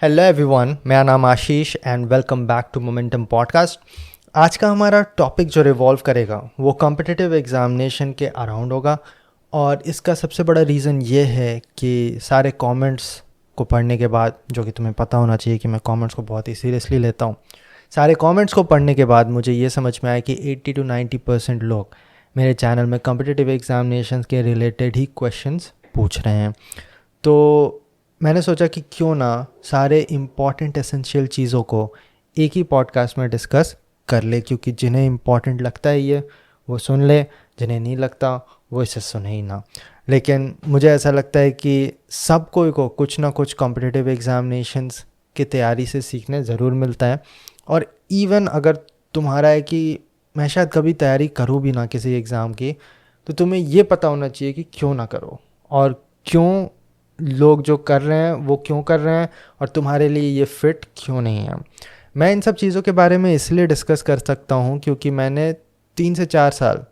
Hello everyone, मेरा नाम Ashish and welcome back to Momentum podcast. आज का हमारा टॉपिक जो रिवॉल्व करेगा वो कॉम्पिटिटिव एग्जामिनेशन के अराउंड होगा। और इसका सबसे बड़ा रीज़न ये है कि सारे कमेंट्स को पढ़ने के बाद, जो कि तुम्हें पता होना चाहिए कि मैं कमेंट्स को बहुत ही सीरियसली लेता हूँ, सारे कमेंट्स को पढ़ने के बाद मुझे ये समझ में आया कि 80 to 90% लोग मेरे चैनल में कॉम्पिटिटिव एग्जामिनेशन के रिलेटेड ही क्वेश्चंस पूछ रहे हैं। तो मैंने सोचा कि क्यों ना सारे इम्पॉर्टेंट एसेंशियल चीज़ों को एक ही पॉडकास्ट में डिस्कस कर ले, क्योंकि जिन्हें इम्पॉर्टेंट लगता है ये वो सुन ले, जिन्हें नहीं लगता वो इसे सुने ही ना। लेकिन मुझे ऐसा लगता है कि सब कोई को कुछ ना कुछ कॉम्पिटिटिव एग्जामिनेशंस की तैयारी से सीखने ज़रूर मिलता है। और इवन अगर तुम्हारा है कि मैं शायद कभी तैयारी करूँ भी ना किसी एग्ज़ाम की, तो तुम्हें ये पता होना चाहिए कि क्यों ना करो और क्यों लोग जो कर रहे हैं वो क्यों कर रहे हैं और तुम्हारे लिए ये फिट क्यों नहीं है। मैं इन सब चीज़ों के बारे में इसलिए डिस्कस कर सकता हूँ क्योंकि मैंने 3 से 4 साल,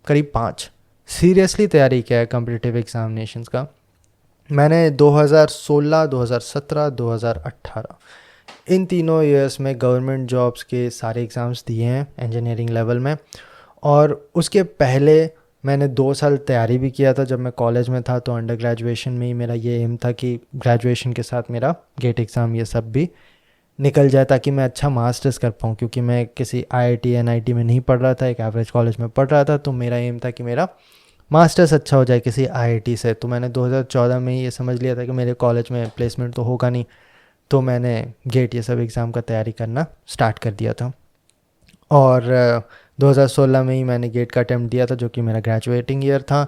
करीब 5, सीरियसली तैयारी किया है कॉम्पिटिटिव एग्जामिनेशंस का। मैंने 2016, 2017, 2018 इन तीनों ईयर्स में गवर्नमेंट जॉब्स के सारे एग्ज़ाम्स दिए हैं इंजीनियरिंग लेवल में। और उसके पहले मैंने 2 साल तैयारी भी किया था जब मैं कॉलेज में था। तो अंडर ग्रेजुएशन में ही मेरा ये एम था कि ग्रेजुएशन के साथ मेरा गेट एग्ज़ाम ये सब भी निकल जाए ताकि मैं अच्छा मास्टर्स कर पाऊँ, क्योंकि मैं किसी आईआईटी एनआईटी में नहीं पढ़ रहा था, एक एवरेज कॉलेज में पढ़ रहा था। तो मेरा एम था कि मेरा मास्टर्स अच्छा हो जाए किसी आईआईटी से। तो मैंने 2014 में ही ये समझ लिया था कि मेरे कॉलेज में प्लेसमेंट तो होगा नहीं, तो मैंने गेट ये सब एग्ज़ाम का तैयारी करना स्टार्ट कर दिया था। और 2016 में ही मैंने गेट का अटैम्प्ट दिया था, जो कि मेरा ग्रेजुएटिंग ईयर था।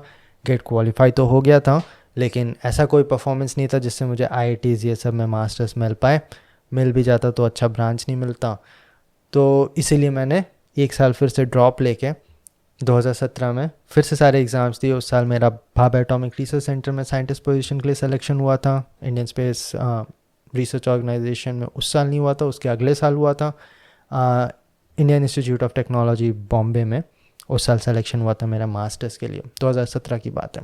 गेट क्वालिफाई तो हो गया था, लेकिन ऐसा कोई परफॉर्मेंस नहीं था जिससे मुझे आईआईटीज़ ये सब में मास्टर्स मिल पाए। मिल भी जाता तो अच्छा ब्रांच नहीं मिलता। तो इसीलिए मैंने 1 साल फिर से ड्रॉप लेके 2017 में फिर से सारे एग्ज़ाम्स दिए। उस साल मेरा भाभा एटॉमिक रिसर्च सेंटर में साइंटिस्ट पोजीशन के लिए सिलेक्शन हुआ था। इंडियन स्पेस रिसर्च ऑर्गेनाइजेशन में उस साल नहीं हुआ था, उसके अगले साल हुआ था। Indian institute of technology Bombay में उस साल सिलेक्शन हुआ था मेरा मास्टर्स के लिए। 2017 की बात है।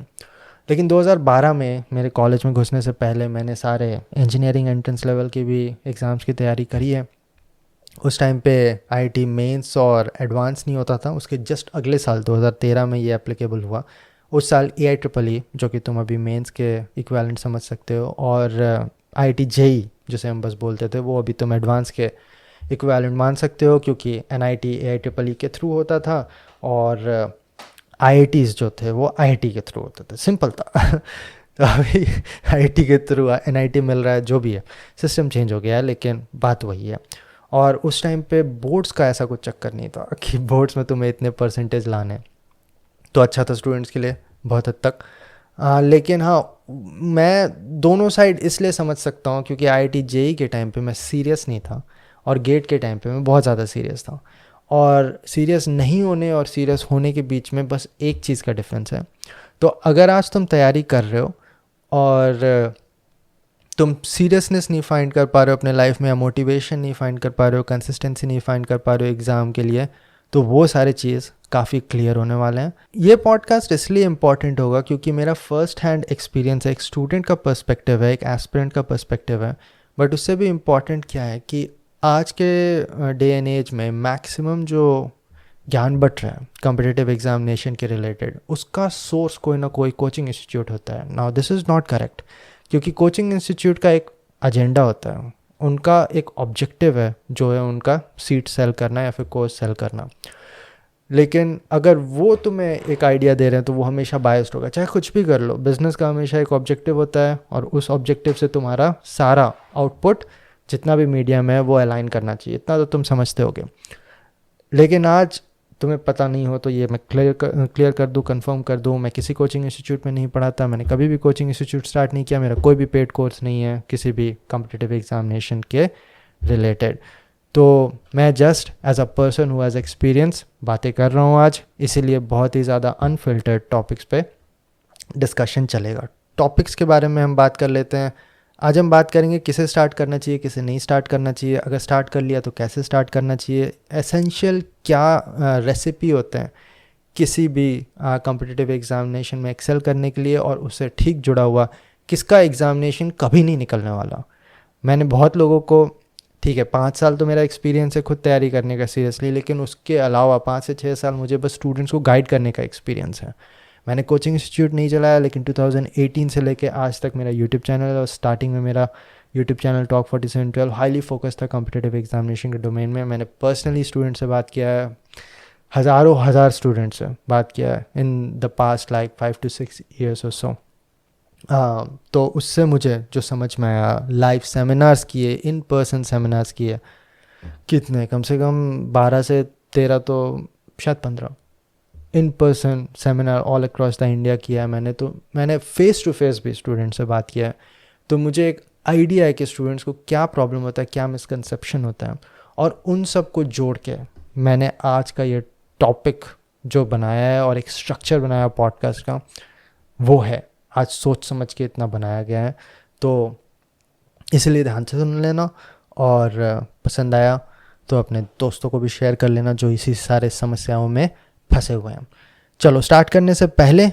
लेकिन 2012 में मेरे कॉलेज में घुसने से पहले मैंने सारे इंजीनियरिंग एंट्रेंस लेवल के भी एग्ज़ाम्स की तैयारी करी है। उस टाइम पे आईआईटी मेंस और एडवांस नहीं होता था, उसके जस्ट अगले साल 2013 में ये एप्लीकेबल हुआ। उस साल AIEEE, जो कि तुम अभी मेंस के इक्विवेलेंट समझ सकते हो, और IIT JEE जिसे हम बस बोलते थे, वो अभी तुम एडवांस के इक्विवेलेंट मान सकते हो, क्योंकि NIT AIEEE के थ्रू होता था और IITs जो थे वो IIT के थ्रू होते थे। सिंपल था। तो अभी IIT के थ्रू NIT मिल रहा है, जो भी है सिस्टम चेंज हो गया है, लेकिन बात वही है। और उस टाइम पे बोर्ड्स का ऐसा कुछ चक्कर नहीं था कि बोर्ड्स में तुम्हें इतने परसेंटेज लाने, तो अच्छा था स्टूडेंट्स के लिए बहुत हद तक। लेकिन हाँ, मैं दोनों साइड इसलिए समझ सकता हूँ क्योंकि IIT JEE के टाइम पे मैं सीरियस नहीं था और गेट के टाइम पे मैं बहुत ज़्यादा सीरियस था। और सीरियस नहीं होने और सीरियस होने के बीच में बस एक चीज़ का डिफरेंस है। तो अगर आज तुम तैयारी कर रहे हो और तुम सीरियसनेस नहीं फाइंड कर पा रहे हो अपने लाइफ में, या मोटिवेशन नहीं फाइंड कर पा रहे हो, कंसिस्टेंसी नहीं फाइंड कर पा रहे हो एग्ज़ाम के लिए, तो वो सारे चीज़ काफ़ी क्लियर होने वाले हैं। ये पॉडकास्ट इसलिए इम्पॉर्टेंट होगा क्योंकि मेरा फर्स्ट हैंड एक्सपीरियंस है, एक स्टूडेंट का पर्सपेक्टिव है, एक एस्पिरेंट का पर्सपेक्टिव है। बट उससे भी इम्पॉर्टेंट क्या है कि आज के डे एंड एज में मैक्सिमम जो ज्ञान बट रहा है कॉम्पिटिटिव एग्जामिनेशन के रिलेटेड, उसका सोर्स कोई ना कोई कोचिंग इंस्टीट्यूट होता है। Now this is not correct, क्योंकि कोचिंग इंस्टीट्यूट का एक एजेंडा होता है, उनका एक ऑब्जेक्टिव है जो है उनका सीट सेल करना या फिर कोर्स सेल करना। लेकिन अगर वो तुम्हें एक आइडिया दे रहे हैं तो वो हमेशा बायस्ड होगा। चाहे कुछ भी कर लो, बिजनेस का हमेशा एक ऑब्जेक्टिव होता है और उस ऑब्जेक्टिव से तुम्हारा सारा आउटपुट जितना भी मीडियम है वो अलाइन करना चाहिए। इतना तो तुम समझते होगे। लेकिन आज तुम्हें पता नहीं हो तो ये मैं क्लियर कर दूँ, कंफर्म कर दूँ, मैं किसी कोचिंग इंस्टीट्यूट में नहीं पढ़ा था। मैंने कभी भी कोचिंग इंस्टीट्यूट स्टार्ट नहीं किया। मेरा कोई भी पेड कोर्स नहीं है किसी भी कॉम्पिटिटिव एग्जामिनेशन के रिलेटेड। तो मैं just as a person who has experience बातें कर रहा हूँ आज, इसीलिए बहुत ही ज़्यादा अनफिल्टर्ड टॉपिक्स पे डिस्कशन चलेगा। टॉपिक्स के बारे में हम बात कर लेते हैं। आज हम बात करेंगे किसे स्टार्ट करना चाहिए, किसे नहीं स्टार्ट करना चाहिए, अगर स्टार्ट कर लिया तो कैसे स्टार्ट करना चाहिए, एसेंशियल क्या रेसिपी होते हैं किसी भी कॉम्पिटिटिव एग्जामिनेशन में एक्सेल करने के लिए, और उससे ठीक जुड़ा हुआ किसका एग्जामिनेशन कभी नहीं निकलने वाला। मैंने बहुत लोगों को, ठीक है 5 साल तो मेरा एक्सपीरियंस है खुद तैयारी करने का सीरियसली, लेकिन उसके अलावा 5 से 6 साल मुझे बस स्टूडेंट्स को गाइड करने का एक्सपीरियंस है। मैंने कोचिंग इंस्टीट्यूट नहीं चलाया, लेकिन 2018 से लेके आज तक मेरा यूट्यूब चैनल है, और स्टार्टिंग में मेरा YouTube channel talk 4712 highly focus था कॉम्पिटिटिव एग्जामिनेशन के डोमेन में। मैंने पर्सनली स्टूडेंट से बात किया है, हज़ारों हज़ार स्टूडेंट से बात किया है in the past like 5 to 6 years और सो। तो उससे मुझे जो समझ में आया, लाइव सेमिनार्स किए, इन पर्सन सेमिनार्स किए, कितने कम से कम 12 से 13 तो शायद 15 in person seminar all across the India किया है मैंने। तो मैंने फेस टू फेस भी स्टूडेंट से बात किया है, तो मुझे एक आइडिया है कि स्टूडेंट्स को क्या प्रॉब्लम होता है, क्या मिसकंसेप्शन होता है, और उन सब को जोड़ के मैंने आज का ये टॉपिक जो बनाया है और एक स्ट्रक्चर बनाया पॉडकास्ट का, वो है आज सोच समझ के इतना बनाया गया है। तो इसलिए ध्यान से सुन लेना, और पसंद आया तो अपने दोस्तों को भी शेयर कर लेना जो इसी सारे समस्याओं में फंसे हुए हैं। चलो स्टार्ट करने से पहले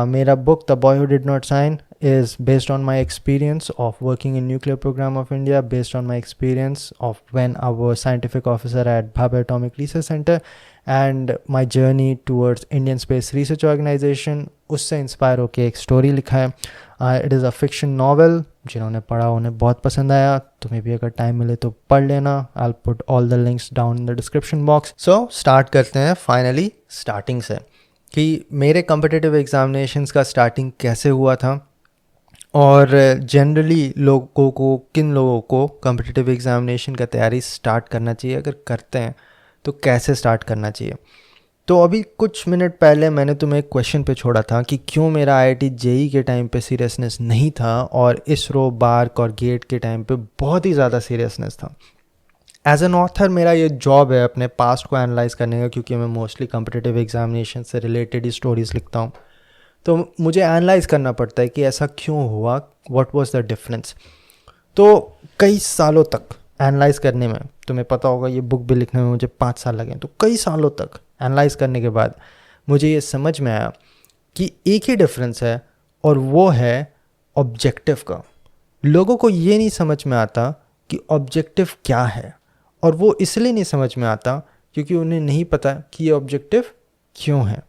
मेरा book the boy who did not sign is based on my experience of working in nuclear program of India, based on my experience of when I was scientific officer at Bhabha Atomic Research Center and my journey towards Indian Space Research Organization। उससे inspire होकर एक story लिखा है। It is a fiction novel, जिन्होंने पढ़ा उन्हें बहुत पसंद आया, तुम्हें भी अगर टाइम मिले तो पढ़ लेना। I'll put all the links down in the description box। So start करते हैं फाइनली स्टार्टिंग से, कि मेरे कॉम्पिटिटिव एग्जामिनेशंस का स्टार्टिंग कैसे हुआ था, और जनरली लोगों को, किन लोगों को कॉम्पिटिटिव एग्जामिनेशन का तैयारी स्टार्ट करना चाहिए, अगर करते हैं तो कैसे स्टार्ट करना चाहिए। तो अभी कुछ मिनट पहले मैंने तुम्हें एक क्वेश्चन पे छोड़ा था कि क्यों मेरा IIT JEE के टाइम पे सीरियसनेस नहीं था और इसरो, बार्क और गेट के टाइम पे बहुत ही ज़्यादा सीरियसनेस था। एज एन ऑथर मेरा ये जॉब है अपने पास्ट को एनालाइज करने का, क्योंकि मैं मोस्टली कॉम्पिटिटिव एग्जामिनेशन से रिलेटेड ही स्टोरीज़ लिखता हूँ। तो मुझे एनालाइज करना पड़ता है कि ऐसा क्यों हुआ, व्हाट वाज द डिफरेंस। तो कई सालों तक एनालाइज करने में, तुम्हें पता होगा ये बुक भी लिखने में मुझे 5 साल लगे, तो कई सालों तक एनालाइज करने के बाद मुझे ये समझ में आया कि एक ही डिफरेंस है, और वो है ऑब्जेक्टिव का। लोगों को ये नहीं समझ में आता कि ऑब्जेक्टिव क्या है, और वो इसलिए नहीं समझ में आता क्योंकि उन्हें नहीं पता कि ये ऑब्जेक्टिव क्यों है।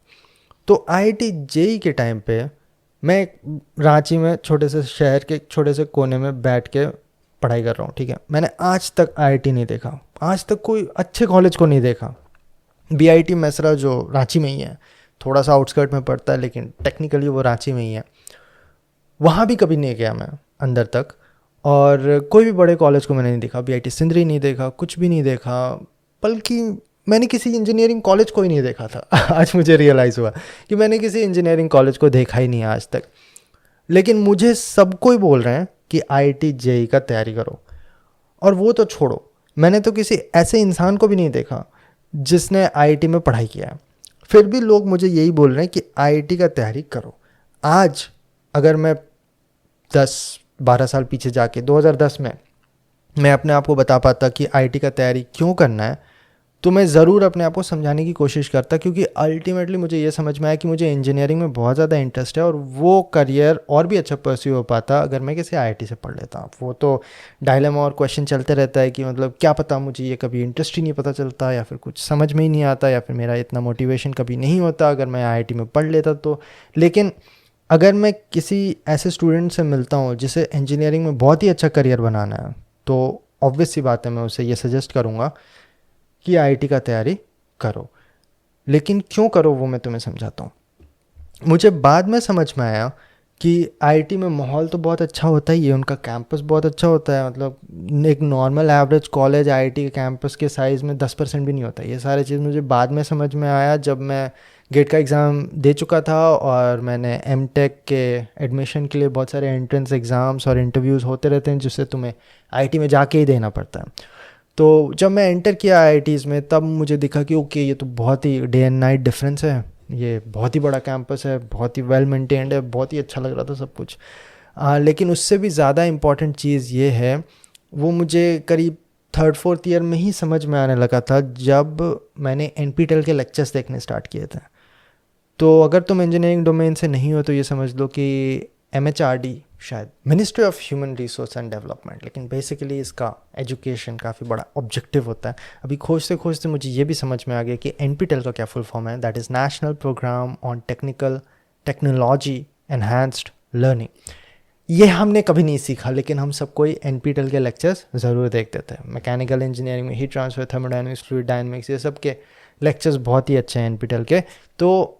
तो IIT JEE के टाइम पे मैं रांची में छोटे से शहर के छोटे से कोने में बैठ के पढ़ाई कर रहा हूँ, ठीक है। मैंने आज तक IIT नहीं देखा, आज तक कोई अच्छे कॉलेज को नहीं देखा। BIT मेसरा जो रांची में ही है, थोड़ा सा आउटस्कर्ट में पड़ता है, लेकिन टेक्निकली वो रांची में ही है, वहाँ भी कभी नहीं गया मैं अंदर तक। और कोई भी बड़े कॉलेज को मैंने नहीं देखा, BIT सिंदरी नहीं देखा, कुछ भी नहीं देखा, बल्कि मैंने किसी इंजीनियरिंग कॉलेज को ही नहीं देखा था। आज मुझे रियलाइज़ हुआ कि मैंने किसी इंजीनियरिंग कॉलेज को देखा ही नहीं आज तक। लेकिन मुझे सब कोई बोल रहे हैं कि IIT JEE का तैयारी करो, और वो तो छोड़ो, मैंने तो किसी ऐसे इंसान को भी नहीं देखा जिसने IIT में पढ़ाई किया है, फिर भी लोग मुझे यही बोल रहे हैं कि IIT का तैयारी करो। आज अगर मैं 10-12 साल पीछे जाके 2010 में मैं अपने आप को बता पाता कि IIT का तैयारी क्यों करना है, तो मैं ज़रूर अपने आप को समझाने की कोशिश करता, क्योंकि अल्टीमेटली मुझे ये समझ में आया कि मुझे इंजीनियरिंग में बहुत ज़्यादा इंटरेस्ट है, और वो करियर और भी अच्छा परस्यू हो पाता अगर मैं किसी IIT से पढ़ लेता। वो तो डायलेमा और क्वेश्चन चलते रहता है कि मतलब क्या पता, मुझे ये कभी इंटरेस्ट ही नहीं पता चलता, या फिर कुछ समझ में ही नहीं आता, या फिर मेरा इतना मोटिवेशन कभी नहीं होता अगर मैं IIT में पढ़ लेता तो। लेकिन अगर मैं किसी ऐसे स्टूडेंट से मिलता हूँ जिसे इंजीनियरिंग में बहुत ही अच्छा करियर बनाना है, तो ऑब्वियस सी बात है मैं उसे ये सजेस्ट करूँगा कि IIT का तैयारी करो। लेकिन क्यों करो वो मैं तुम्हें समझाता हूँ। मुझे बाद में समझ में आया कि IIT में माहौल तो बहुत अच्छा होता ही है, उनका कैंपस बहुत अच्छा होता है, मतलब एक नॉर्मल एवरेज कॉलेज IIT के कैंपस के साइज़ में 10% भी नहीं होता। ये सारी चीज़ मुझे बाद में समझ में आया जब मैं गेट का एग्ज़ाम दे चुका था, और मैंने MTech के एडमिशन के लिए बहुत सारे एंट्रेंस एग्ज़ाम्स और इंटरव्यूज़ होते रहते हैं जिससे तुम्हें IIT में जाके ही देना पड़ता है। तो जब मैं एंटर किया IITs में, तब मुझे दिखा कि ओके ये तो बहुत ही डे एंड नाइट डिफरेंस है, ये बहुत ही बड़ा कैंपस है, बहुत ही वेल मेंटेन्ड है, बहुत ही अच्छा लग रहा था सब कुछ। लेकिन उससे भी ज़्यादा इम्पॉर्टेंट चीज़ ये है, वो मुझे करीब 3rd-4th ईयर में ही समझ में आने लगा था जब मैंने NPTEL के लेक्चर्स देखने स्टार्ट किए थे। तो अगर तुम इंजीनियरिंग डोमेन से नहीं हो तो ये समझ लो कि MHRD, शायद ministry of human resource and development, लेकिन बेसिकली इसका एजुकेशन काफ़ी बड़ा ऑब्जेक्टिव होता है। अभी खोजते खोजते मुझे ये भी समझ में आ गया कि NPTEL का क्या फुल फॉर्म है, that is national program on technology enhanced learning. ये हमने कभी नहीं सीखा, लेकिन हम सबको ही NPTEL के लेक्चर्स ज़रूर देखते थे। मैकेनिकल इंजीनियरिंग में heat transfer, thermodynamics, fluid dynamics, ये सब के लेक्चर्स बहुत ही अच्छे हैं NPTEL के। तो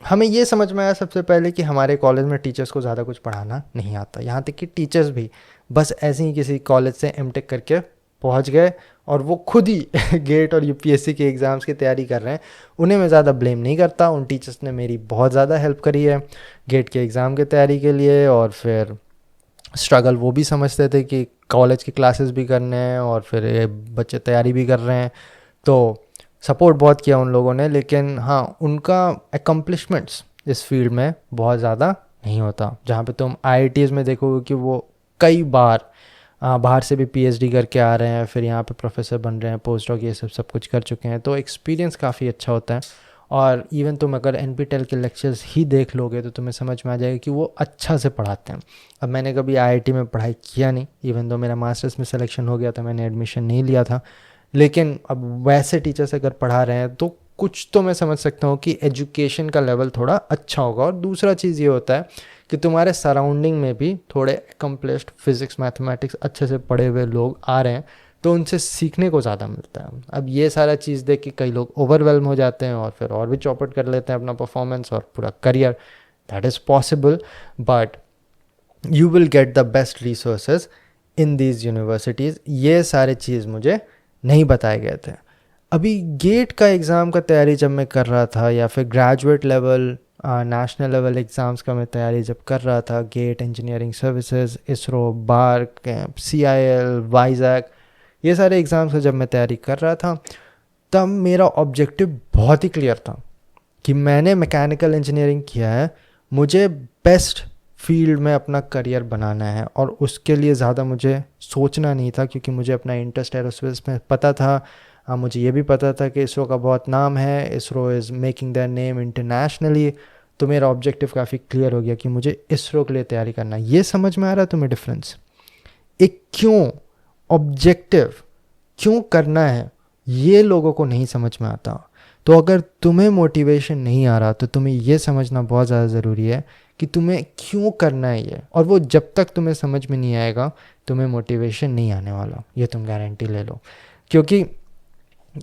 हमें ये समझ में आया सबसे पहले कि हमारे कॉलेज में टीचर्स को ज़्यादा कुछ पढ़ाना नहीं आता, यहाँ तक कि टीचर्स भी बस ऐसे ही किसी कॉलेज से M.Tech करके पहुँच गए और वो खुद ही गेट और UPSC के एग्ज़ाम्स की तैयारी कर रहे हैं। उन्हें मैं ज़्यादा ब्लेम नहीं करता, उन टीचर्स ने मेरी बहुत ज़्यादा हेल्प करी है गेट के एग्ज़ाम की तैयारी के लिए। और फिर स्ट्रगल वो भी समझते थे कि कॉलेज की क्लासेस भी करने हैं और फिर ये बच्चे तैयारी भी कर रहे हैं, तो सपोर्ट बहुत किया उन लोगों ने। लेकिन हाँ, उनका एकम्प्लिशमेंट्स इस फील्ड में बहुत ज़्यादा नहीं होता। जहाँ पे तुम IITs में देखोगे कि वो कई बार बाहर से भी PhD करके आ रहे हैं, फिर यहाँ पे प्रोफेसर बन रहे हैं, पोस्ट डॉक, ये सब कुछ कर चुके हैं, तो एक्सपीरियंस काफ़ी अच्छा होता है। और इवन तुम अगर NPTEL के लेक्चर्स ही देख लोगे तो तुम्हें समझ में आ जाएगा कि वो अच्छा से पढ़ाते हैं। अब मैंने कभी IIT में पढ़ाई किया नहीं, इवन तो मेरा मास्टर्स में सिलेक्शन हो गया था, मैंने एडमिशन नहीं लिया था, लेकिन अब वैसे टीचर्स अगर पढ़ा रहे हैं तो कुछ तो मैं समझ सकता हूँ कि एजुकेशन का लेवल थोड़ा अच्छा होगा। और दूसरा चीज़ ये होता है कि तुम्हारे सराउंडिंग में भी थोड़े एकम्प्लिश्ड फिज़िक्स मैथमेटिक्स अच्छे से पढ़े हुए लोग आ रहे हैं, तो उनसे सीखने को ज़्यादा मिलता है। अब ये सारा चीज़ देख के कई लोग ओवरवेल्म हो जाते हैं और फिर और भी चौपट कर लेते हैं अपना परफॉर्मेंस और पूरा career. That is possible, but you will get the best resources in these universities. ये सारे चीज़ मुझे नहीं बताए गए थे। अभी गेट का एग्ज़ाम का तैयारी जब मैं कर रहा था, या फिर graduate level national level exams का मैं तैयारी जब कर रहा था, GATE, engineering services, ISRO, BARC, CIL, Vizag, ये सारे एग्ज़ाम्स का जब मैं तैयारी कर रहा था, तब मेरा ऑब्जेक्टिव बहुत ही क्लियर था कि मैंने मैकेनिकल इंजीनियरिंग किया है, मुझे बेस्ट फील्ड में अपना करियर बनाना है। और उसके लिए ज़्यादा मुझे सोचना नहीं था, क्योंकि मुझे अपना इंटरेस्ट एरोस्पेस में पता था। मुझे ये भी पता था कि ISRO का बहुत नाम है, ISRO is making their name internationally. तो मेरा ऑब्जेक्टिव काफ़ी क्लियर हो गया कि मुझे ISRO के लिए तैयारी करना है। ये समझ में आ रहा है तुम्हें डिफरेंस? एक क्यों ऑब्जेक्टिव क्यों करना है, ये लोगों को नहीं समझ में आता। तो अगर तुम्हें मोटिवेशन नहीं आ रहा तो तुम्हें ये समझना बहुत ज़्यादा ज़रूरी है कि तुम्हें क्यों करना है ये। और वो जब तक तुम्हें समझ में नहीं आएगा, तुम्हें मोटिवेशन नहीं आने वाला, ये तुम गारंटी ले लो। क्योंकि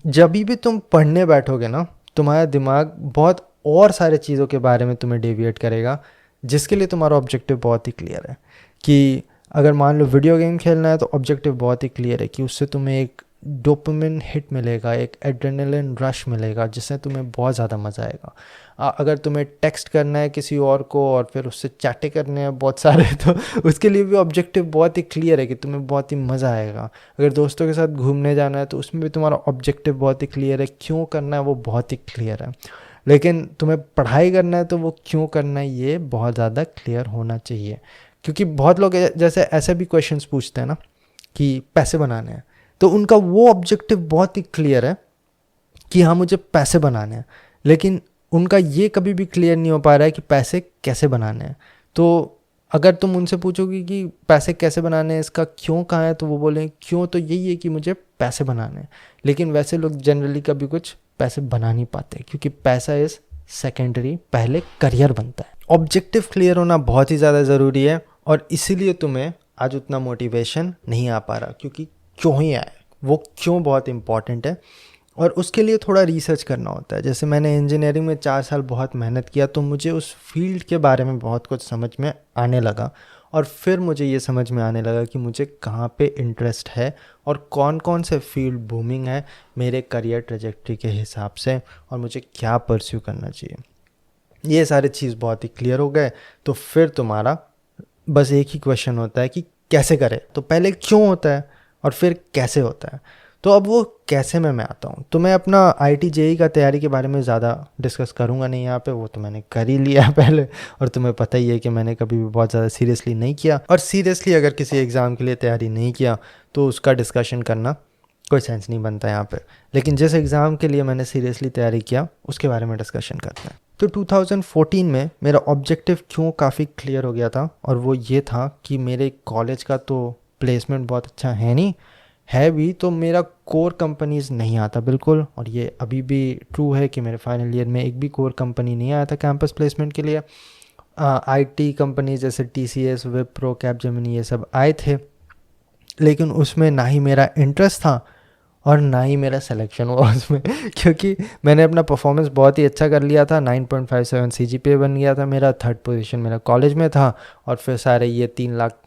जब भी तुम पढ़ने बैठोगे ना, तुम्हारा दिमाग बहुत और सारे चीज़ों के बारे में तुम्हें डेविएट करेगा, जिसके लिए तुम्हारा ऑब्जेक्टिव बहुत ही क्लियर है। कि अगर मान लो वीडियो गेम खेलना है, तो ऑब्जेक्टिव बहुत ही क्लियर है कि उससे तुम्हें एक डोपामिन हिट मिलेगा, एक एड्रेनलिन रश मिलेगा, जिससे तुम्हें बहुत ज़्यादा मज़ा आएगा। अगर तुम्हें टेक्स्ट करना है किसी और को और फिर उससे चैटें करने हैं बहुत सारे, तो उसके लिए भी ऑब्जेक्टिव बहुत ही क्लियर है कि तुम्हें बहुत ही मज़ा आएगा। अगर दोस्तों के साथ घूमने जाना है, तो उसमें भी तुम्हारा ऑब्जेक्टिव बहुत ही क्लियर है, क्यों करना है वो बहुत ही क्लियर है। लेकिन तुम्हें पढ़ाई करना है, तो वो क्यों करना है ये बहुत ज़्यादा क्लियर होना चाहिए। क्योंकि बहुत लोग जैसे ऐसे भी क्वेश्चंस पूछते हैं ना कि पैसे बनाने हैं, तो उनका वो ऑब्जेक्टिव बहुत ही क्लियर है कि हाँ मुझे पैसे बनाने हैं, लेकिन उनका ये कभी भी क्लियर नहीं हो पा रहा है कि पैसे कैसे बनाने हैं। तो अगर तुम उनसे पूछोगे कि पैसे कैसे बनाने हैं, इसका क्यों कहाँ है, तो वो बोलें क्यों तो यही है कि मुझे पैसे बनाने हैं। लेकिन वैसे लोग जनरली कभी कुछ पैसे बना नहीं पाते, क्योंकि पैसा इज़ सेकेंडरी, पहले करियर बनता है। ऑब्जेक्टिव क्लियर होना बहुत ही ज़्यादा ज़रूरी है, और इसीलिए तुम्हें आज उतना मोटिवेशन नहीं आ पा रहा, क्योंकि क्यों ही आए, वो क्यों बहुत इम्पॉर्टेंट है। और उसके लिए थोड़ा रिसर्च करना होता है। जैसे मैंने इंजीनियरिंग में 4 साल बहुत मेहनत किया, तो मुझे उस फील्ड के बारे में बहुत कुछ समझ में आने लगा, और फिर मुझे ये समझ में आने लगा कि मुझे कहाँ पे इंटरेस्ट है और कौन कौन से फील्ड बूमिंग है मेरे करियर ट्रेजेक्ट्री के हिसाब से, और मुझे क्या परस्यू करना चाहिए। ये सारी चीज़ बहुत ही क्लियर हो गए, तो फिर तुम्हारा बस एक ही क्वेश्चन होता है कि कैसे करें। तो पहले क्यों होता है और फिर कैसे होता है। तो अब वो कैसे में मैं आता हूँ। तो मैं अपना IIT JEE का तैयारी के बारे में ज़्यादा डिस्कस करूँगा नहीं यहाँ पे, वो तो मैंने कर ही लिया है पहले, और तुम्हें पता ही है कि मैंने कभी भी बहुत ज़्यादा सीरियसली नहीं किया। और सीरियसली अगर किसी एग्ज़ाम के लिए तैयारी नहीं किया तो उसका डिस्कशन करना कोई सेंस नहीं बनता यहाँ पे। लेकिन जिस एग्ज़ाम के लिए मैंने सीरियसली तैयारी किया उसके बारे में डिस्कशन करते हैं। तो 2014 में मेरा ऑब्जेक्टिव क्यों काफ़ी क्लियर हो गया था, और वो ये था कि मेरे कॉलेज का तो प्लेसमेंट बहुत अच्छा है नहीं, है भी तो मेरा कोर कंपनीज़ नहीं आता बिल्कुल, और ये अभी भी ट्रू है कि मेरे फाइनल ईयर में एक भी कोर कंपनी नहीं आया था कैंपस प्लेसमेंट के लिए। आईटी कंपनीज जैसे टीसीएस, विप्रो, कैपजेमिनी ये सब आए थे, लेकिन उसमें ना ही मेरा इंटरेस्ट था और ना ही मेरा सिलेक्शन हुआ उसमें क्योंकि मैंने अपना परफॉर्मेंस बहुत ही अच्छा कर लिया था, 9.57 सीजीपीए बन गया था मेरा, 3rd पोजीशन मेरा कॉलेज में था, और फिर सारे ये 3 लाख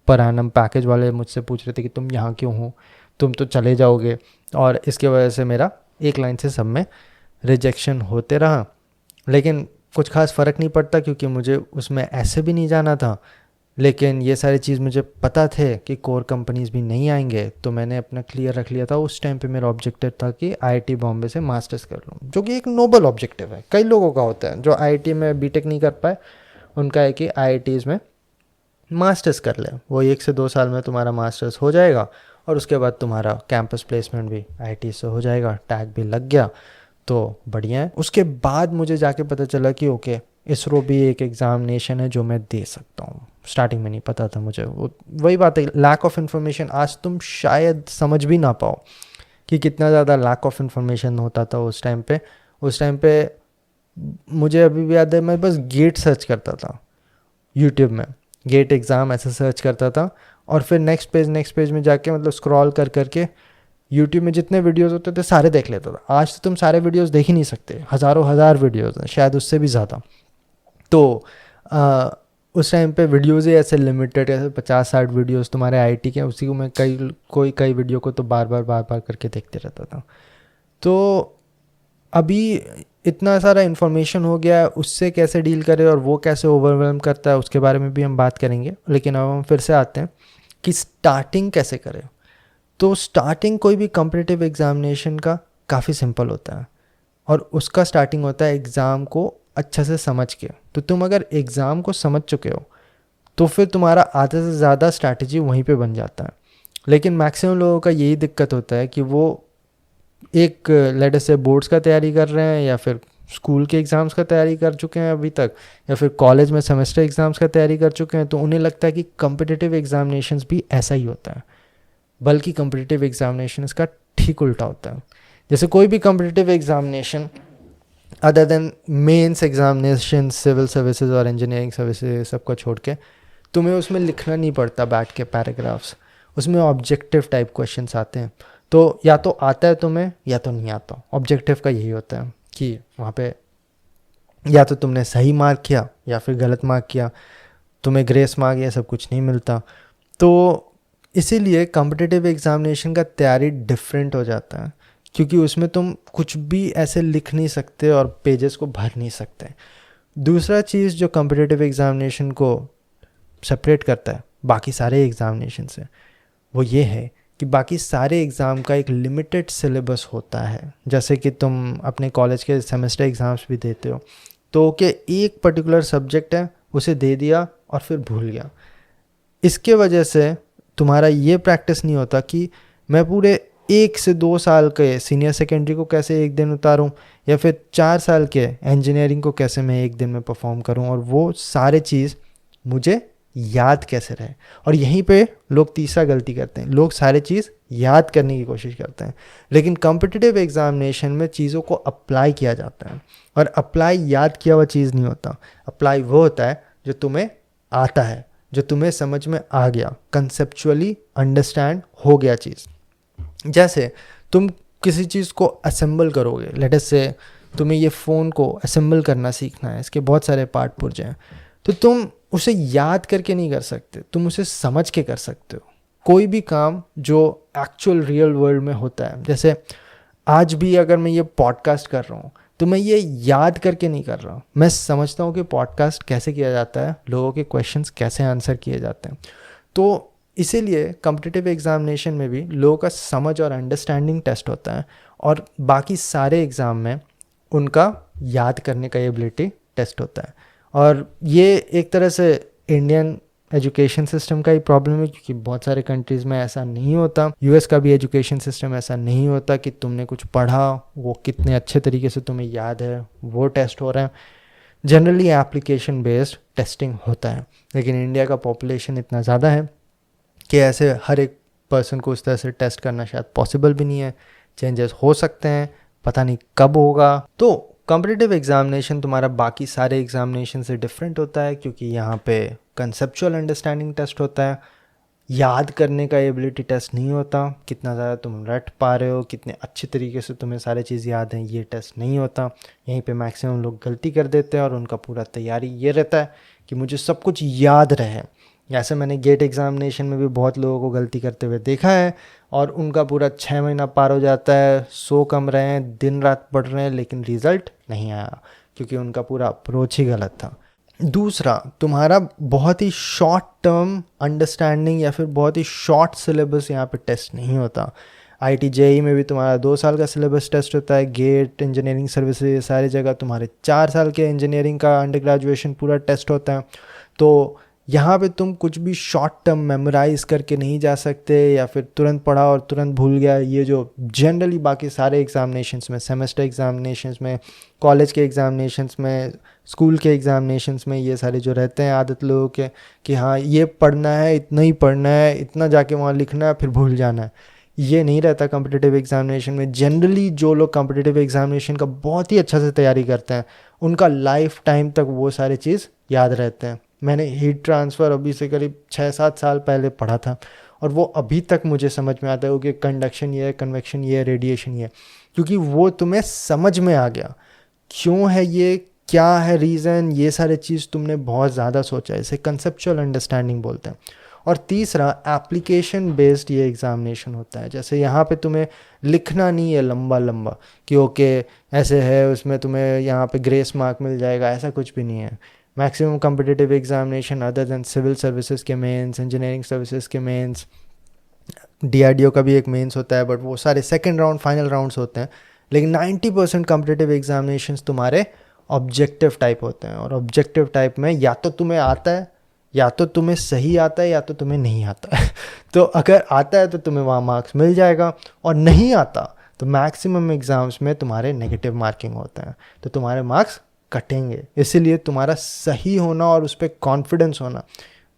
पर एनम पैकेज वाले मुझसे पूछ रहे थे कि तुम यहाँ क्यों हो, तुम तो चले जाओगे, और इसके वजह से मेरा एक लाइन से सब में रिजेक्शन होते रहा। लेकिन कुछ खास फ़र्क नहीं पड़ता क्योंकि मुझे उसमें ऐसे भी नहीं जाना था, लेकिन ये सारी चीज़ मुझे पता थे कि कोर कंपनीज़ भी नहीं आएंगे, तो मैंने अपना क्लियर रख लिया था। उस टाइम पे मेरा ऑब्जेक्टिव था कि आईआईटी बॉम्बे से मास्टर्स कर लूँ, जो कि एक नोबल ऑब्जेक्टिव है, कई लोगों का होता है जो आईआईटी में बीटेक नहीं कर पाए, उनका है कि आईआईटीज़ में मास्टर्स कर ले, वो 1 से 2 साल में तुम्हारा मास्टर्स हो जाएगा और उसके बाद तुम्हारा कैंपस प्लेसमेंट भी आईआईटी से हो जाएगा, टैग भी लग गया तो बढ़िया है। उसके बाद मुझे जाके पता चला कि ओके, इसरो भी एक एग्ज़ामिनेशन है जो मैं दे सकता हूँ। स्टार्टिंग में नहीं पता था मुझे, वो वही बात है, लैक ऑफ इन्फॉर्मेशन। आज तुम शायद समझ भी ना पाओ कि कितना ज़्यादा लैक ऑफ इन्फॉर्मेशन होता था उस टाइम पे। उस टाइम पे मुझे अभी भी याद है, मैं बस गेट सर्च करता था यूट्यूब में, गेट एग्ज़ाम ऐसे सर्च करता था, और फिर नेक्स्ट पेज में जाके मतलब स्क्रॉल कर करके यूट्यूब में जितने वीडियोस होते थे सारे देख लेता था। आज तो तुम सारे वीडियोस देख ही नहीं सकते, हज़ारों हज़ार वीडियोस हैं, शायद उससे भी ज़्यादा। तो उस टाइम पे वीडियोस ही ऐसे लिमिटेड, ऐसे 50-60 वीडियोस तुम्हारे आईटी के, उसी को मैं कई वीडियो को तो बार बार करके देखते रहता था। तो अभी इतना सारा इन्फॉर्मेशन हो गया है, उससे कैसे डील करें और वो कैसे ओवरवेलम करता है उसके बारे में भी हम बात करेंगे। लेकिन अब हम फिर से आते हैं कि स्टार्टिंग कैसे करें। तो स्टार्टिंग कोई भी कॉम्पिटिटिव एग्जामिनेशन का काफ़ी सिंपल होता है, और उसका स्टार्टिंग होता है एग्ज़ाम को अच्छा से समझ के। तो तुम अगर एग्ज़ाम को समझ चुके हो तो फिर तुम्हारा आधे से ज़्यादा स्ट्रैटेजी वहीं पे बन जाता है। लेकिन मैक्सिमम लोगों का यही दिक्कत होता है कि वो एक लेट से बोर्ड्स का तैयारी कर रहे हैं, या फिर स्कूल के एग्ज़ाम्स का तैयारी कर चुके हैं अभी तक, या फिर कॉलेज में सेमेस्टर एग्ज़ाम्स का तैयारी कर चुके हैं, तो उन्हें लगता है कि कॉम्पिटिटिव एग्जामिनेशंस भी ऐसा ही होता है। बल्कि कॉम्पिटिटिव एग्जामिनेशन इसका ठीक उल्टा होता है। जैसे कोई भी competitive examination other than mains examination, civil services और इंजीनियरिंग सर्विसेज सबको छोड़ के, तुम्हें उसमें लिखना नहीं पड़ता बैठ के पैराग्राफ्स, उसमें ऑब्जेक्टिव टाइप क्वेश्चंस आते हैं। तो या तो आता है तुम्हें या तो नहीं आता। ऑब्जेक्टिव का यही होता है कि वहाँ पे या तो तुमने सही मार्क किया या फिर गलत मार्क किया, तुम्हें ग्रेस मार्क या सब कुछ नहीं मिलता। तो इसीलिए कॉम्पिटिटिव एग्जामिनेशन का तैयारी डिफरेंट हो जाता है, क्योंकि उसमें तुम कुछ भी ऐसे लिख नहीं सकते और पेजेस को भर नहीं सकते। दूसरा चीज़ जो कॉम्पिटिटिव एग्जामिनेशन को सेपरेट करता है बाकी सारे एग्जामिनेशन से, वो ये है कि बाकी सारे एग्ज़ाम का एक लिमिटेड सिलेबस होता है। जैसे कि तुम अपने कॉलेज के सेमेस्टर एग्ज़ाम्स भी देते हो, तो कि एक पर्टिकुलर सब्जेक्ट है, उसे दे दिया और फिर भूल गया। इसके वजह से तुम्हारा ये प्रैक्टिस नहीं होता कि मैं पूरे 1 से 2 साल के सीनियर सेकेंडरी को कैसे एक दिन उतारूं, या फिर 4 साल के इंजीनियरिंग को कैसे मैं एक दिन में परफॉर्म करूं, और वो सारे चीज़ मुझे याद कैसे रहे। और यहीं पे लोग तीसरा गलती करते हैं, लोग सारे चीज़ याद करने की कोशिश करते हैं, लेकिन कॉम्पिटिटिव एग्जामिनेशन में चीज़ों को अप्लाई किया जाता है। और अप्लाई याद किया हुआ चीज़ नहीं होता, अप्लाई वो होता है जो तुम्हें आता है, जो तुम्हें समझ में आ गया, कंसेप्चुअली अंडरस्टैंड हो गया चीज़। जैसे तुम किसी चीज़ को असेंबल करोगे, लेट अस से तुम्हें ये फ़ोन को असेंबल करना सीखना है, इसके बहुत सारे पार्ट पुर्जे हैं, तो तुम उसे याद करके नहीं कर सकते, तुम उसे समझ के कर सकते हो। कोई भी काम जो एक्चुअल रियल वर्ल्ड में होता है, जैसे आज भी अगर मैं ये पॉडकास्ट कर रहा हूँ तो मैं ये याद करके नहीं कर रहा हूँ, मैं समझता हूँ कि पॉडकास्ट कैसे किया जाता है, लोगों के क्वेश्चंस कैसे आंसर किए जाते हैं। तो इसीलिए कॉम्पिटिटिव एग्जामिनेशन में भी लोगों का समझ और अंडरस्टैंडिंग टेस्ट होता है, और बाकी सारे एग्ज़ाम में उनका याद करने का एबिलिटी टेस्ट होता है। और ये एक तरह से इंडियन एजुकेशन सिस्टम का ही प्रॉब्लम है, क्योंकि बहुत सारे कंट्रीज़ में ऐसा नहीं होता। यूएस का भी एजुकेशन सिस्टम ऐसा नहीं होता कि तुमने कुछ पढ़ा वो कितने अच्छे तरीके से तुम्हें याद है वो टेस्ट हो रहा है। जनरली एप्लीकेशन बेस्ड टेस्टिंग होता है, लेकिन इंडिया का पॉपुलेशन इतना ज़्यादा है कि ऐसे हर एक पर्सन को उस तरह से टेस्ट करना शायद पॉसिबल भी नहीं है। चेंजेस हो सकते हैं, पता नहीं कब होगा। तो कॉम्पिटिटिव एग्जामिनेशन तुम्हारा बाकी सारे एग्जामिनेशन से डिफरेंट होता है, क्योंकि यहाँ पे कंसेप्चुअल अंडरस्टैंडिंग टेस्ट होता है, याद करने का एबिलिटी टेस्ट नहीं होता, कितना ज़्यादा तुम रट पा रहे हो, कितने अच्छे तरीके से तुम्हें सारी चीज़ याद हैं, ये टेस्ट नहीं होता। यहीं पे मैक्सिमम लोग गलती कर देते हैं और उनका पूरा तैयारी ये रहता है कि मुझे सब कुछ याद रहे। ऐसे मैंने गेट एग्जामिनेशन में भी बहुत लोगों को गलती करते हुए देखा है और उनका पूरा 6 महीना पार हो जाता है, सो कम रहे हैं, दिन रात पढ़ रहे हैं, लेकिन रिज़ल्ट नहीं आया क्योंकि उनका पूरा अप्रोच ही गलत था। दूसरा, तुम्हारा बहुत ही शॉर्ट टर्म अंडरस्टैंडिंग या फिर बहुत ही शॉर्ट सिलेबस यहाँ पे टेस्ट नहीं होता। IIT JEE में भी तुम्हारा 2 साल का सिलेबस टेस्ट होता है, गेट इंजीनियरिंग सर्विसेज सारी जगह तुम्हारे 4 साल के इंजीनियरिंग का अंडर ग्रेजुएशन पूरा टेस्ट होता है। तो यहाँ पे तुम कुछ भी शॉर्ट टर्म मेमोराइज करके नहीं जा सकते या फिर तुरंत पढ़ा और तुरंत भूल गया, ये जो जनरली बाकी सारे एग्जामिनेशंस में, सेमेस्टर एग्जामिनेशंस में, कॉलेज के एग्जामिनेशंस में, स्कूल के एग्जामिनेशंस में, ये सारे जो रहते हैं आदत लोगों के कि हाँ ये पढ़ना है, इतना ही पढ़ना है, इतना जाके वहाँ लिखना है, फिर भूल जाना है, ये नहीं रहता कॉम्पिटिटिव एग्जामिनेशन में। जनरली जो लोग कॉम्पिटिटिव एग्जामिनेशन का बहुत ही अच्छा से तैयारी करते हैं उनका लाइफ टाइम तक वो सारी चीज़ याद रहते हैं। मैंने हीट ट्रांसफ़र अभी से करीब 6-7 साल पहले पढ़ा था और वो अभी तक मुझे समझ में आता है कि कंडक्शन ये है, कन्वेक्शन ये है, रेडिएशन ये है, क्योंकि वो तुम्हें समझ में आ गया क्यों है ये, क्या है रीज़न, ये सारे चीज़ तुमने बहुत ज़्यादा सोचा है। इसे कंसेप्चुअल अंडरस्टैंडिंग बोलते हैं। और तीसरा, एप्लीकेशन बेस्ड ये एग्जामिनेशन होता है। जैसे यहाँ पे तुम्हें लिखना नहीं है लंबा लंबा कि ओके ऐसे है, उसमें तुम्हें यहाँ पे ग्रेस मार्क मिल जाएगा, ऐसा कुछ भी नहीं है। Maximum competitive examination other than civil services के मेंस, इंजीनियरिंग सर्विसेज के मेंस, DRDO का भी एक मेंस होता है, बट वो सारे सेकंड राउंड फाइनल राउंड्स होते हैं। लेकिन 90% कॉम्पिटिटिव एग्जामिनेशंस तुम्हारे ऑब्जेक्टिव टाइप होते हैं, और ऑब्जेक्टिव टाइप में या तो तुम्हें आता है, या तो तुम्हें सही आता है, या तो तुम्हें नहीं आता है। तो अगर आता है तो तुम्हें वहाँ मार्क्स मिल जाएगा, और नहीं आता तो मैक्सिमम एग्ज़ाम्स में तुम्हारे नेगेटिव मार्किंग होता है, तो तुम्हारे मार्क्स कटेंगे। इसीलिए तुम्हारा सही होना और उस पर कॉन्फिडेंस होना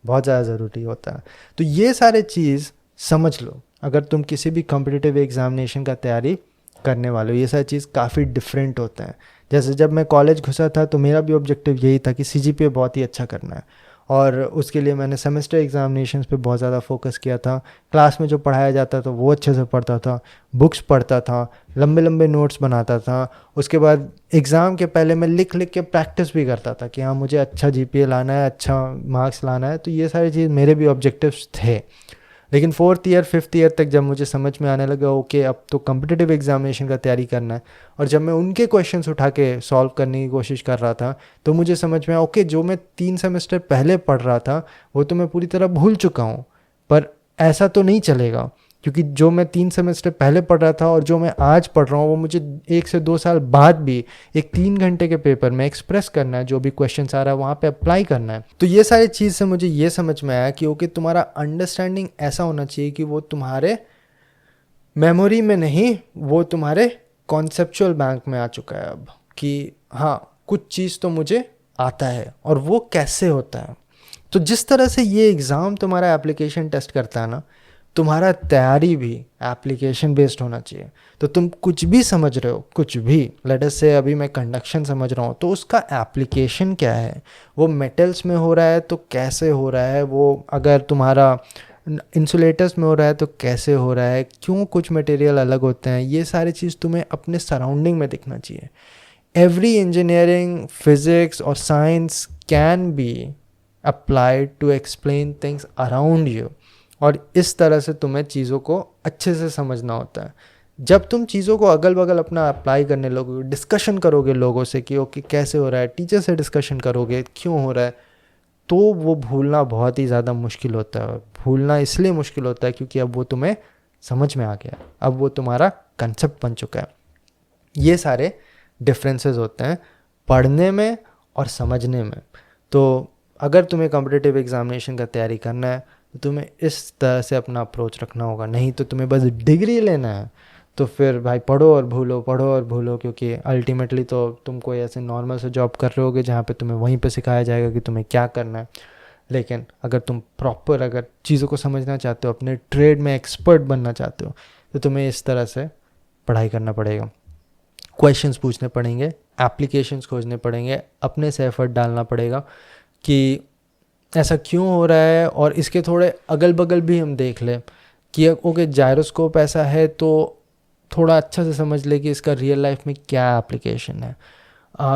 बहुत ज़्यादा ज़रूरी होता है। तो ये सारे चीज़ समझ लो अगर तुम किसी भी कॉम्पिटिटिव एग्जामिनेशन का तैयारी करने वाले हो। ये सारी चीज़ काफ़ी डिफरेंट होते हैं। जैसे जब मैं कॉलेज घुसा था तो मेरा भी ऑब्जेक्टिव यही था कि CGPA बहुत ही अच्छा करना है, और उसके लिए मैंने सेमेस्टर एग्जामिनेशंस पे बहुत ज़्यादा फोकस किया था। क्लास में जो पढ़ाया जाता था वो अच्छे से पढ़ता था, बुक्स पढ़ता था, लंबे लंबे नोट्स बनाता था। उसके बाद एग्ज़ाम के पहले मैं लिख लिख के प्रैक्टिस भी करता था कि हाँ मुझे अच्छा GPA लाना है, अच्छा मार्क्स लाना है। तो ये सारी चीज़ मेरे भी ऑब्जेक्टिव्स थे। लेकिन 4th ईयर 5th ईयर तक जब मुझे समझ में आने लगा ओके अब तो कॉम्पिटिटिव एग्जामिनेशन का तैयारी करना है, और जब मैं उनके क्वेश्चंस उठा के सॉल्व करने की कोशिश कर रहा था तो मुझे समझ में आया ओके जो मैं 3 सेमेस्टर पहले पढ़ रहा था वो तो मैं पूरी तरह भूल चुका हूँ। पर ऐसा तो नहीं चलेगा, क्योंकि जो मैं 3 सेमेस्टर पहले पढ़ रहा था और जो मैं आज पढ़ रहा हूँ वो मुझे 1 से 2 साल बाद भी एक 3 घंटे के पेपर में एक्सप्रेस करना है, जो भी क्वेश्चन आ रहा है वहाँ पे अप्लाई करना है। तो ये सारी चीज़ से मुझे ये समझ में आया कि ओके तुम्हारा अंडरस्टैंडिंग ऐसा होना चाहिए कि वो तुम्हारे मेमोरी में नहीं, वो तुम्हारे कॉन्सेप्चुअल बैंक में आ चुका है अब, कि हाँ कुछ चीज़ तो मुझे आता है और वो कैसे होता है। तो जिस तरह से ये एग्ज़ाम तुम्हारा एप्लीकेशन टेस्ट करता है ना, तुम्हारा तैयारी भी एप्लीकेशन बेस्ड होना चाहिए। तो तुम कुछ भी समझ रहे हो, कुछ भी, लेट अस से अभी मैं कंडक्शन समझ रहा हूँ तो उसका एप्लीकेशन क्या है, वो मेटल्स में हो रहा है तो कैसे हो रहा है, वो अगर तुम्हारा इंसुलेटर्स में हो रहा है तो कैसे हो रहा है, क्यों कुछ मटेरियल अलग होते हैं, ये सारी चीज़ तुम्हें अपने सराउंडिंग में दिखना चाहिए। एवरी इंजीनियरिंग, फिजिक्स और science can be applied to explain things around you, और इस तरह से तुम्हें चीज़ों को अच्छे से समझना होता है। जब तुम चीज़ों को अगल बगल अपना अप्लाई करने लगोगे, डिस्कशन करोगे लोगों से कि ओके कैसे हो रहा है, टीचर से डिस्कशन करोगे क्यों हो रहा है, तो वो भूलना बहुत ही ज़्यादा मुश्किल होता है। भूलना इसलिए मुश्किल होता है क्योंकि अब वो तुम्हें समझ में आ गया, अब वो तुम्हारा कंसेप्ट बन चुका है। ये सारे डिफरेंसेस होते हैं पढ़ने में और समझने में। तो अगर तुम्हें कॉम्पिटिटिव एग्जामिनेशन का तैयारी करना है तो तुम्हें इस तरह से अपना अप्रोच रखना होगा। नहीं तो तुम्हें बस डिग्री लेना है तो फिर भाई पढ़ो और भूलो, पढ़ो और भूलो, क्योंकि अल्टीमेटली तो तुम कोई ऐसे नॉर्मल से जॉब कर रहे होगे जहाँ पे तुम्हें वहीं पे सिखाया जाएगा कि तुम्हें क्या करना है। लेकिन अगर तुम प्रॉपर अगर चीज़ों को समझना चाहते हो, अपने ट्रेड में एक्सपर्ट बनना चाहते हो, तो तुम्हें इस तरह से पढ़ाई करना पड़ेगा। क्वेश्चंस पूछने पड़ेंगे, एप्लीकेशंस खोजने पड़ेंगे, अपने से एफर्ट डालना पड़ेगा कि ऐसा क्यों हो रहा है। और इसके थोड़े अगल बगल भी हम देख लें कि ओके जायरोस्कोप ऐसा है तो थोड़ा अच्छा से समझ ले कि इसका रियल लाइफ में क्या एप्लीकेशन है।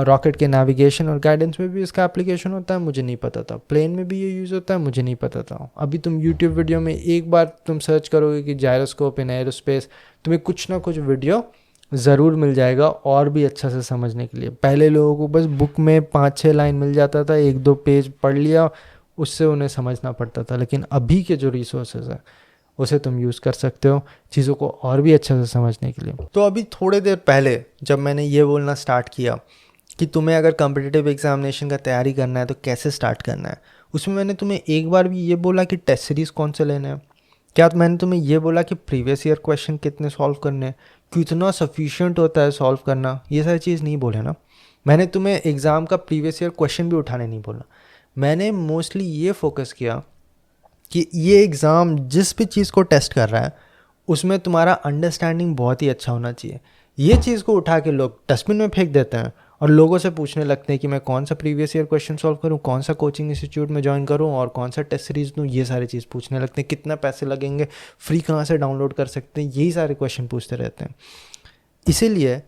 रॉकेट के नेविगेशन और गाइडेंस में भी इसका एप्लीकेशन होता है, मुझे नहीं पता था। प्लेन में भी ये यूज़ होता है, मुझे नहीं पता था। अभी तुम यूट्यूब वीडियो में एक बार तुम सर्च करोगे कि जायरोस्कोप इन एरोस्पेस, तुम्हें कुछ ना कुछ वीडियो ज़रूर मिल जाएगा और भी अच्छा से समझने के लिए। पहले लोगों को बस बुक में 5-6 लाइन मिल जाता था, 1-2 पेज पढ़ लिया, उससे उन्हें समझना पड़ता था। लेकिन अभी के जो रिसोर्सेज है उसे तुम यूज़ कर सकते हो चीज़ों को और भी अच्छे से समझने के लिए। तो अभी थोड़ी देर पहले जब मैंने ये बोलना स्टार्ट किया कि तुम्हें अगर कॉम्पिटिटिव एग्जामिनेशन का तैयारी करना है तो कैसे स्टार्ट करना है, उसमें मैंने तुम्हें एक बार भी ये बोला कि टेस्ट सीरीज़ कौन से लेने हैं? क्या मैंने तुम्हें ये बोला कि प्रीवियस ईयर क्वेश्चन कितने सॉल्व करने हैं, कितना सफिशिएंट होता है सॉल्व करना? ये सारी चीज़ नहीं बोले ना। मैंने तुम्हें एग्ज़ाम का प्रीवियस ईयर क्वेश्चन भी उठाने नहीं बोला। मैंने मोस्टली ये फोकस किया कि ये एग्ज़ाम जिस भी चीज़ को टेस्ट कर रहा है उसमें तुम्हारा अंडरस्टैंडिंग बहुत ही अच्छा होना चाहिए। ये चीज़ को उठा के लोग डस्टबिन में फेंक देते हैं और लोगों से पूछने लगते हैं कि मैं कौन सा प्रीवियस ईयर क्वेश्चन सॉल्व करूं, कौन सा कोचिंग इंस्टीट्यूट में ज्वाइन करूं और कौन सा टेस्ट सीरीज़ दूं। ये सारी चीज़ पूछने लगते हैं, कितना पैसे लगेंगे, फ्री कहाँ से डाउनलोड कर सकते हैं, यही सारे क्वेश्चन पूछते रहते हैं। इसीलिए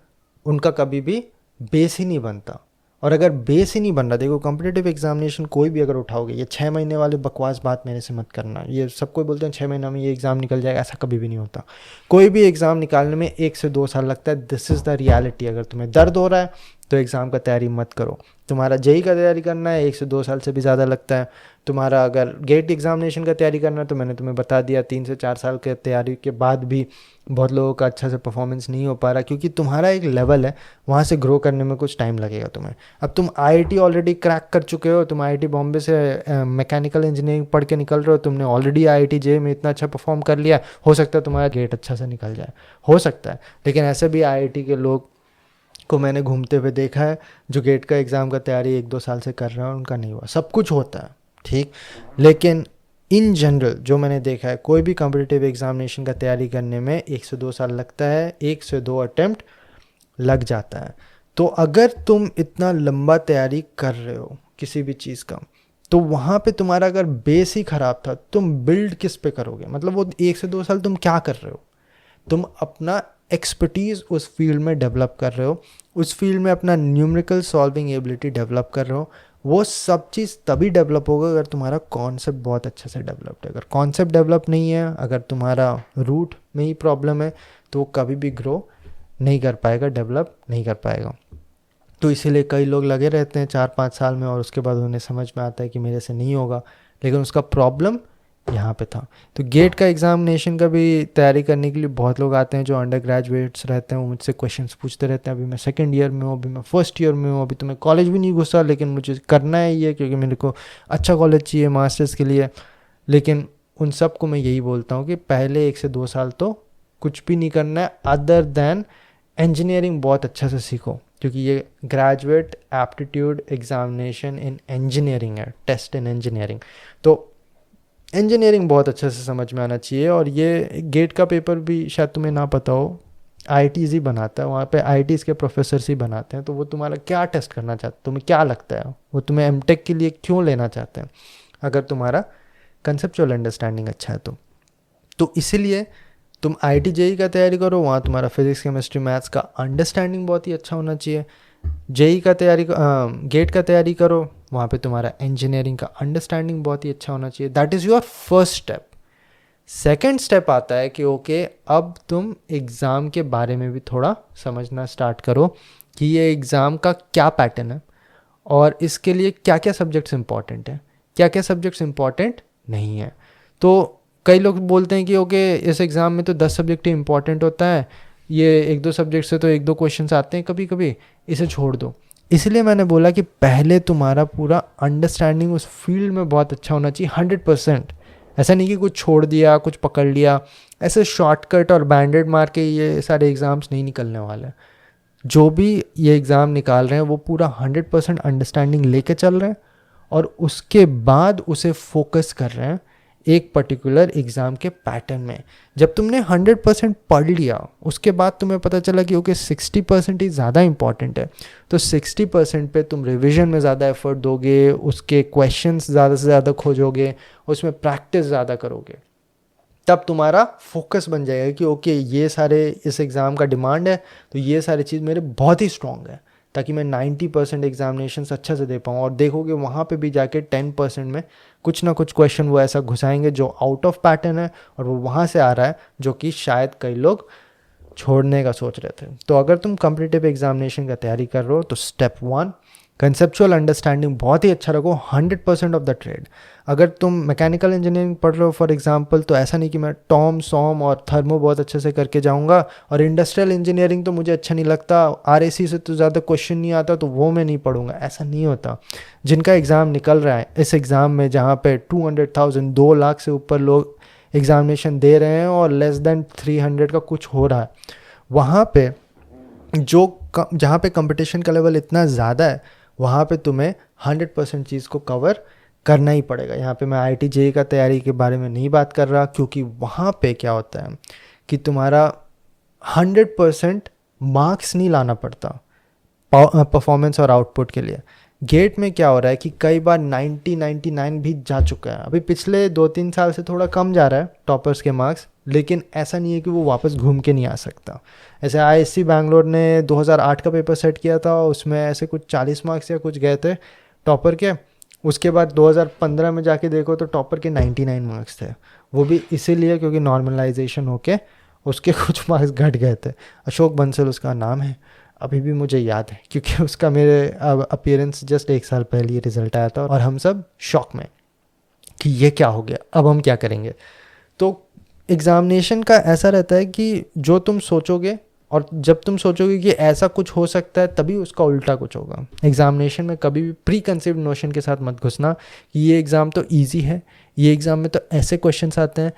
उनका कभी भी बेस ही नहीं बनता। और अगर बेस ही नहीं बन रहा, देखो कॉम्पिटिटिव एग्जामिनेशन कोई भी अगर उठाओगे, ये 6 महीने वाले बकवास बात मेरे से मत करना। ये सब कोई बोलते हैं 6 महीना में ये एग्ज़ाम निकल जाएगा, ऐसा कभी भी नहीं होता। कोई भी एग्ज़ाम निकालने में 1 से 2 साल लगता है। This is the reality. अगर तुम्हें दर्द हो रहा है तो एग्ज़ाम का तैयारी मत करो। तुम्हारा जेई का तैयारी करना है, 1 से 2 साल से भी ज़्यादा लगता है। तुम्हारा अगर गेट एग्जामिनेशन का तैयारी करना है तो मैंने तुम्हें बता दिया 3 से 4 साल के तैयारी के बाद भी बहुत लोगों का अच्छा से परफॉर्मेंस नहीं हो पा रहा, क्योंकि तुम्हारा एक लेवल है, वहाँ से ग्रो करने में कुछ टाइम लगेगा तुम्हें। अब तुम आईआईटी ऑलरेडी क्रैक कर चुके हो, तुम आईआईटी बॉम्बे से मैकेनिकल इंजीनियरिंग पढ़ के निकल रहे हो, तुमने ऑलरेडी आईआईटी जे में इतना अच्छा परफॉर्म कर लिया, हो सकता है तुम्हारा गेट अच्छा से निकल जाए, हो सकता है। लेकिन ऐसे भी आईआईटी के लोग को मैंने घूमते हुए देखा है जो गेट का एग्ज़ाम का तैयारी 1-2 साल से कर रहे हैं, उनका नहीं हुआ। सब कुछ होता है ठीक, लेकिन इन जनरल जो मैंने देखा है, कोई भी कॉम्पिटिटिव एग्जामिनेशन का तैयारी करने में 1 से 2 साल लगता है, 1 से 2 अटेम्प्ट लग जाता है। तो अगर तुम इतना लंबा तैयारी कर रहे हो किसी भी चीज़ का, तो वहाँ पे तुम्हारा अगर बेस ही ख़राब था, तुम बिल्ड किस पे करोगे? मतलब वो 1 से 2 साल तुम क्या कर रहे हो? तुम अपना एक्सपर्टीज़ उस फील्ड में डेवलप कर रहे हो, उस फील्ड में अपना न्यूमेरिकल सॉल्विंग एबिलिटी डेवलप कर रहे हो। वो सब चीज़ तभी डेवलप होगा अगर तुम्हारा कॉन्सेप्ट बहुत अच्छे से डेवलप्ड है। अगर कॉन्सेप्ट डेवलप नहीं है, अगर तुम्हारा रूट में ही प्रॉब्लम है, तो वो कभी भी ग्रो नहीं कर पाएगा, डेवलप नहीं कर पाएगा। तो इसीलिए कई लोग लगे रहते हैं 4-5 साल में और उसके बाद उन्हें समझ में आता है कि मेरे से नहीं होगा। लेकिन उसका प्रॉब्लम यहाँ पे था। तो गेट का एग्जामिनेशन का भी तैयारी करने के लिए बहुत लोग आते हैं जो अंडर ग्रेजुएट्स रहते हैं, वो मुझसे क्वेश्चंस पूछते रहते हैं। अभी मैं सेकंड ईयर में हूँ, अभी मैं फर्स्ट ईयर में हूँ, अभी तो मैं कॉलेज भी नहीं घुसा, लेकिन मुझे करना है ये, क्योंकि मेरे को अच्छा कॉलेज चाहिए मास्टर्स के लिए। लेकिन उन सब को मैं यही बोलता हूँ कि पहले 1 से 2 साल तो कुछ भी नहीं करना है अदर दैन इंजीनियरिंग बहुत अच्छा से सीखो, क्योंकि ये graduate aptitude examination in engineering है, टेस्ट इन इंजीनियरिंग। तो इंजीनियरिंग बहुत अच्छे से समझ में आना चाहिए। और ये गेट का पेपर भी शायद तुम्हें ना पता हो, आईआईटीज़ ही बनाता है, वहाँ पे आईआईटीज़ के प्रोफेसर्स ही बनाते हैं। तो वो तुम्हारा क्या टेस्ट करना चाहते हैं, तुम्हें क्या लगता है वो तुम्हें एमटेक के लिए क्यों लेना चाहते हैं, अगर तुम्हारा कंसेप्चुअल अंडरस्टैंडिंग अच्छा है तो इसीलिए तुम आईआईटी जेई का तैयारी करो, वहाँ तुम्हारा फिजिक्स केमिस्ट्री मैथ्स का अंडरस्टैंडिंग बहुत ही अच्छा होना चाहिए। जेई का तैयारी गेट का तैयारी करो, वहाँ पे तुम्हारा इंजीनियरिंग का अंडरस्टैंडिंग बहुत ही अच्छा होना चाहिए। That is your first step. Second step आता है कि ओके अब तुम एग्ज़ाम के बारे में भी थोड़ा समझना स्टार्ट करो कि ये एग्ज़ाम का क्या पैटर्न है और इसके लिए क्या क्या सब्जेक्ट्स इंपॉर्टेंट है, क्या क्या सब्जेक्ट्स इंपॉर्टेंट नहीं है। तो कई लोग बोलते हैं कि ओके इस एग्ज़ाम में तो 10 सब्जेक्ट ही इंपॉर्टेंट होता है, ये 1-2 सब्जेक्ट से तो 1-2 क्वेश्चन आते हैं कभी कभी, इसे छोड़ दो। इसलिए मैंने बोला कि पहले तुम्हारा पूरा अंडरस्टैंडिंग उस फील्ड में बहुत अच्छा होना चाहिए 100%। ऐसा नहीं कि कुछ छोड़ दिया, कुछ पकड़ लिया, ऐसे शॉर्टकट और बैंडेड मार के ये सारे एग्ज़ाम्स नहीं निकलने वाले। जो भी ये एग्ज़ाम निकाल रहे हैं वो पूरा 100% अंडरस्टैंडिंग लेके चल रहे हैं और उसके बाद उसे फोकस कर रहे हैं एक पर्टिकुलर एग्ज़ाम के पैटर्न में। जब तुमने 100% पढ़ लिया उसके बाद तुम्हें पता चला कि ओके 60% ही ज़्यादा इंपॉर्टेंट है, तो 60% पे तुम रिवीजन में ज़्यादा एफर्ट दोगे, उसके क्वेश्चंस ज़्यादा से ज़्यादा खोजोगे, उसमें प्रैक्टिस ज़्यादा करोगे, तब तुम्हारा फोकस बन जाएगा कि ओके ये सारे इस एग्ज़ाम का डिमांड है तो ये सारी चीज़ मेरे बहुत ही स्ट्रॉन्ग है, ताकि मैं 90% एग्जामिनेशंस अच्छा से दे पाऊँ। और देखोगे वहाँ पे भी जाके 10% में कुछ ना कुछ क्वेश्चन वो ऐसा घुसाएंगे जो आउट ऑफ पैटर्न है और वो वहाँ से आ रहा है जो कि शायद कई लोग छोड़ने का सोच रहे थे। तो अगर तुम कॉम्पिटिटिव एग्जामिनेशन का तैयारी कर रहे हो तो स्टेप 1 कंसेप्चुअल अंडरस्टैंडिंग बहुत ही अच्छा रखो 100% ऑफ द ट्रेड। अगर तुम मैकेनिकल इंजीनियरिंग पढ़ रहे हो फॉर एग्जांपल, तो ऐसा नहीं कि मैं टॉम सॉम और थर्मो बहुत अच्छे से करके जाऊंगा और इंडस्ट्रियल इंजीनियरिंग तो मुझे अच्छा नहीं लगता, आरएसी से तो ज़्यादा क्वेश्चन नहीं आता तो वो मैं नहीं पढ़ूंगा। ऐसा नहीं होता। जिनका एग्ज़ाम निकल रहा है इस एग्ज़ाम में जहाँ पे 200,000 2 लाख से ऊपर लोग एग्जामिनेशन दे रहे हैं और लेस देन 300 का कुछ हो रहा है, वहाँ पे जहाँ पे कंपटीशन का लेवल इतना ज़्यादा है वहाँ पे तुम्हें 100% चीज़ को कवर करना ही पड़ेगा। यहाँ पे मैं IIT JEE का तैयारी के बारे में नहीं बात कर रहा, क्योंकि वहाँ पे क्या होता है कि तुम्हारा 100% मार्क्स नहीं लाना पड़ता परफॉर्मेंस और आउटपुट के लिए। गेट में क्या हो रहा है कि कई बार 99 भी जा चुका है, अभी पिछले 2-3 साल से थोड़ा कम जा रहा है टॉपर्स के मार्क्स, लेकिन ऐसा नहीं है कि वो वापस घूम के नहीं आ सकता। ऐसे IISc बैंगलोर ने 2008 का पेपर सेट किया था, उसमें ऐसे कुछ 40 मार्क्स या कुछ गए थे टॉपर के। उसके बाद 2015 में जाके देखो तो टॉपर के 99 मार्क्स थे, वो भी इसीलिए क्योंकि नॉर्मलाइजेशन होके उसके कुछ मार्क्स घट गए थे। अशोक बंसल उसका नाम है, अभी भी मुझे याद है क्योंकि उसका मेरे अपीयरेंस जस्ट 1 साल पहले ही रिजल्ट आया था और हम सब शॉक में कि ये क्या हो गया, अब हम क्या करेंगे। तो एग्ज़ामिनेशन का ऐसा रहता है कि जो तुम सोचोगे और जब तुम सोचोगे कि ऐसा कुछ हो सकता है तभी उसका उल्टा कुछ होगा। एग्ज़ामिनेशन में कभी भी प्री कंसीव्ड नोशन के साथ मत घुसना कि ये एग्ज़ाम तो ईजी है, ये एग्ज़ाम में तो ऐसे क्वेश्चंस आते हैं।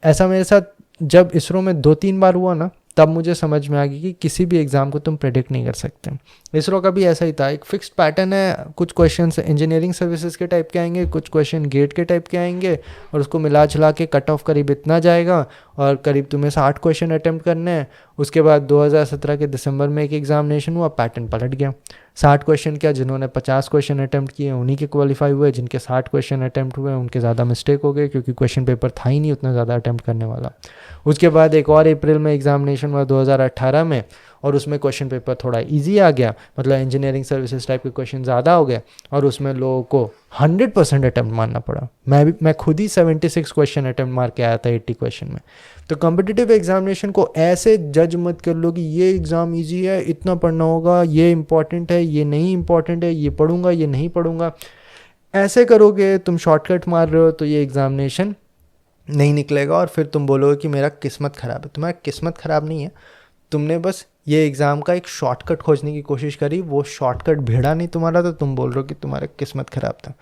ऐसा मेरे साथ जब इसरो में 2-3 बार हुआ ना, तब मुझे समझ में आ गई कि किसी भी एग्ज़ाम को तुम प्रेडिक्ट नहीं कर सकते। इसरो का भी ऐसा ही था, एक फिक्स्ड पैटर्न है, कुछ क्वेश्चन इंजीनियरिंग सर्विसेज के टाइप के आएंगे, कुछ क्वेश्चन गेट के टाइप के आएंगे और उसको मिला जुला के कट ऑफ करीब इतना जाएगा और करीब तुम्हें 60 क्वेश्चन अटैम्प्ट करने हैं। उसके बाद 2017 के दिसंबर में एक एग्जामिनेशन हुआ, पैटर्न पलट गया। 60 क्वेश्चन क्या, जिन्होंने 50 क्वेश्चन अटैम्प्ट किए उन्हीं के क्वालिफाई हुए, जिनके 60 क्वेश्चन अटैम्प्ट हुए उनके ज़्यादा मिस्टेक हो गए क्योंकि क्वेश्चन पेपर था ही नहीं उतना ज़्यादा अटैम्प्ट करने वाला। उसके बाद एक और अप्रैल में एग्जामिनेशन हुआ 2018 में और उसमें क्वेश्चन पेपर थोड़ा इजी आ गया, मतलब इंजीनियरिंग सर्विसेज टाइप के क्वेश्चन ज़्यादा हो गए और उसमें लोगों को 100% अटैम्प्ट मारना पड़ा। मैं खुद ही 76 क्वेश्चन अटैम्प्ट मार के आया था 80 क्वेश्चन में। तो कॉम्पिटिटिव एग्जामिनेशन को ऐसे जज मत कर लो कि ये एग्ज़ाम ईजी है, इतना पढ़ना होगा, ये इंपॉर्टेंट है, ये नहीं इंपॉर्टेंट है, ये पढ़ूंगा, ये नहीं पढ़ूंगा। ऐसे करोगे, तुम शॉर्टकट मार रहे हो, तो ये एग्जामिनेशन नहीं निकलेगा और फिर तुम बोलोगे कि मेरा किस्मत ख़राब है। तुम्हारा किस्मत ख़राब नहीं है, तुमने बस ये एग्ज़ाम का एक शॉर्टकट खोजने की कोशिश करी, वो शॉर्टकट भिड़ा नहीं तुम्हारा, तो तुम बोल रहे हो कि तुम्हारा किस्मत ख़राब था।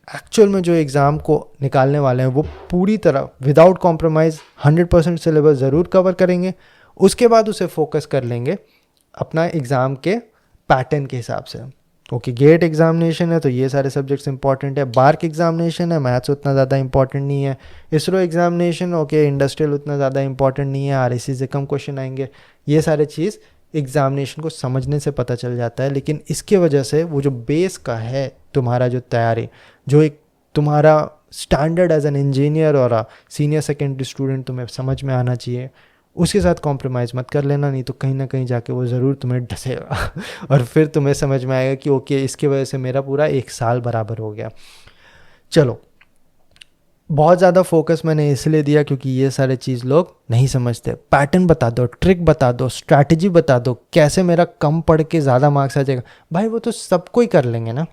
एक्चुअल में जो एग्ज़ाम को निकालने वाले हैं वो पूरी तरह विदाउट कॉम्प्रोमाइज़ 100% सिलेबस ज़रूर कवर करेंगे, उसके बाद उसे फोकस कर लेंगे अपना एग्ज़ाम के पैटर्न के हिसाब से। ओके, गेट एग्जामिनेशन है तो ये सारे सब्जेक्ट्स इंपॉर्टेंट है, बार्क एग्जामिनेशन है, मैथ्स उतना ज़्यादा इंपॉर्टेंट नहीं है, इसरो एग्जामिनेशन ओके, इंडस्ट्रियल उतना ज़्यादा इंपॉर्टेंट नहीं है, आरएसी से कम क्वेश्चन आएंगे। ये सारे चीज़ एग्जामिनेशन को समझने से पता चल जाता है, लेकिन इसके वजह से वो जो बेस का है तुम्हारा जो तैयारी, जो एक तुम्हारा स्टैंडर्ड एज एन इंजीनियर और सीनियर सेकेंडरी स्टूडेंट तुम्हें समझ में आना चाहिए, उसके साथ कॉम्प्रोमाइज़ मत कर लेना, नहीं तो कहीं ना कहीं जाके वो ज़रूर तुम्हें ढसेगा और फिर तुम्हें समझ में आएगा कि ओके इसकी वजह से मेरा पूरा 1 साल बराबर हो गया। चलो, बहुत ज़्यादा फोकस मैंने इसलिए दिया क्योंकि ये सारे चीज़ लोग नहीं समझते। पैटर्न बता दो, ट्रिक बता दो, स्ट्रैटेजी बता दो, कैसे मेरा कम पढ़ के ज़्यादा मार्क्स आ जाएगा। भाई वो तो सबको ही कर लेंगे ना।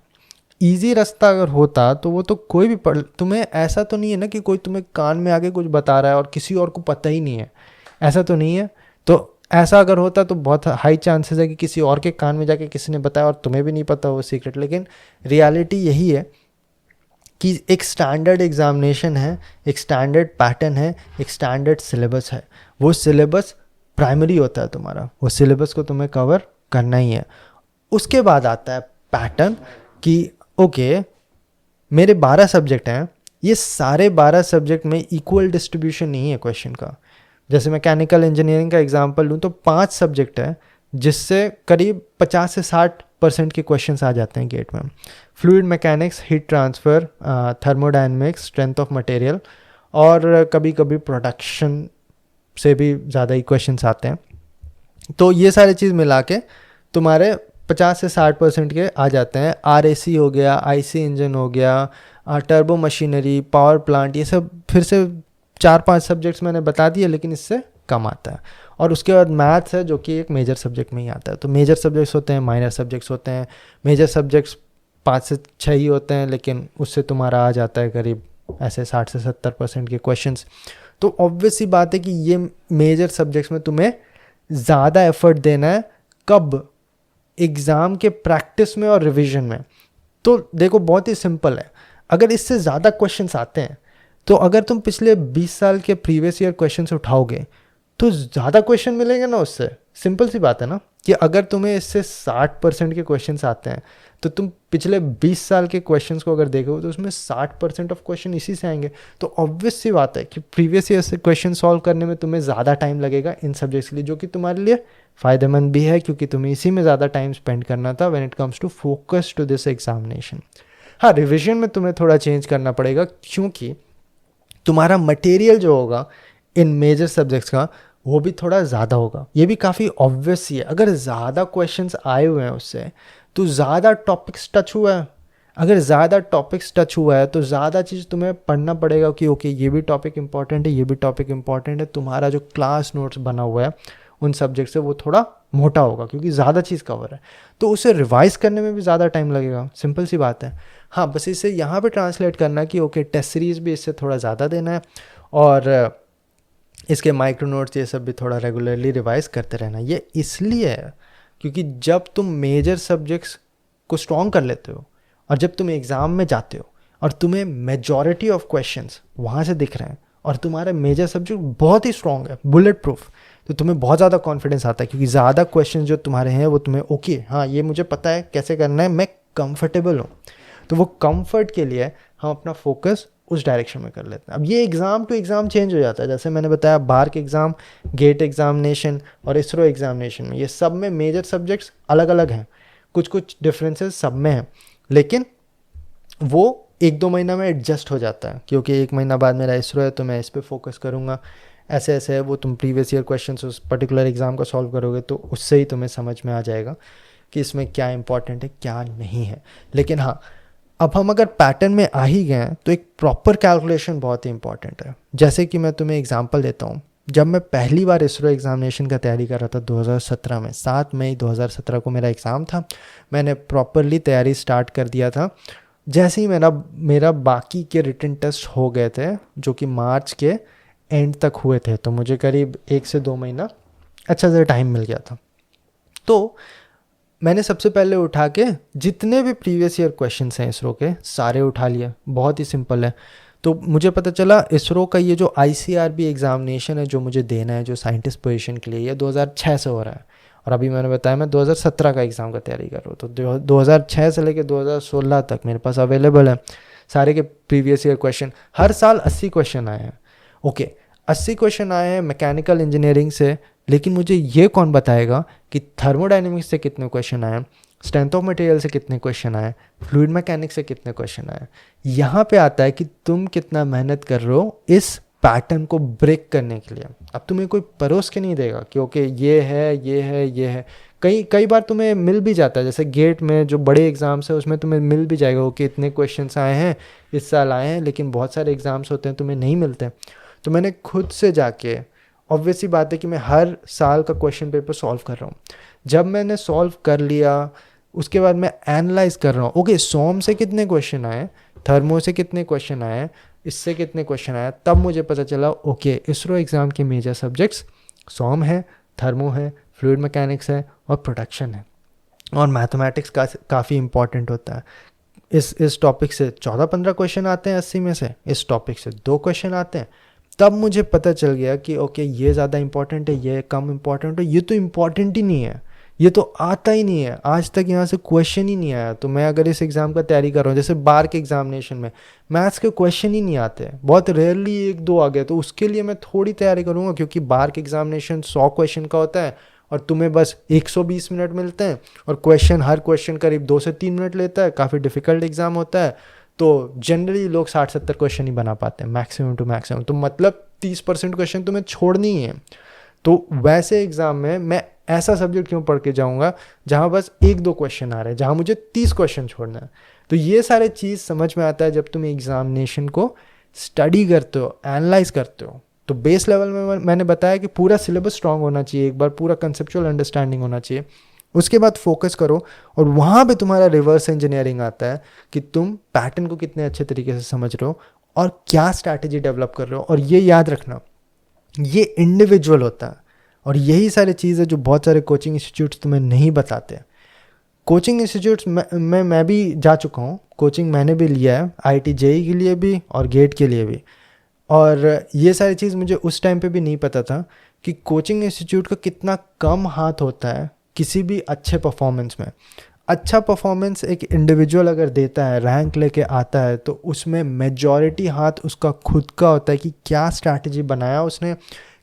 ईजी रास्ता अगर होता तो वो तो कोई भी पढ़, तुम्हें ऐसा तो नहीं है ना कि कोई तुम्हें कान में आके कुछ बता रहा है और किसी और को पता ही नहीं है, ऐसा तो नहीं है। तो ऐसा अगर होता तो बहुत हाई चांसेस है कि किसी और के कान में जाके किसी ने बताया और तुम्हें भी नहीं पता वो सीक्रेट। लेकिन रियलिटी यही है कि एक स्टैंडर्ड एग्जामिनेशन है, एक स्टैंडर्ड पैटर्न है, एक स्टैंडर्ड सिलेबस है। वो सिलेबस प्राइमरी होता है तुम्हारा, वो सिलेबस को तुम्हें कवर करना ही है। उसके बाद आता है पैटर्न कि ओके मेरे 12 सब्जेक्ट हैं, ये सारे 12 सब्जेक्ट में इक्वल डिस्ट्रीब्यूशन नहीं है क्वेश्चन का। जैसे मैकेनिकल इंजीनियरिंग का एग्जांपल लूँ तो 5 सब्जेक्ट है जिससे करीब 50 से 60% के क्वेश्चन्स आ जाते हैं गेट में। Fluid mechanics, heat transfer, thermodynamics, strength of material और कभी कभी प्रोडक्शन से भी ज़्यादा ही क्वेश्चंस आते हैं। तो ये सारी चीज़ मिला के तुम्हारे 50 से 60% के आ जाते हैं। RAC हो गया, IC इंजन हो गया, टर्बो मशीनरी, पावर प्लांट, ये सब फिर से 4-5 सब्जेक्ट्स मैंने बता दिए, लेकिन इससे कम आता है। और उसके बाद मैथ्स है जो कि एक मेजर सब्जेक्ट में ही आता है। तो मेजर सब्जेक्ट्स होते हैं, माइनर सब्जेक्ट्स होते हैं। मेजर सब्जेक्ट्स 5 से 6 ही होते हैं, लेकिन उससे तुम्हारा आ जाता है करीब ऐसे 60 से 70% के क्वेश्चंस। तो ऑब्वियस सी बात है कि ये मेजर सब्जेक्ट्स में तुम्हें ज़्यादा एफर्ट देना है। कब? एग्ज़ाम के प्रैक्टिस में और रिवीजन में। तो देखो बहुत ही सिंपल है, अगर इससे ज़्यादा क्वेश्चंस आते हैं तो अगर तुम पिछले 20 साल के प्रीवियस ईयर क्वेश्चंस उठाओगे तो ज़्यादा क्वेश्चन मिलेंगे ना उससे। सिंपल सी बात है ना कि अगर तुम्हें इससे 60% के क्वेश्चंस आते हैं तो तुम पिछले 20 साल के क्वेश्चंस को अगर देखोगे तो उसमें 60% ऑफ क्वेश्चन इसी से आएंगे। तो ऑब्वियस सी बात है कि प्रीवियस ईयर से क्वेश्चन सॉल्व करने में तुम्हें ज़्यादा टाइम लगेगा इन सब्जेक्ट्स के लिए, जो कि तुम्हारे लिए फ़ायदेमंद भी है क्योंकि तुम्हें इसी में ज़्यादा टाइम स्पेंड करना था when it comes to focus to this examination. हाँ, रिविजन में तुम्हें थोड़ा चेंज करना पड़ेगा क्योंकि तुम्हारा मटेरियल जो होगा इन मेजर सब्जेक्ट्स का वो भी थोड़ा ज़्यादा होगा। ये भी काफ़ी ऑब्वियस ही है, अगर ज़्यादा क्वेश्चंस आए हुए हैं उससे तो ज़्यादा टॉपिक्स टच हुआ है। अगर ज़्यादा टॉपिक्स टच हुआ है तो ज़्यादा चीज़ तुम्हें पढ़ना पड़ेगा कि ओके ये भी टॉपिक इंपॉर्टेंट है, ये भी टॉपिक इंपॉर्टेंट है। तुम्हारा जो क्लास नोट्स बना हुआ है उन सब्जेक्ट से वो थोड़ा मोटा होगा क्योंकि ज़्यादा चीज़ कवर है, तो उसे रिवाइज करने में भी ज़्यादा टाइम लगेगा। सिंपल सी बात है। हाँ, बस इसे यहाँ पे ट्रांसलेट करना कि ओके टेस्ट सीरीज़ भी इससे थोड़ा ज़्यादा देना है और इसके माइक्रो नोट्स ये सब भी थोड़ा रेगुलरली रिवाइज करते रहना। ये इसलिए है क्योंकि जब तुम मेजर सब्जेक्ट्स को स्ट्रॉन्ग कर लेते हो और जब तुम एग्ज़ाम में जाते हो और तुम्हें मेजॉरिटी ऑफ क्वेश्चंस वहाँ से दिख रहे हैं और तुम्हारा मेजर सब्जेक्ट बहुत ही स्ट्रॉन्ग है, बुलेट प्रूफ, तो तुम्हें बहुत ज़्यादा कॉन्फिडेंस आता है क्योंकि ज़्यादा क्वेश्चंस जो तुम्हारे हैं वो तुम्हें ओके हाँ ये मुझे पता है कैसे करना है, मैं कंफर्टेबल हूँ। तो वो कंफर्ट के लिए हम अपना फोकस उस डायरेक्शन में कर लेते हैं। अब ये एग्ज़ाम टू एग्ज़ाम चेंज हो जाता है। जैसे मैंने बताया बार के एग्ज़ाम, गेट एग्जामिनेशन और इसरो एग्जामिनेशन में, ये सब में मेजर सब्जेक्ट्स अलग अलग हैं, कुछ कुछ डिफरेंसेस सब में हैं, लेकिन वो 1-2 महीना में एडजस्ट हो जाता है क्योंकि 1 महीना बाद मेरा इसरो है तो मैं इस पर फोकस करूँगा। ऐसे ऐसे है वो तुम प्रीवियस ईयर क्वेश्चन उस पर्टिकुलर एग्ज़ाम को सॉल्व करोगे तो उससे ही तुम्हें समझ में आ जाएगा कि इसमें क्या इंपॉर्टेंट है क्या नहीं है। लेकिन हाँ, अब हम अगर पैटर्न में आ ही गए हैं तो एक प्रॉपर कैलकुलेशन बहुत ही इंपॉर्टेंट है। जैसे कि मैं तुम्हें एग्जांपल देता हूँ, जब मैं पहली बार इसरो एग्जामिनेशन का तैयारी कर रहा था 2017 में, 7 मई 2017 को मेरा एग्ज़ाम था। मैंने प्रॉपरली तैयारी स्टार्ट कर दिया था। जैसे ही मेरा बाकी के रिटन टेस्ट हो गए थे जो कि मार्च के एंड तक हुए थे, तो मुझे करीब 1 से 2 महीना अच्छा सा टाइम मिल गया था। तो मैंने सबसे पहले उठा के जितने भी प्रीवियस ईयर क्वेश्चंस हैं इसरो के सारे उठा लिए। बहुत ही सिंपल है। तो मुझे पता चला इसरो का ये जो ICRB एग्जामिनेशन है जो मुझे देना है जो साइंटिस्ट पोजीशन के लिए, ये 2006 से हो रहा है और अभी मैंने बताया मैं 2017 का एग्ज़ाम का तैयारी कर रहा हूँ। तो 2006 से लेकर 2016 तक मेरे पास अवेलेबल है सारे के प्रीवियस ईयर क्वेश्चन। हर साल 80 क्वेश्चन आए हैं। ओके, 80 क्वेश्चन आए हैं मैकेनिकल इंजीनियरिंग से, लेकिन मुझे ये कौन बताएगा कि थर्मोडायनेमिक्स से कितने क्वेश्चन आए, स्ट्रेंथ ऑफ मटेरियल से कितने क्वेश्चन आए, फ्लूइड मैकेनिक्स से कितने क्वेश्चन आए। यहाँ पे आता है कि तुम कितना मेहनत कर रहे हो इस पैटर्न को ब्रेक करने के लिए। अब तुम्हें कोई परोस के नहीं देगा कि ओके ये है ये है ये है। कई बार तुम्हें मिल भी जाता है, जैसे गेट में जो बड़े एग्जाम्स है उसमें तुम्हें मिल भी जाएगा कि इतने क्वेश्चंस आए हैं इस साल आए हैं, लेकिन बहुत सारे एग्जाम्स होते हैं तुम्हें नहीं मिलते। तो मैंने खुद से जाके, ऑब्वियसली बात है कि मैं हर साल का क्वेश्चन पेपर सॉल्व कर रहा हूँ। जब मैंने सॉल्व कर लिया उसके बाद मैं एनालाइज कर रहा हूँ ओके सोम से कितने क्वेश्चन आए, थर्मो से कितने क्वेश्चन आए, इससे कितने क्वेश्चन आए। तब मुझे पता चला ओके इसरो एग्ज़ाम के मेजर सब्जेक्ट्स सोम है, थर्मो है, फ्लूइड मैकेनिक्स है और प्रोडक्शन है। और मैथमेटिक्स का काफ़ी इंपॉर्टेंट होता है। इस टॉपिक से 14-15 क्वेश्चन आते हैं 80 में से, इस टॉपिक से 2 क्वेश्चन आते हैं। तब मुझे पता चल गया कि ओके ये ज़्यादा इंपॉर्टेंट है, ये कम इंपॉर्टेंट है, ये तो इम्पॉर्टेंट ही नहीं है, ये तो आता ही नहीं है, आज तक यहाँ से क्वेश्चन ही नहीं आया। तो मैं अगर इस एग्ज़ाम का तैयारी कर रहा हूँ, जैसे बार के एग्जामिनेशन में मैथ्स के क्वेश्चन ही नहीं आते, बहुत रेयरली 1-2 आ गए, तो उसके लिए मैं थोड़ी तैयारी करूँगा, क्योंकि बार के एग्जामिनेशन 100 क्वेश्चन का होता है और तुम्हें बस 120 मिनट मिलते हैं, और हर क्वेश्चन करीब 2 से 3 मिनट लेता है, काफ़ी डिफिकल्ट एग्जाम होता है। तो जनरली लोग 60-70 क्वेश्चन ही बना पाते हैं मैक्सिमम टू मैक्सिमम, तो मतलब 30% क्वेश्चन तुम्हें छोड़नी ही है। तो वैसे एग्जाम में मैं ऐसा सब्जेक्ट क्यों पढ़ के जाऊंगा जहां बस 1-2 क्वेश्चन आ रहे हैं, जहां मुझे 30 क्वेश्चन छोड़ना है। तो ये सारे चीज़ समझ में आता है जब तुम एग्जामिनेशन को स्टडी करते हो, एनालाइज करते हो। तो बेस लेवल में मैंने बताया कि पूरा सिलेबस स्ट्रांग होना चाहिए, एक बार पूरा कंसेप्चुअल अंडरस्टैंडिंग होना चाहिए। उसके बाद फोकस करो, और वहाँ पे तुम्हारा रिवर्स इंजीनियरिंग आता है कि तुम पैटर्न को कितने अच्छे तरीके से समझ रहे हो और क्या स्ट्रैटेजी डेवलप कर रहे हो। और ये याद रखना, ये इंडिविजुअल होता है, और यही सारी चीज़ है जो बहुत सारे कोचिंग इंस्टीट्यूट्स तुम्हें नहीं बताते। कोचिंग इंस्टीट्यूट्स में मैं भी जा चुका हूँ, कोचिंग मैंने भी लिया है, IIT JEE के लिए भी और गेट के लिए भी। और ये सारी चीज़ मुझे उस टाइम पे भी नहीं पता था कि कोचिंग इंस्टीट्यूट का कितना कम हाथ होता है किसी भी अच्छे परफॉर्मेंस में। अच्छा परफॉर्मेंस एक इंडिविजुअल अगर देता है, रैंक लेके आता है, तो उसमें मेजॉरिटी हाथ उसका खुद का होता है कि क्या स्ट्रैटेजी बनाया उसने,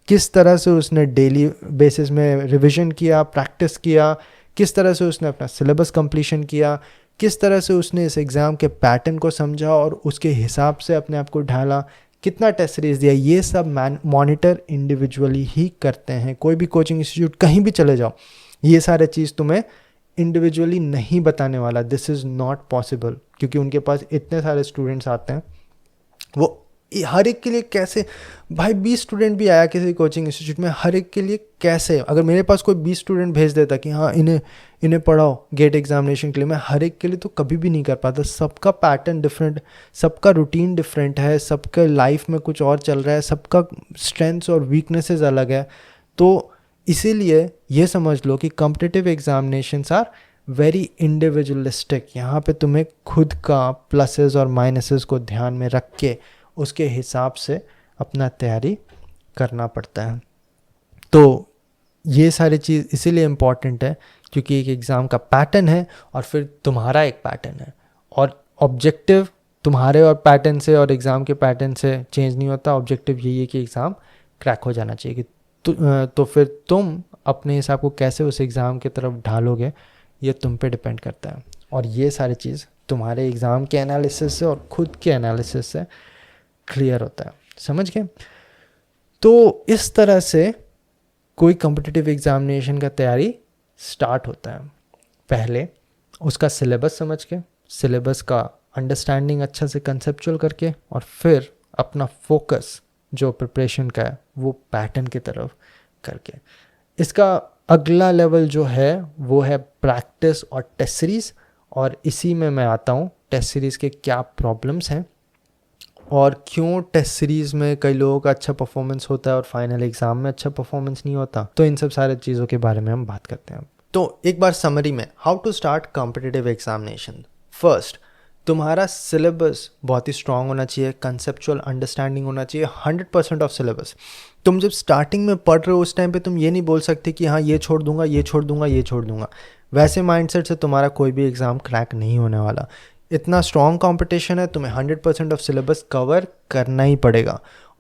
किस तरह से उसने डेली बेसिस में रिवीजन किया, प्रैक्टिस किया, किस तरह से उसने अपना सिलेबस कंप्लीशन किया, किस तरह से उसने इस एग्ज़ाम के पैटर्न को समझा और उसके हिसाब से अपने आप को ढाला, कितना टेस्ट सीरीज दिया। ये सब मॉनिटर इंडिविजुअली ही करते हैं। कोई भी कोचिंग इंस्टीट्यूट कहीं भी चले जाओ, ये सारे चीज़ तुम्हें इंडिविजुअली नहीं बताने वाला। दिस इज़ नॉट पॉसिबल, क्योंकि उनके पास इतने सारे स्टूडेंट्स आते हैं। वो हर एक के लिए कैसे, भाई 20 स्टूडेंट भी आया किसी कोचिंग इंस्टीट्यूट में, हर एक के लिए कैसे, अगर मेरे पास कोई 20 स्टूडेंट भेज देता कि हाँ इन्हें पढ़ाओ गेट एग्जामिनेशन के लिए, मैं हर एक के लिए तो कभी भी नहीं कर पाता। सबका पैटर्न डिफरेंट, सबका रूटीन डिफरेंट है, सबका लाइफ में कुछ और चल रहा है, सबका स्ट्रेंथ्स और वीकनेसेस अलग है। तो इसीलिए ये समझ लो कि competitive examinations are very individualistic. यहाँ पे तुम्हें खुद का प्लसेस और माइनसेस को ध्यान में रख के उसके हिसाब से अपना तैयारी करना पड़ता है। तो ये सारी चीज़ इसीलिए इम्पॉर्टेंट है क्योंकि एक एग्ज़ाम का पैटर्न है और फिर तुम्हारा एक पैटर्न है, और ऑब्जेक्टिव तुम्हारे और पैटर्न से और एग्ज़ाम के पैटर्न से चेंज नहीं होता। ऑब्जेक्टिव यही है कि एग्ज़ाम क्रैक हो जाना चाहिए। तो फिर तुम अपने हिसाब को कैसे उस एग्ज़ाम की तरफ ढालोगे, ये तुम पे डिपेंड करता है। और ये सारी चीज़ तुम्हारे एग्ज़ाम के एनालिसिस से और खुद के एनालिसिस से क्लियर होता है। समझ गए? तो इस तरह से कोई कॉम्पिटिटिव एग्जामिनेशन का तैयारी स्टार्ट होता है। पहले उसका सिलेबस समझ के, सिलेबस का अंडरस्टैंडिंग अच्छा से कंसेप्चुअल करके, और फिर अपना फोकस जो प्रिपरेशन का है वो पैटर्न की तरफ करके। इसका अगला लेवल जो है वो है प्रैक्टिस और टेस्ट सीरीज़, और इसी में मैं आता हूँ टेस्ट सीरीज़ के क्या प्रॉब्लम्स हैं और क्यों टेस्ट सीरीज़ में कई लोगों का अच्छा परफॉर्मेंस होता है और फाइनल एग्ज़ाम में अच्छा परफॉर्मेंस नहीं होता। तो इन सब सारे चीज़ों के बारे में हम बात करते हैं। तो एक बार समरी में, how to start competitive examination. First, तुम्हारा सिलेबस बहुत ही स्ट्रांग होना चाहिए, कंसेप्चुअल अंडरस्टैंडिंग होना चाहिए, 100% ऑफ सिलेबस। तुम जब स्टार्टिंग में पढ़ रहे हो उस टाइम पे तुम ये नहीं बोल सकते कि हाँ ये छोड़ दूंगा, ये छोड़ दूंगा, ये छोड़ दूंगा। वैसे माइंडसेट से तुम्हारा कोई भी एग्ज़ाम क्रैक नहीं होने वाला। इतना स्ट्रॉन्ग कंपटीशन है, तुम्हें 100% ऑफ सिलेबस कवर करना ही पड़ेगा।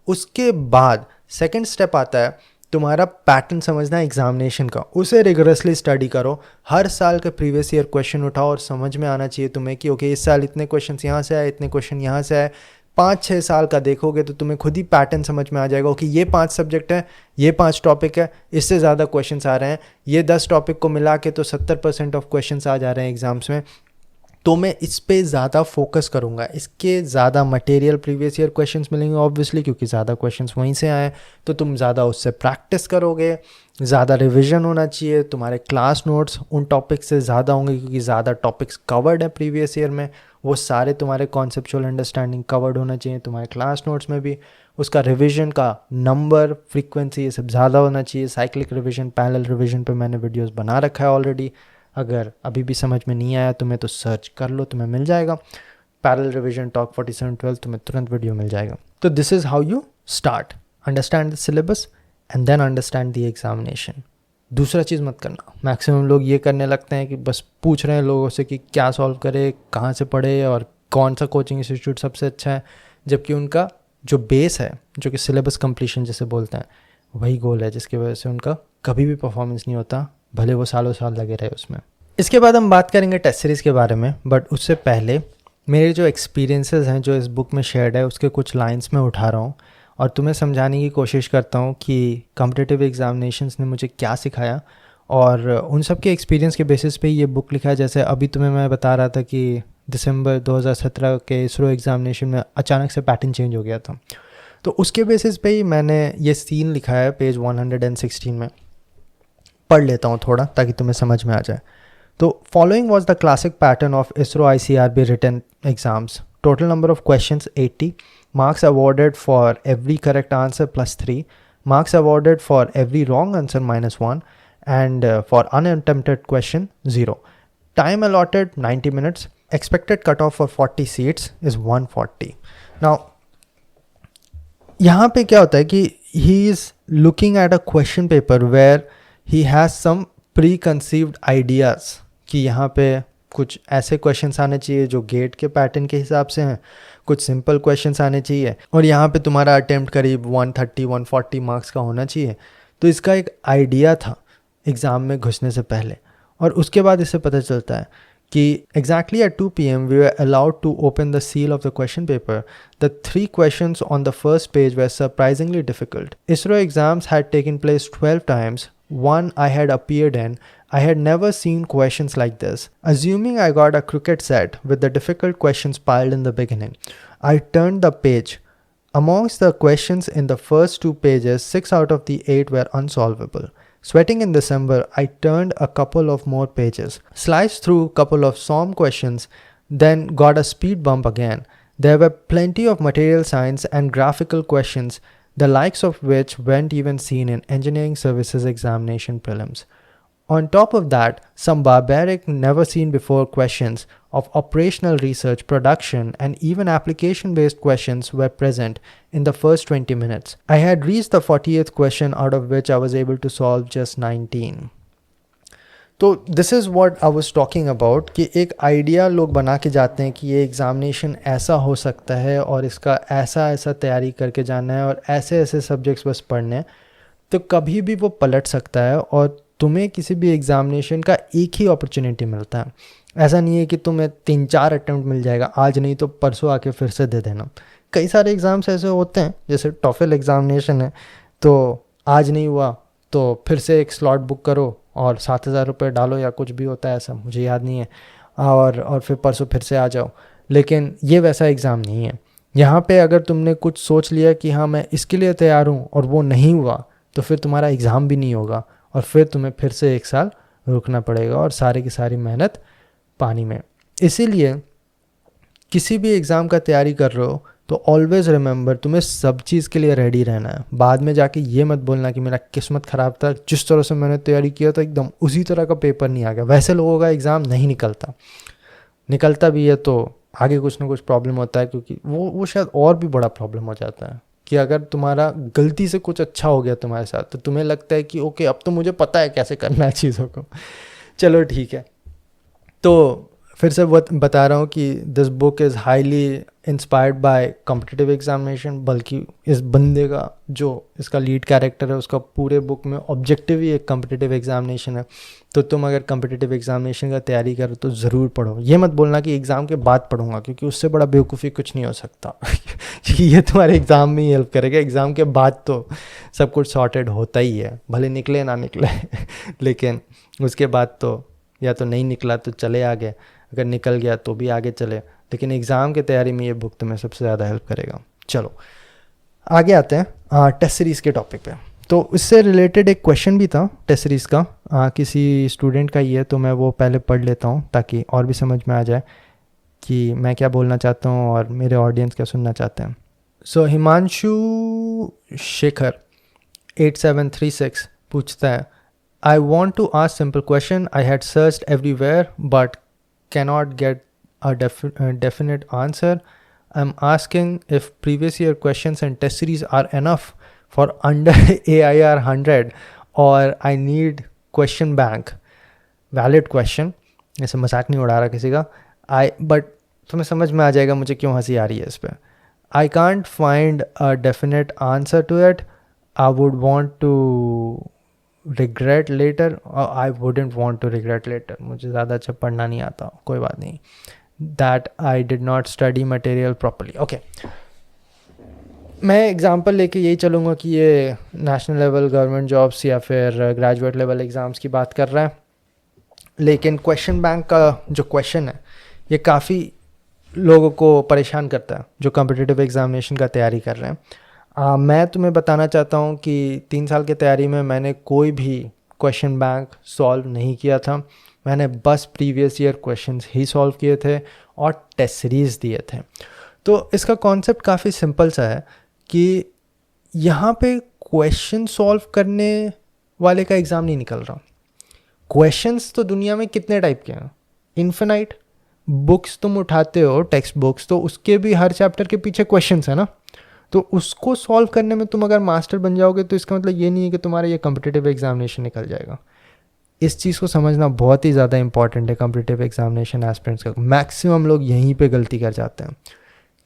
उसके बाद सेकंड स्टेप आता है तुम्हारा पैटर्न समझना एग्जामिनेशन का। उसे रिगरसली स्टडी करो, हर साल के प्रीवियस ईयर क्वेश्चन उठाओ और समझ में आना चाहिए तुम्हें कि ओके इस साल इतने क्वेश्चन यहाँ से आए, इतने क्वेश्चन यहाँ से आए। 5-6 साल का देखोगे तो तुम्हें खुद ही पैटर्न समझ में आ जाएगा कि ये 5 सब्जेक्ट है, ये 5 टॉपिक है, इससे ज़्यादा क्वेश्चंस आ रहे हैं, ये 10 टॉपिक को मिला के तो 70% ऑफ क्वेश्चंस आ जा रहे हैं एग्जाम्स में। तो मैं इस पे ज़्यादा फोकस करूँगा, इसके ज़्यादा मटेरियल प्रीवियस ईयर क्वेश्चंस मिलेंगे ऑब्वियसली, क्योंकि ज़्यादा क्वेश्चंस वहीं से आए। तो तुम ज़्यादा उससे प्रैक्टिस करोगे, ज़्यादा रिवीजन होना चाहिए, तुम्हारे क्लास नोट्स उन टॉपिक से ज़्यादा होंगे क्योंकि ज़्यादा टॉपिक्स कवर्ड है प्रीवियस ईयर में, वो सारे तुम्हारे कॉन्सेप्चुअल अंडरस्टैंडिंग कवर्ड होना चाहिए तुम्हारे क्लास नोट्स में भी। उसका रिवीजन का नंबर, फ्रीक्वेंसी ये सब ज़्यादा होना चाहिए। साइक्लिक रिवीजन, पैरेलल रिवीजन पे मैंने वीडियोस बना रखा है ऑलरेडी। अगर अभी भी समझ में नहीं आया तुम्हें तो सर्च कर लो, तुम्हें मिल जाएगा। पैरेलल रिवीजन टॉक 4712 तुम्हें तुरंत वीडियो मिल जाएगा। तो this is how you start, understand the syllabus and then understand the examination. दूसरा चीज़ मत करना, मैक्सिमम लोग ये करने लगते हैं कि बस पूछ रहे हैं लोगों से कि क्या सॉल्व करे, कहाँ से पढ़े और कौन सा कोचिंग इंस्टीट्यूट सबसे अच्छा है, जबकि उनका जो बेस है, जो कि सिलेबस कंप्लीशन जिसे बोलते हैं, वही गोल है जिसकी वजह से उनका कभी भी परफॉर्मेंस नहीं होता, भले वो सालों साल लगे रहे उसमें। इसके बाद हम बात करेंगे टेस्ट सीरीज़ के बारे में, बट उससे पहले मेरे जो एक्सपीरियंसेस हैं जो इस बुक में शेयर्ड है उसके कुछ लाइंस में उठा रहा हूँ और तुम्हें समझाने की कोशिश करता हूँ कि कॉम्पिटिटिव एग्जामिनेशंस ने मुझे क्या सिखाया, और उन सब के एक्सपीरियंस के बेसिस पे ये बुक लिखा है। जैसे अभी तुम्हें मैं बता रहा था कि दिसंबर 2017 के इसरो एग्जामिनेशन में अचानक से पैटर्न चेंज हो गया था, तो उसके बेसिस पे ही मैंने ये सीन लिखा है पेज 116 में। पढ़ लेता हूँ थोड़ा ताकि तुम्हें समझ में आ जाए। तो following was the classic pattern of ISRO ICRB written exams. Total number of questions 80, marks awarded for every correct answer +3, marks awarded for every wrong answer -1, and for unattempted question 0. Time allotted 90 minutes. Expected cutoff for 40 seats is 140. Now, यहाँ पे क्या होता है कि he is looking at a question paper where he has some preconceived ideas कि यहाँ पे कुछ ऐसे क्वेश्चंस आने चाहिए जो गेट के पैटर्न के हिसाब से हैं, कुछ सिंपल क्वेश्चंस आने चाहिए, और यहाँ पे तुम्हारा अटेम्प्ट करीब 130-140 मार्क्स का होना चाहिए। तो इसका एक आइडिया था एग्ज़ाम में घुसने से पहले, और उसके बाद इससे पता चलता है कि exactly at 2 PM we were allowed to open the seal of the question paper. The 3 questions on the first page were surprisingly difficult. ISRO exams had taken place 12 times. One I had appeared in. I had never seen questions like this. Assuming I got a crooked set with the difficult questions piled in the beginning, I turned the page. Amongst the questions in the first 2 pages, 6 out of the 8 were unsolvable. Sweating in December, I turned a couple of more pages, sliced through a couple of SOM questions, then got a speed bump again. There were plenty of material science and graphical questions, the likes of which weren't even seen in engineering services examination prelims. On top of that, some barbaric, never seen before questions of operational research, production, and even application-based questions were present in the first 20 minutes. I had reached the 40th question, out of which I was able to solve just 19. तो this is what I was talking about कि एक idea लोग बना के जाते हैं कि ये एग्ज़ामिनेशन ऐसा हो सकता है और इसका ऐसा ऐसा तैयारी करके जाना है और ऐसे ऐसे सब्जेक्ट्स बस पढ़ने हैं, तो कभी भी वो पलट सकता है और तुम्हें किसी भी एग्ज़ामिनेशन का एक ही अपॉर्चुनिटी मिलता है। ऐसा नहीं है कि तुम्हें 3-4 अटैम्प्ट मिल जाएगा, आज नहीं तो परसों आके फिर से दे देना। कई सारे एग्ज़ाम्स ऐसे होते हैं, जैसे टॉफल एग्ज़ामिनेशन है, तो आज नहीं हुआ तो फिर से एक स्लॉट बुक करो और 7,000 रुपये डालो या कुछ भी होता है ऐसा, मुझे याद नहीं है, और फिर परसों फिर से आ जाओ। लेकिन ये वैसा एग्ज़ाम नहीं है। यहाँ पे अगर तुमने कुछ सोच लिया कि हाँ मैं इसके लिए तैयार हूँ और वो नहीं हुआ, तो फिर तुम्हारा एग्ज़ाम भी नहीं होगा और फिर तुम्हें फिर से 1 साल रुकना पड़ेगा और सारी की सारी मेहनत पानी में। इसीलिए किसी भी एग्ज़ाम का तैयारी कर रहे हो तो ऑलवेज़ रिमेंबर, तुम्हें सब चीज़ के लिए रेडी रहना है। बाद में जाके ये मत बोलना कि मेरा किस्मत ख़राब था, जिस तरह से मैंने तैयारी किया था एकदम उसी तरह का पेपर नहीं आ गया। वैसे लोगों का एग्ज़ाम नहीं निकलता भी है तो आगे कुछ ना कुछ प्रॉब्लम होता है, क्योंकि वो शायद और भी बड़ा प्रॉब्लम हो जाता है कि अगर तुम्हारा गलती से कुछ अच्छा हो गया तुम्हारे साथ तो तुम्हें लगता है कि ओके अब तो मुझे पता है कैसे करना है चीज़ों को, चलो ठीक है। तो फिर से बता रहा हूँ कि this book is highly inspired by competitive examination, बल्कि इस बंदे का जो इसका लीड कैरेक्टर है उसका पूरे बुक में ऑब्जेक्टिव ही एक कॉम्पिटिटिव एग्जामिनेशन है। तो तुम अगर कॉम्पिटिटिव एग्जामिनेशन का तैयारी करो तो ज़रूर पढ़ो। ये मत बोलना कि एग्ज़ाम के बाद पढ़ूंगा, क्योंकि उससे बड़ा बेवकूफ़ी कुछ नहीं हो सकता ये तुम्हारे एग्ज़ाम में ही हेल्प करेगा। एग्ज़ाम के बाद तो सब कुछ सॉर्टेड होता ही है, भले निकले ना निकले लेकिन उसके बाद तो या तो नहीं निकला तो चले आगे, अगर निकल गया तो भी आगे चले, लेकिन एग्ज़ाम की तैयारी में ये बुक तुम्हें सबसे ज़्यादा हेल्प करेगा। चलो आगे आते हैं टेस्ट सीरीज़ के टॉपिक पे। तो इससे रिलेटेड एक क्वेश्चन भी था टेस्ट सीरीज़ का, किसी स्टूडेंट का ही है, तो मैं वो पहले पढ़ लेता हूँ ताकि और भी समझ में आ जाए कि मैं क्या बोलना चाहता हूँ और मेरे ऑडियंस क्या सुनना चाहते हैं। सो हिमांशु शेखर 8736 पूछता है, I want to ask simple question, I had searched everywhere but cannot get a definite answer. I'm asking if previous year questions and test series are enough for under AIR 100 or I need question bank. Valid question. ऐसे मजाक नहीं उड़ा रहा किसी का. But तुम्हें समझ में आ जाएगा मुझे क्यों हंसी आ रही है इस पे. I can't find a definite answer to it. I would want to regret later. I wouldn't want to regret later. मुझे ज़्यादा अच्छा पढ़ना नहीं आता, कोई बात नहीं. That I did not study material properly. Okay. मैं एग्जांपल लेके यही चलूँगा कि ये नेशनल लेवल गवर्नमेंट जॉब्स या फिर ग्रेजुएट लेवल एग्ज़ाम्स की बात कर रहा है, लेकिन क्वेश्चन बैंक का जो क्वेश्चन है ये काफ़ी लोगों को परेशान करता है जो कॉम्पिटिटिव एग्जामिनेशन का तैयारी कर रहे हैं. मैं तुम्हें बताना चाहता हूँ कि 3 साल की तैयारी में मैंने कोई भी क्वेश्चन बैंक सॉल्व नहीं किया था. मैंने बस प्रीवियस ईयर क्वेश्चंस ही सॉल्व किए थे और टेस्ट सीरीज़ दिए थे. तो इसका कॉन्सेप्ट काफ़ी सिंपल सा है कि यहाँ पे क्वेश्चन सॉल्व करने वाले का एग्ज़ाम नहीं निकल रहा. क्वेश्चंस तो दुनिया में कितने टाइप के हैं, इन्फिनाइट. बुक्स तुम उठाते हो, टेक्स्ट बुक्स, तो उसके भी हर चैप्टर के पीछे क्वेश्चंस है ना. तो उसको सॉल्व करने में तुम अगर मास्टर बन जाओगे तो इसका मतलब ये नहीं है कि तुम्हारा ये कॉम्पिटिटिव एग्जामिनेशन निकल जाएगा. इस चीज़ को समझना बहुत ही ज़्यादा इंपॉर्टेंट है कॉम्पिटिटिव एग्जामिनेशन एस्पिरेंट्स का. मैक्सिमम लोग यहीं पे गलती कर जाते हैं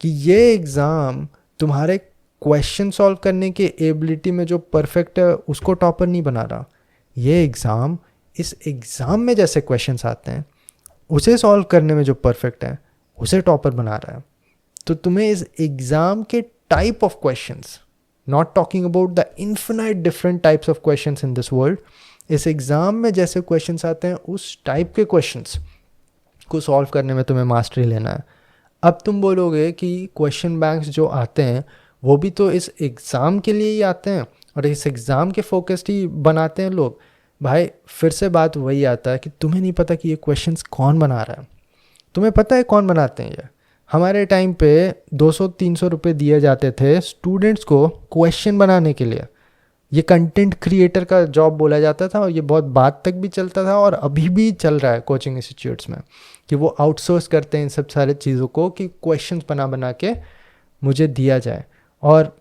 कि ये एग्ज़ाम तुम्हारे क्वेश्चन सॉल्व करने के एबिलिटी में जो परफेक्ट है उसको टॉपर नहीं बना रहा. ये एग्ज़ाम इस एग्ज़ाम में जैसे क्वेश्चंस आते हैं उसे सॉल्व करने में जो परफेक्ट है उसे टॉपर बना रहा है. तो तुम्हें इस एग्ज़ाम के type of questions, not talking about the infinite different types of questions in this world, इस एग्ज़ाम में जैसे क्वेश्चंस आते हैं उस टाइप के क्वेश्चंस को सॉल्व करने में तुम्हें मास्टरी लेना है. अब तुम बोलोगे कि क्वेश्चन बैंक्स जो आते हैं वो भी तो इस एग्ज़ाम के लिए ही आते हैं और इस एग्ज़ाम के फोकस्ड ही बनाते हैं लोग. भाई फिर से बात वही आता है कि तुम्हें नहीं पता कि ये क्वेश्चंस कौन बना रहा है. तुम्हें पता है कौन बनाते हैं ये? हमारे टाइम पे 200-300 रुपये दिए जाते थे स्टूडेंट्स को क्वेश्चन बनाने के लिए. ये कंटेंट क्रिएटर का जॉब बोला जाता था और ये बहुत बाद तक भी चलता था और अभी भी चल रहा है कोचिंग इंस्टीट्यूट्स में कि वो आउटसोर्स करते हैं इन सब सारे चीज़ों को कि क्वेश्चंस बना के मुझे दिया जाए. और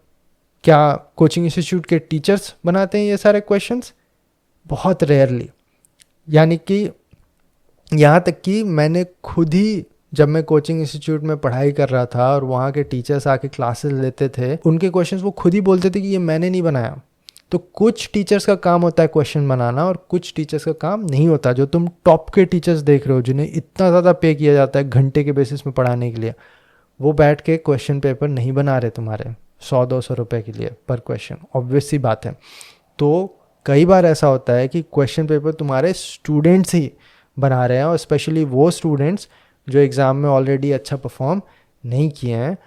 क्या कोचिंग इंस्टीट्यूट के टीचर्स बनाते हैं ये सारे क्वेश्चंस? बहुत रेयरली. यानी कि यहाँ तक कि मैंने खुद ही जब मैं कोचिंग इंस्टीट्यूट में पढ़ाई कर रहा था और वहाँ के टीचर्स आके क्लासेस लेते थे, उनके क्वेश्चंस वो खुद ही बोलते थे कि ये मैंने नहीं बनाया. तो कुछ टीचर्स का काम होता है क्वेश्चन बनाना और कुछ टीचर्स का काम नहीं होता. जो तुम टॉप के टीचर्स देख रहे हो जिन्हें इतना ज़्यादा पे किया जाता है घंटे के बेसिस में पढ़ाने के लिए, वो बैठ के क्वेश्चन पेपर नहीं बना रहे तुम्हारे 100-200 रुपये के लिए पर क्वेश्चन. ऑब्वियस सी बात है. तो कई बार ऐसा होता है कि क्वेश्चन पेपर तुम्हारे स्टूडेंट्स ही बना रहे हैं और स्पेशली वो स्टूडेंट्स जो एग्ज़ाम में ऑलरेडी अच्छा परफॉर्म नहीं किए हैं.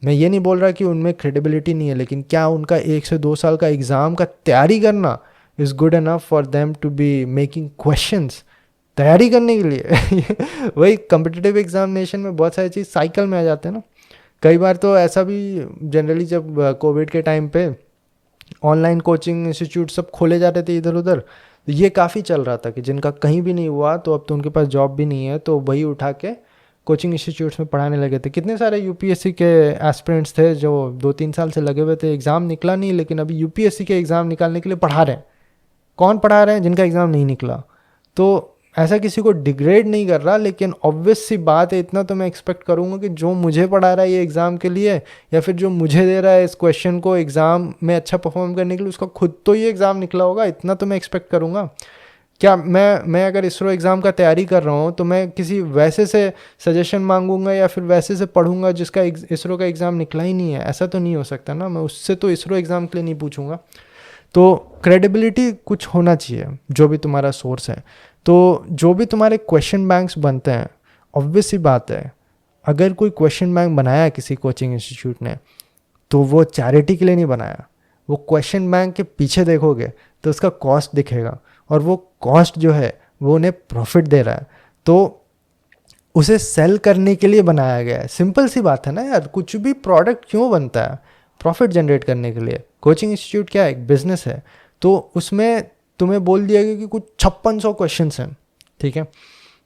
मैं ये नहीं बोल रहा कि उनमें क्रेडिबिलिटी नहीं है, लेकिन क्या उनका 1 से 2 साल का एग्ज़ाम का तैयारी करना is good enough for them to be making questions तैयारी करने के लिए? वही कॉम्पिटिटिव एग्जामिनेशन में बहुत सारी चीज़ साइकिल में आ जाते हैं ना. कई बार तो ऐसा भी जनरली जब कोविड के टाइम पे ऑनलाइन कोचिंग इंस्टीट्यूट सब खोले जा रहे थे इधर उधर, तो ये काफ़ी चल रहा था कि जिनका कहीं भी नहीं हुआ तो अब तो उनके पास जॉब भी नहीं है तो वही उठा के कोचिंग इंस्टीट्यूट्स में पढ़ाने लगे थे. कितने सारे यूपीएससी के एस्पिरेंट्स थे जो 2-3 साल से लगे हुए थे, एग्ज़ाम निकला नहीं, लेकिन अभी यूपीएससी के एग्ज़ाम निकालने के लिए पढ़ा रहे हैं. कौन पढ़ा रहे हैं? जिनका एग्ज़ाम नहीं निकला. तो ऐसा किसी को डिग्रेड नहीं कर रहा, लेकिन ऑब्वियस सी बात है, इतना तो मैं एक्सपेक्ट करूँगा कि जो मुझे पढ़ा रहा है ये एग्ज़ाम के लिए या फिर जो मुझे दे रहा है इस क्वेश्चन को एग्ज़ाम में अच्छा परफॉर्म करने के लिए, उसका खुद तो ये एग्ज़ाम निकला होगा. इतना तो मैं एक्सपेक्ट करूँगा. क्या मैं अगर इसरो एग्ज़ाम का तैयारी कर रहा हूँ तो मैं किसी वैसे से सजेशन मांगूंगा या फिर वैसे से पढ़ूंगा जिसका इसरो का एग्ज़ाम निकला ही नहीं है? ऐसा तो नहीं हो सकता ना. मैं उससे तो इसरो एग्ज़ाम के लिए नहीं पूछूंगा. तो क्रेडिबिलिटी कुछ होना चाहिए जो भी तुम्हारा सोर्स है. तो जो भी तुम्हारे क्वेश्चन बैंक्स बनते हैं, ऑब्वियस सी बात है अगर कोई क्वेश्चन बैंक बनाया किसी कोचिंग इंस्टीट्यूट ने तो वो चैरिटी के लिए नहीं बनाया. वो क्वेश्चन बैंक के पीछे देखोगे तो उसका कॉस्ट दिखेगा और वो कॉस्ट जो है वो उन्हें प्रॉफिट दे रहा है. तो उसे सेल करने के लिए बनाया गया है। सिंपल सी बात है ना यार, कुछ भी प्रोडक्ट क्यों बनता है? प्रॉफिट जनरेट करने के लिए। कोचिंग इंस्टीट्यूट क्या है? एक बिजनेस है। तो उसमें तुम्हें बोल दिया गया कि कुछ 5600 क्वेश्चन हैं, ठीक है?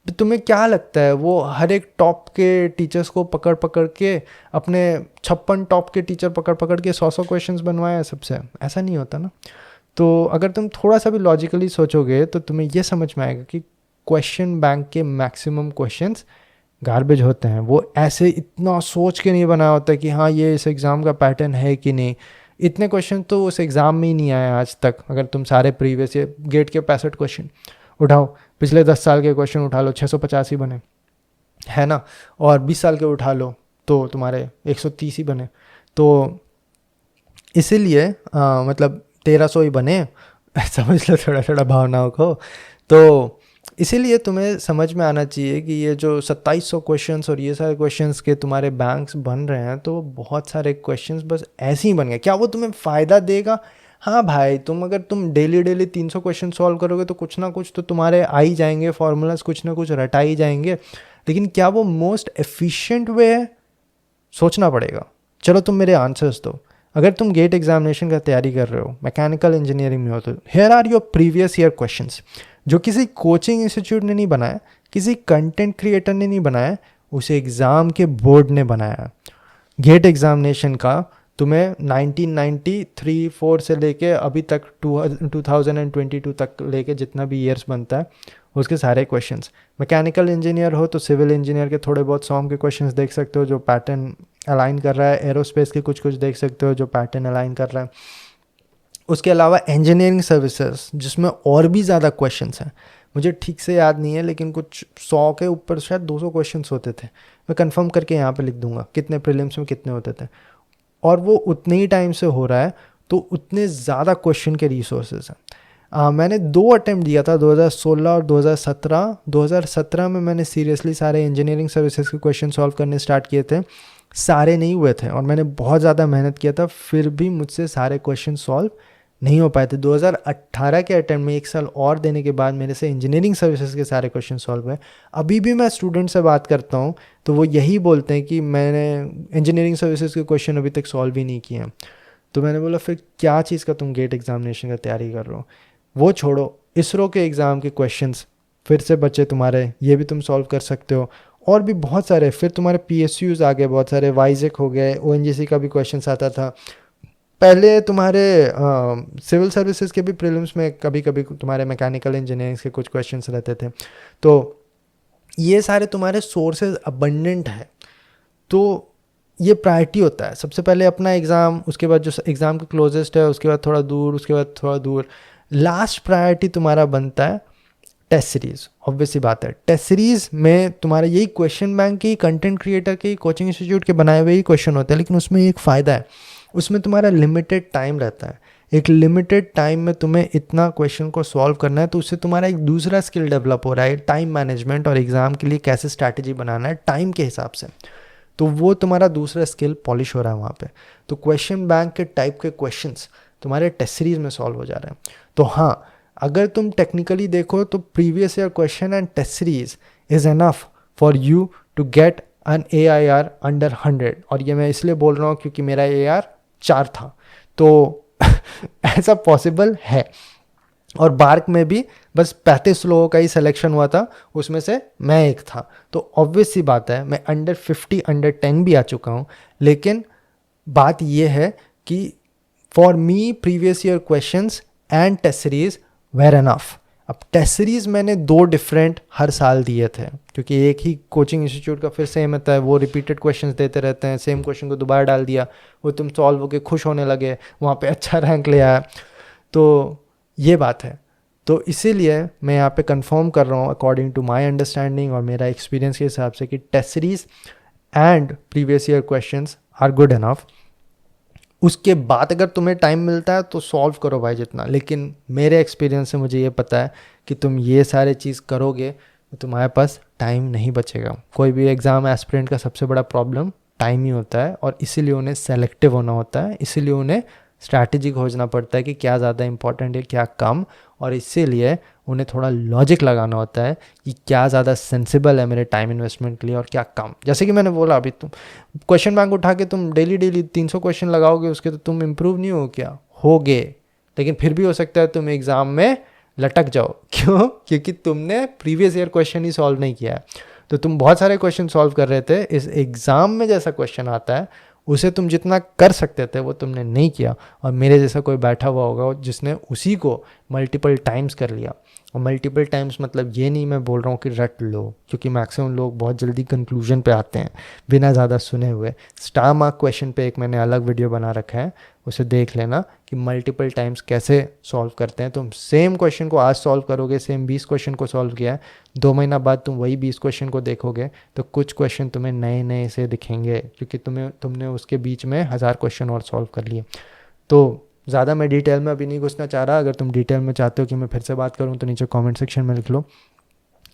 तो तुम्हें क्या लगता है वो हर एक टॉप के टीचर्स को पकड़ पकड़ के, अपने 56 टॉप के टीचर पकड़ पकड़ के 100 क्वेश्चंस बनवाए सबसे? ऐसा नहीं होता ना। तो अगर तुम थोड़ा सा भी लॉजिकली सोचोगे तो तुम्हें ये समझ में आएगा कि क्वेश्चन बैंक के मैक्सिमम क्वेश्चंस गार्बेज होते हैं। वो ऐसे इतना सोच के नहीं बनाया होता कि हाँ ये इस एग्ज़ाम का पैटर्न है कि नहीं। इतने क्वेश्चन तो उस एग्ज़ाम में ही नहीं आए आज तक। अगर तुम सारे प्रीवियस ईयर गेट के 65 क्वेश्चन उठाओ, पिछले 10 साल के क्वेश्चन उठा लो, 685 बने, है ना? और 20 साल के उठा लो तो तुम्हारे 130 ही बने। तो इसीलिए मतलब 1300 ही बने समझ लो थोड़ा थोड़ा भावनाओं को। तो इसीलिए तुम्हें समझ में आना चाहिए कि ये जो 2700 क्वेश्चंस और ये सारे क्वेश्चंस के तुम्हारे बैंक्स बन रहे हैं, तो बहुत सारे क्वेश्चंस बस ऐसे ही बन गए। क्या वो तुम्हें फ़ायदा देगा? हाँ भाई, अगर तुम डेली डेली 300 क्वेश्चन सॉल्व करोगे तो कुछ ना कुछ तो तुम्हारे आ ही जाएंगे, फॉर्मूलाज कुछ ना कुछ रटा ही जाएंगे। लेकिन क्या वो मोस्ट एफिशिएंट वे है? सोचना पड़ेगा। चलो तुम मेरे आंसर्स दो। अगर तुम गेट एग्जामिनेशन का तैयारी कर रहे हो, मैकेनिकल इंजीनियरिंग में हो, तो here are your previous year questions, जो किसी कोचिंग इंस्टीट्यूट ने नहीं बनाया, किसी कंटेंट क्रिएटर ने नहीं बनाया, उसे एग्ज़ाम के बोर्ड ने बनाया। गेट एग्जामिनेशन का तुम्हें 1993-4 से लेके अभी तक 2022 तक लेके जितना भी ईयर्स बनता है उसके सारे क्वेश्चंस। मैकेनिकल इंजीनियर हो तो सिविल इंजीनियर के थोड़े बहुत सॉम के क्वेश्चंस देख सकते हो जो पैटर्न अलाइन कर रहा है। एरोस्पेस के कुछ कुछ देख सकते हो जो पैटर्न अलाइन कर रहा है। उसके अलावा इंजीनियरिंग सर्विसेज जिसमें और भी ज़्यादा क्वेश्चंस हैं, मुझे ठीक से याद नहीं है लेकिन कुछ 100 के ऊपर शायद 200 क्वेश्चंस होते थे। मैं कंफर्म करके यहाँ पे लिख दूंगा कितने प्रीलिम्स में कितने होते थे। और वो उतने ही टाइम से हो रहा है तो उतने ज़्यादा क्वेश्चन के रिसोर्सेज हैं। मैंने 2 अटेम्प्ट दिया था, 2016 और 2017। 2017 में मैंने सीरियसली सारे इंजीनियरिंग सर्विसेज के क्वेश्चन सॉल्व करने स्टार्ट किए थे। सारे नहीं हुए थे और मैंने बहुत ज़्यादा मेहनत किया था, फिर भी मुझसे सारे क्वेश्चन सॉल्व नहीं हो पाए थे। 2018 के अटेम्प्ट में 1 साल और देने के बाद मेरे से इंजीनियरिंग सर्विसेज के सारे क्वेश्चन सॉल्व हुए। अभी भी मैं स्टूडेंट से बात करता हूँ तो वो यही बोलते हैं कि मैंने इंजीनियरिंग सर्विसेज के क्वेश्चन अभी तक सॉल्व ही नहीं किए हैं। तो मैंने बोला फिर क्या चीज़ का तुम गेट एग्जामिनेशन का तैयारी कर रहे हो? वो छोड़ो, इसरो के एग्ज़ाम के क्वेश्चंस फिर से बचे तुम्हारे, ये भी तुम सॉल्व कर सकते हो। और भी बहुत सारे, फिर तुम्हारे PSUs आ गए बहुत सारे, वाइजेक हो गए, ONGC का भी क्वेश्चन आता था। पहले तुम्हारे सिविल सर्विसेज के भी प्रीलिम्स में कभी कभी तुम्हारे मैकेनिकल इंजीनियरिंग के कुछ क्वेश्चंस रहते थे। तो ये सारे तुम्हारे सोर्सेज अबंडेंट है। तो ये प्रायोरिटी होता है, सबसे पहले अपना एग्ज़ाम, उसके बाद जो एग्ज़ाम के क्लोजेस्ट है, उसके बाद थोड़ा दूर, उसके बाद थोड़ा दूर। लास्ट प्रायोरिटी तुम्हारा बनता है टेस्ट सीरीज़। ऑब्वियस सी बात है, टेस्ट सीरीज़ में तुम्हारे यही क्वेश्चन बैंक के, कंटेंट क्रिएटर के, कोचिंग इंस्टीट्यूट के बनाए हुए ही क्वेश्चन होते हैं। लेकिन उसमें एक फ़ायदा है, उसमें तुम्हारा लिमिटेड टाइम रहता है। एक लिमिटेड टाइम में तुम्हें इतना क्वेश्चन को सॉल्व करना है, तो उससे तुम्हारा एक दूसरा स्किल डेवलप हो रहा है, टाइम मैनेजमेंट, और एग्ज़ाम के लिए कैसे स्ट्रैटेजी बनाना है टाइम के हिसाब से। तो वो तुम्हारा दूसरा स्किल पॉलिश हो रहा है वहाँ पे। तो क्वेश्चन बैंक के टाइप के क्वेश्चंस तुम्हारे टेस्ट सीरीज में सॉल्व हो जा रहे हैं। तो हाँ, अगर तुम टेक्निकली देखो तो previous year question and test series is enough for you to get an AIR under 100। और ये मैं इसलिए बोल रहा हूँ क्योंकि मेरा AIR 4 था, तो ऐसा पॉसिबल है। और बार्क में भी बस 35 लोगों का ही सिलेक्शन हुआ था, उसमें से मैं एक था। तो ऑब्वियस सी बात है, मैं अंडर 50 अंडर 10 भी आ चुका हूँ। लेकिन बात यह है कि for me previous year questions and test series were enough. अब टेस्ट सीरीज मैंने 2 डिफरेंट हर साल दिए थे, क्योंकि एक ही कोचिंग इंस्टीट्यूट का फिर सेम होता है, वो रिपीटेड क्वेश्चंस देते रहते हैं। सेम क्वेश्चन को दोबारा डाल दिया, वो तुम सॉल्व होके खुश होने लगे, वहाँ पे अच्छा रैंक ले आया। तो ये बात है। तो इसीलिए मैं यहाँ पे कंफर्म कर रहा हूँ अकॉर्डिंग टू माय अंडरस्टैंडिंग और मेरा एक्सपीरियंस के हिसाब से कि test series and previous year questions are good enough. उसके बाद अगर तुम्हें टाइम मिलता है तो सॉल्व करो भाई जितना। लेकिन मेरे एक्सपीरियंस से मुझे ये पता है कि तुम ये सारे चीज़ करोगे तो तुम्हारे पास टाइम नहीं बचेगा। कोई भी एग्ज़ाम एस्पिरेंट का सबसे बड़ा प्रॉब्लम टाइम ही होता है, और इसीलिए उन्हें सेलेक्टिव होना होता है। इसीलिए उन्हें स्ट्रैटेजी खोजना पड़ता है कि क्या ज़्यादा इंपॉर्टेंट है, क्या कम, और इसीलिए उन्हें थोड़ा लॉजिक लगाना होता है कि क्या ज़्यादा सेंसिबल है मेरे टाइम इन्वेस्टमेंट के लिए और क्या कम। जैसे कि मैंने बोला, अभी तुम क्वेश्चन बैंक उठा के तुम डेली 300 क्वेश्चन लगाओगे, उसके तो तुम इम्प्रूव नहीं हो, क्या होगे, लेकिन फिर भी हो सकता है तुम एग्ज़ाम में लटक जाओ। क्यों? क्योंकि तुमने प्रीवियस ईयर क्वेश्चन ही सॉल्व नहीं किया है। तो तुम बहुत सारे क्वेश्चन सॉल्व कर रहे थे, इस एग्ज़ाम में जैसा क्वेश्चन आता है उसे तुम जितना कर सकते थे वो तुमने नहीं किया, और मेरे जैसा कोई बैठा हुआ होगा जिसने उसी को मल्टीपल टाइम्स कर लिया। और मल्टीपल टाइम्स मतलब ये नहीं मैं बोल रहा हूँ कि रट लो, क्योंकि मैक्सिमम लोग बहुत जल्दी कंक्लूजन पे आते हैं बिना ज़्यादा सुने हुए। स्टार मार्क क्वेश्चन पे एक मैंने अलग वीडियो बना रखा है, उसे देख लेना कि मल्टीपल टाइम्स कैसे सॉल्व करते हैं। तुम सेम क्वेश्चन को आज सॉल्व करोगे, सेम 20 क्वेश्चन को सॉल्व किया है, 2 महीना बाद तुम वही 20 क्वेश्चन को देखोगे तो कुछ क्वेश्चन तुम्हें नए नए से दिखेंगे, क्योंकि तुमने उसके बीच में 1000 क्वेश्चन और सॉल्व कर लिए। तो ज़्यादा मैं डिटेल में अभी नहीं घुसना चाह रहा। अगर तुम डिटेल में चाहते हो कि मैं फिर से बात करूँ तो नीचे कमेंट सेक्शन में लिख लो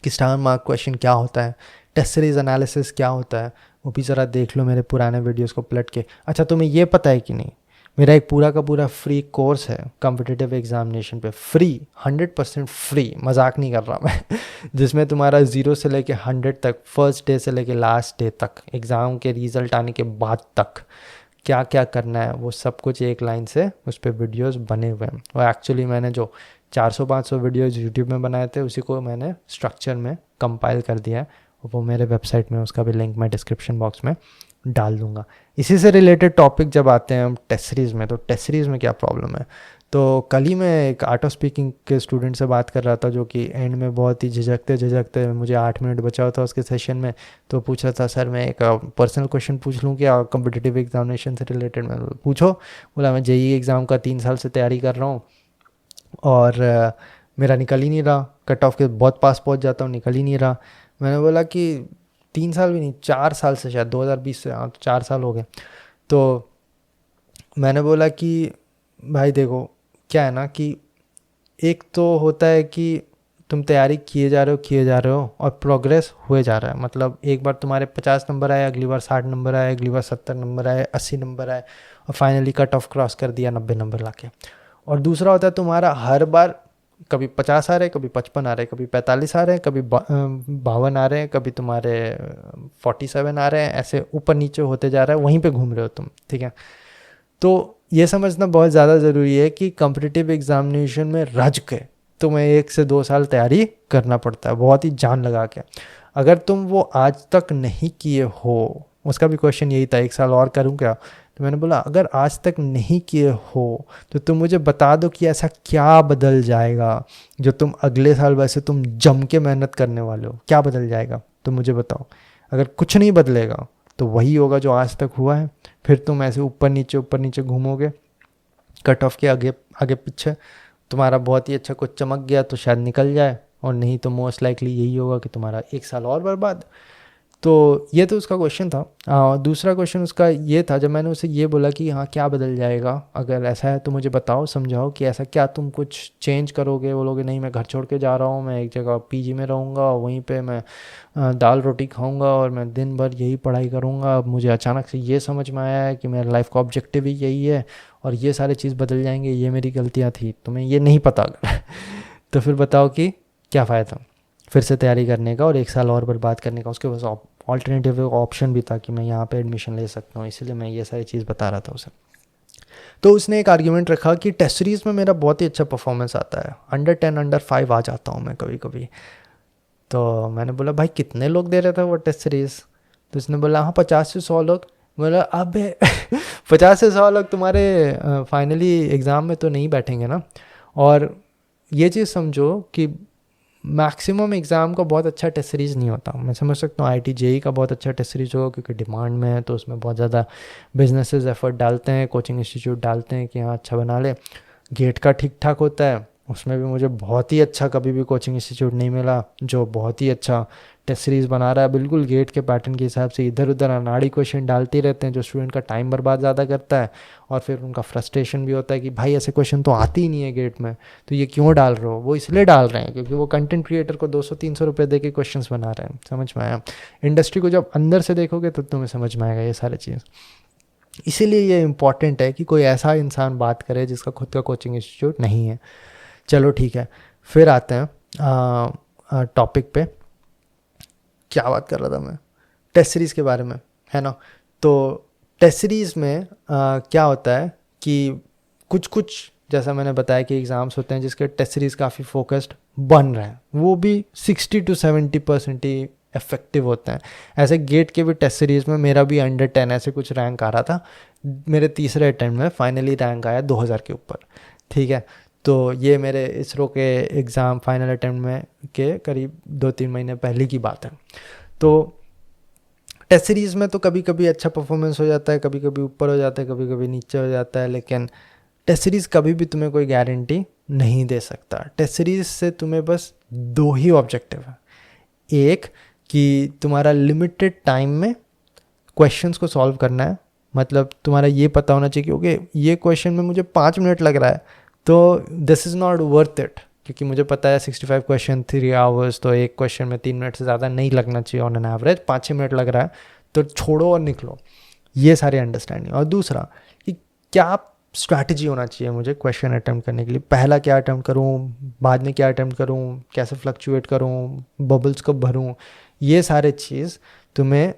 कि स्टार मार्क क्वेश्चन क्या होता है, टेस्ट सीरीज एनालिसिस क्या होता है, वो भी ज़रा देख लो मेरे पुराने वीडियोस को पलट के। अच्छा, तुम्हें ये पता है कि नहीं, मेरा एक पूरा का पूरा फ्री कोर्स है कॉम्पिटिटिव एग्जामिनेशन पे, फ्री, 100% फ्री, मजाक नहीं कर रहा मैं जिसमें तुम्हारा 0 से लेके 100 तक, फर्स्ट डे से लेके लास्ट डे तक, एग्ज़ाम के रिज़ल्ट आने के बाद तक क्या क्या करना है वो सब कुछ एक लाइन से उस पर वीडियोस बने हुए हैं। और एक्चुअली मैंने जो 400-500 वीडियोस यूट्यूब में बनाए थे उसी को मैंने स्ट्रक्चर में कंपाइल कर दिया है, वो मेरे वेबसाइट में, उसका भी लिंक मैं डिस्क्रिप्शन बॉक्स में डाल दूंगा। इसी से रिलेटेड टॉपिक जब आते हैं हम टेस्ट सीरीज़ में, तो टेस्ट सीरीज़ में क्या प्रॉब्लम है। तो कल ही मैं एक आर्ट ऑफ स्पीकिंग के स्टूडेंट से बात कर रहा था, जो कि एंड में बहुत ही झिझकते मुझे 8 मिनट बचा हुआ था उसके सेशन में, तो पूछ रहा था सर मैं एक पर्सनल क्वेश्चन पूछ लूँ क्या कॉम्पिटिटिव एग्जामिनेशन से रिलेटेड। मैं पूछो। बोला मैं जेई एग्ज़ाम का 3 साल से तैयारी कर रहा हूँ और मेरा निकल ही नहीं रहा, कट ऑफ के बहुत पास पहुँच जाता हूँ, निकल ही नहीं रहा। मैंने बोला कि 3 साल भी नहीं, 4 साल से, शायद 2020 से, हाँ तो 4 साल हो गए। तो मैंने बोला कि भाई देखो क्या है ना कि एक तो होता है कि तुम तैयारी किए जा रहे हो और प्रोग्रेस हुए जा रहा है। मतलब एक बार तुम्हारे 50 नंबर आए, अगली बार 60 नंबर आए, अगली बार 70 नंबर आए, 80 नंबर आए, और फाइनली कट ऑफ क्रॉस कर दिया 90 नंबर लाके। और दूसरा होता है तुम्हारा हर बार कभी 50 आ रहे हैं, कभी 55 आ रहे हैं, कभी 45 आ रहे हैं, कभी 52 आ रहे हैं, कभी तुम्हारे 47 आ रहे हैं, ऐसे ऊपर नीचे होते जा रहा है, वहीं पे घूम रहे हो तुम, ठीक है। तो ये समझना बहुत ज़्यादा ज़रूरी है कि कॉम्पिटिटिव एग्जामिनेशन में रज के तुम्हें 1 से 2 साल तैयारी करना पड़ता है, बहुत ही जान लगा के। अगर तुम वो आज तक नहीं किए हो, उसका भी क्वेश्चन यही था 1 साल और करूँ क्या, तो मैंने बोला अगर आज तक नहीं किए हो तो तुम मुझे बता दो कि ऐसा क्या बदल जाएगा जो तुम अगले साल वैसे तुम जम के मेहनत करने वाले हो, क्या बदल जाएगा तुम मुझे बताओ। अगर कुछ नहीं बदलेगा तो वही होगा जो आज तक हुआ है, फिर तुम ऐसे ऊपर नीचे घूमोगे, कट ऑफ के आगे आगे पीछे। तुम्हारा बहुत ही अच्छा कुछ चमक गया तो शायद निकल जाए, और नहीं तो मोस्ट लाइकली यही होगा कि तुम्हारा 1 साल और बर्बाद। तो ये तो उसका क्वेश्चन था। दूसरा क्वेश्चन उसका ये था, जब मैंने उसे ये बोला कि हाँ क्या बदल जाएगा, अगर ऐसा है तो मुझे बताओ, समझाओ कि ऐसा क्या तुम कुछ चेंज करोगे। बोलोगे नहीं मैं घर छोड़ के जा रहा हूँ, मैं एक जगह पीजी में रहूँगा, वहीं पे मैं दाल रोटी खाऊँगा और मैं दिन भर यही पढ़ाई करूँगा। अब मुझे अचानक से ये समझ में आया है कि मेरा लाइफ का ऑब्जेक्टिव ही यही है और ये सारी चीज़ बदल जाएंगे, ये मेरी गलतियाँ थी, तुम्हें ये नहीं पता अगर तो फिर बताओ कि क्या फ़ायदा फिर से तैयारी करने का और 1 साल और बर्बाद करने का। उसके पास ऑल्टरनेटिव ऑप्शन भी था कि मैं यहाँ पे एडमिशन ले सकता हूँ, इसीलिए मैं ये सारी चीज़ बता रहा था उसे। तो उसने एक आर्ग्यूमेंट रखा कि टेस्ट सीरीज़ में मेरा बहुत ही अच्छा परफॉर्मेंस आता है, अंडर 10 अंडर 5 आ जाता हूँ मैं कभी कभी। तो मैंने बोला भाई कितने लोग दे रहे थे वो टेस्ट सीरीज़, तो उसने बोला हाँ 50 से 100 लोग। बोला अब 50 से 100 लोग तुम्हारे फाइनली एग्ज़ाम में तो नहीं बैठेंगे ना। और ये चीज़ समझो कि मैक्सिमम एग्ज़ाम का बहुत अच्छा टेस्ट सीरीज़ नहीं होता। मैं समझ सकता हूँ IIT JEE का बहुत अच्छा टेस्ट सीरीज़ होगा क्योंकि डिमांड में है, तो उसमें बहुत ज़्यादा बिजनेसेस एफर्ट डालते हैं, कोचिंग इंस्टीट्यूट डालते हैं कि हाँ अच्छा बना ले। गेट का ठीक ठाक होता है, उसमें भी मुझे बहुत ही अच्छा कभी भी कोचिंग इंस्टीट्यूट नहीं मिला जो बहुत ही अच्छा टेस्ट सीरीज़ बना रहा है, बिल्कुल गेट के पैटर्न के हिसाब से इधर उधर अनाड़ी क्वेश्चन डालते रहते हैं जो स्टूडेंट का टाइम बर्बाद ज़्यादा करता है। और फिर उनका फ्रस्ट्रेशन भी होता है कि भाई ऐसे क्वेश्चन तो आते ही नहीं है गेट में, तो ये क्यों डाल रहे हो। वो इसलिए डाल रहे हैं क्योंकि वो कंटेंट क्रिएटर को 200-300 रुपये दे के क्वेश्चन बना रहे हैं। समझ में आया। इंडस्ट्री को जब अंदर से देखोगे तो तुम्हें समझ में आएगा ये सारी चीज़। इसीलिए ये इम्पॉर्टेंट है कि कोई ऐसा इंसान बात करे जिसका खुद का कोचिंग इंस्टीट्यूट नहीं है। चलो ठीक है, फिर आते हैं टॉपिक पे। क्या बात कर रहा था मैं? टेस्ट सीरीज़ के बारे में, है ना। तो टेस्ट सीरीज़ में क्या होता है कि कुछ कुछ जैसा मैंने बताया कि एग्ज़ाम्स होते हैं जिसके टेस्ट सीरीज़ काफ़ी फोकस्ड बन रहे हैं, वो भी 60-70% ही इफेक्टिव होते हैं। ऐसे गेट के भी टेस्ट सीरीज़ में मेरा भी अंडर 10 ऐसे कुछ रैंक आ रहा था। मेरे तीसरे अटेम्प्ट में फाइनली रैंक आया 2000 के ऊपर, ठीक है। तो ये मेरे इसरो के एग्ज़ाम फाइनल अटेम्प्ट में के करीब 2-3 महीने पहले की बात है। तो टेस्ट सीरीज़ में तो कभी कभी अच्छा परफॉर्मेंस हो जाता है, कभी कभी ऊपर हो जाता है, कभी कभी नीचे हो जाता है, लेकिन टेस्ट सीरीज़ कभी भी तुम्हें कोई गारंटी नहीं दे सकता। टेस्ट सीरीज़ से तुम्हें बस 2 ही ऑब्जेक्टिव है। एक कि तुम्हारा लिमिटेड टाइम में क्वेश्चंस को सॉल्व करना है, मतलब तुम्हारा ये पता होना चाहिए कि ओके ये क्वेश्चन में मुझे 5 मिनट लग रहा है तो this is not worth it, क्योंकि मुझे पता है 65 क्वेश्चन 3 आवर्स, तो एक क्वेश्चन में 3 मिनट से ज़्यादा नहीं लगना चाहिए ऑन एन एवरेज। 5-6 मिनट लग रहा है तो छोड़ो और निकलो, ये सारी अंडरस्टैंडिंग। और दूसरा कि क्या स्ट्रैटेजी होना चाहिए मुझे क्वेश्चन अटैम्प्ट करने के लिए, पहला क्या अटैम्प्ट करूँ, बाद में क्या अटैम्प्ट करूँ, कैसे फ्लक्चुएट करूँ, बबल्स कब भरूँ, ये सारे चीज़ तुम्हें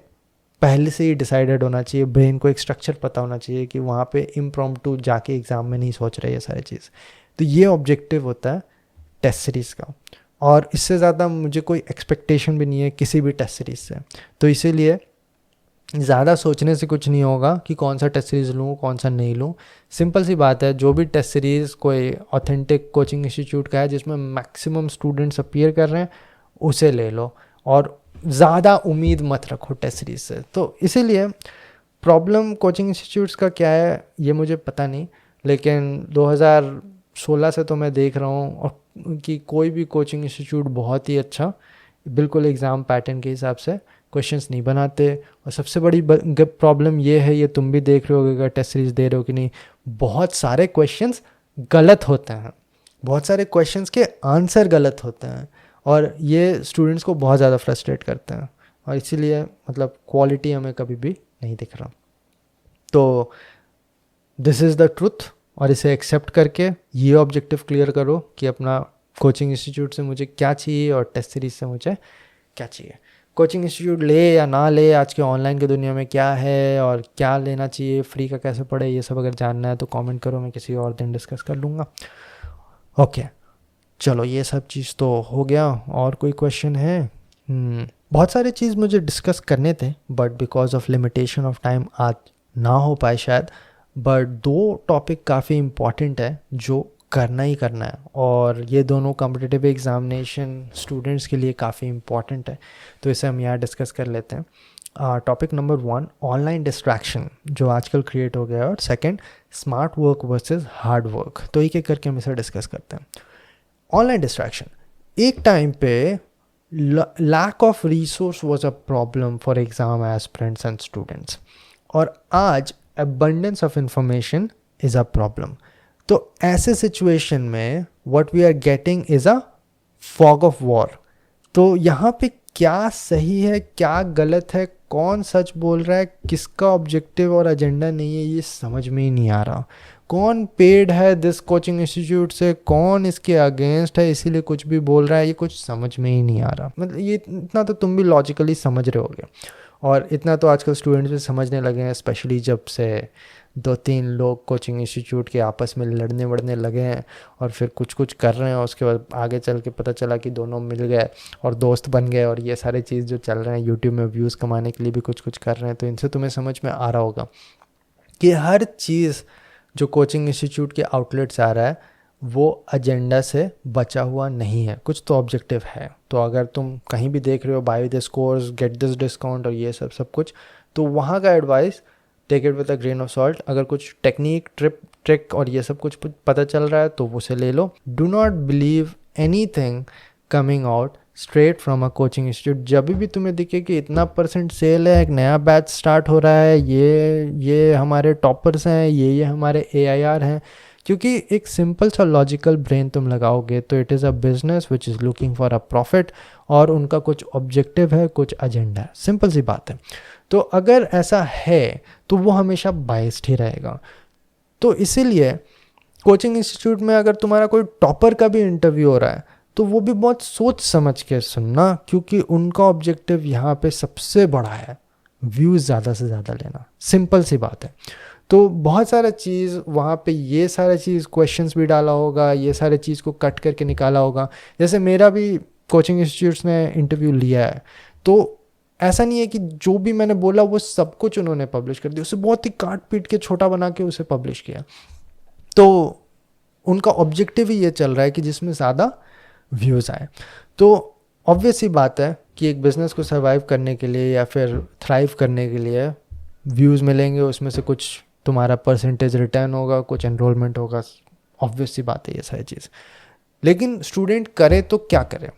पहले से ही डिसाइडेड होना चाहिए। ब्रेन को एक स्ट्रक्चर पता होना चाहिए कि वहाँ पे इम्प्रॉम्प्टू जाके एग्ज़ाम में नहीं सोच रहे ये सारी चीज़। तो ये ऑब्जेक्टिव होता है टेस्ट सीरीज़ का, और इससे ज़्यादा मुझे कोई एक्सपेक्टेशन भी नहीं है किसी भी टेस्ट सीरीज़ से। तो इसीलिए ज़्यादा सोचने से कुछ नहीं होगा कि कौन सा टेस्ट सीरीज़ लूँ कौन सा नहीं लूँ। सिंपल सी बात है, जो भी टेस्ट सीरीज़ कोई ऑथेंटिक कोचिंग इंस्टीट्यूट का है जिसमें मैक्सिमम स्टूडेंट्स अपीयर कर रहे हैं उसे ले लो, और ज़्यादा उम्मीद मत रखो टेस्ट सीरीज़ से। तो इसीलिए प्रॉब्लम कोचिंग इंस्टीट्यूट्स का क्या है ये मुझे पता नहीं, लेकिन 2016 से तो मैं देख रहा हूँ और कि कोई भी कोचिंग इंस्टीट्यूट बहुत ही अच्छा बिल्कुल एग्ज़ाम पैटर्न के हिसाब से क्वेश्चंस नहीं बनाते। और सबसे बड़ी प्रॉब्लम ये है, ये तुम भी देख रहे हो अगर टेस्ट सीरीज दे रहे हो कि नहीं, बहुत सारे क्वेश्चंस गलत होते हैं, बहुत सारे क्वेश्चंस के आंसर गलत होते हैं, और ये स्टूडेंट्स को बहुत ज़्यादा फ्रस्ट्रेट करते हैं, और इसीलिए मतलब क्वालिटी हमें कभी भी नहीं दिख रहा। तो दिस इज़ द ट्रुथ, और इसे एक्सेप्ट करके ये ऑब्जेक्टिव क्लियर करो कि अपना कोचिंग इंस्टीट्यूट से मुझे क्या चाहिए और टेस्ट सीरीज से मुझे क्या चाहिए। कोचिंग इंस्टीट्यूट ले या ना ले, आज के ऑनलाइन की दुनिया में क्या है और क्या लेना चाहिए, फ्री का कैसे पढ़े, ये सब अगर जानना है तो कमेंट करो, मैं किसी और दिन डिस्कस कर लूँगा। ओके चलो ये सब चीज़ तो हो गया। और कोई क्वेश्चन है? बहुत सारे चीज़ मुझे डिस्कस करने थे but because of limitation of time आज ना हो पाए शायद, बट 2 टॉपिक काफ़ी इम्पॉर्टेंट है जो करना ही करना है, और ये दोनों कॉम्पिटिटिव एग्जामिनेशन स्टूडेंट्स के लिए काफ़ी इम्पॉर्टेंट है, तो इसे हम यहाँ डिस्कस कर लेते हैं। टॉपिक नंबर 1 ऑनलाइन डिस्ट्रैक्शन जो आजकल क्रिएट हो गया है, और second smart work versus hard work. तो एक एक करके हम इसे डिस्कस करते हैं। ऑनलाइन डिस्ट्रैक्शन, एक टाइम पे lack of resource was a problem for exam aspirants and students, और आज abundance of information is a problem। तो ऐसे सिचुएशन में what we are getting is a fog of war। तो यहाँ पे क्या सही है क्या गलत है, कौन सच बोल रहा है, किसका ऑब्जेक्टिव और एजेंडा नहीं है, ये समझ में ही नहीं आ रहा। कौन पेड है दिस कोचिंग इंस्टीट्यूट से, कौन इसके अगेंस्ट है इसीलिए कुछ भी बोल रहा है, ये कुछ समझ में ही नहीं आ रहा। मतलब ये इतना तो तुम भी लॉजिकली समझ रहे होगे, और इतना तो आजकल स्टूडेंट्स भी समझने लगे हैं, स्पेशली जब से 2-3 लोग कोचिंग इंस्टीट्यूट के आपस में लड़ने वड़ने लगे हैं और फिर कुछ कुछ कर रहे हैं, उसके बाद आगे चल के पता चला कि दोनों मिल गए और दोस्त बन गए, और ये सारे चीज़ जो चल रहे हैं यूट्यूब में व्यूज़ कमाने के लिए भी कुछ कुछ कर रहे हैं। तो इनसे तुम्हें समझ में आ रहा होगा कि हर चीज़ जो कोचिंग इंस्टीट्यूट के आउटलेट से आ रहा है वो एजेंडा से बचा हुआ नहीं है, कुछ तो ऑब्जेक्टिव है। तो अगर तुम कहीं भी देख रहे हो buy this course get this discount और ये सब कुछ, तो वहाँ का advice take it with a grain of salt. अगर कुछ टेक्निक ट्रिक और ये सब कुछ पता चल रहा है तो उसे ले लो। Do not believe anything coming out straight from a coaching institute. जब भी तुम्हें दिखे कि इतना % सेल है, एक नया बैच स्टार्ट हो रहा है, ये हमारे टॉपर्स हैं, ये हमारे AIR हैं, क्योंकि एक सिंपल सा लॉजिकल ब्रेन तुम लगाओगे तो it is a business which is looking for a profit, और उनका कुछ ऑब्जेक्टिव है, कुछ एजेंडा है, सिंपल सी बात है। तो अगर ऐसा है तो वो हमेशा बायस्ड ही रहेगा। तो इसीलिए कोचिंग इंस्टीट्यूट में अगर तुम्हारा कोई टॉपर का भी इंटरव्यू हो रहा है तो वो भी बहुत सोच समझ के सुनना, क्योंकि उनका ऑब्जेक्टिव यहाँ पे सबसे बड़ा है व्यूज़ ज़्यादा से ज़्यादा लेना। सिंपल सी बात है। तो बहुत सारा चीज़ वहाँ पे, ये सारा चीज़ क्वेश्चंस भी डाला होगा, ये सारे चीज़ को कट करके निकाला होगा। जैसे मेरा भी कोचिंग इंस्टीट्यूट्स ने इंटरव्यू लिया है, तो ऐसा नहीं है कि जो भी मैंने बोला वो सब कुछ उन्होंने पब्लिश कर दिया, उसे बहुत ही काट पीट के छोटा बना के उसे पब्लिश किया। तो उनका ऑब्जेक्टिव ही ये चल रहा है कि जिसमें ज़्यादा व्यूज़ आए। तो ऑब्वियस ही बात है कि एक बिज़नेस को सर्वाइव करने के लिए या फिर थ्राइव करने के लिए व्यूज़ मिलेंगे, उसमें से कुछ तुम्हारा परसेंटेज रिटर्न होगा, कुछ एनरोलमेंट होगा। ऑब्वियस सी बात है ये सारी चीज़। लेकिन स्टूडेंट करे तो क्या करे?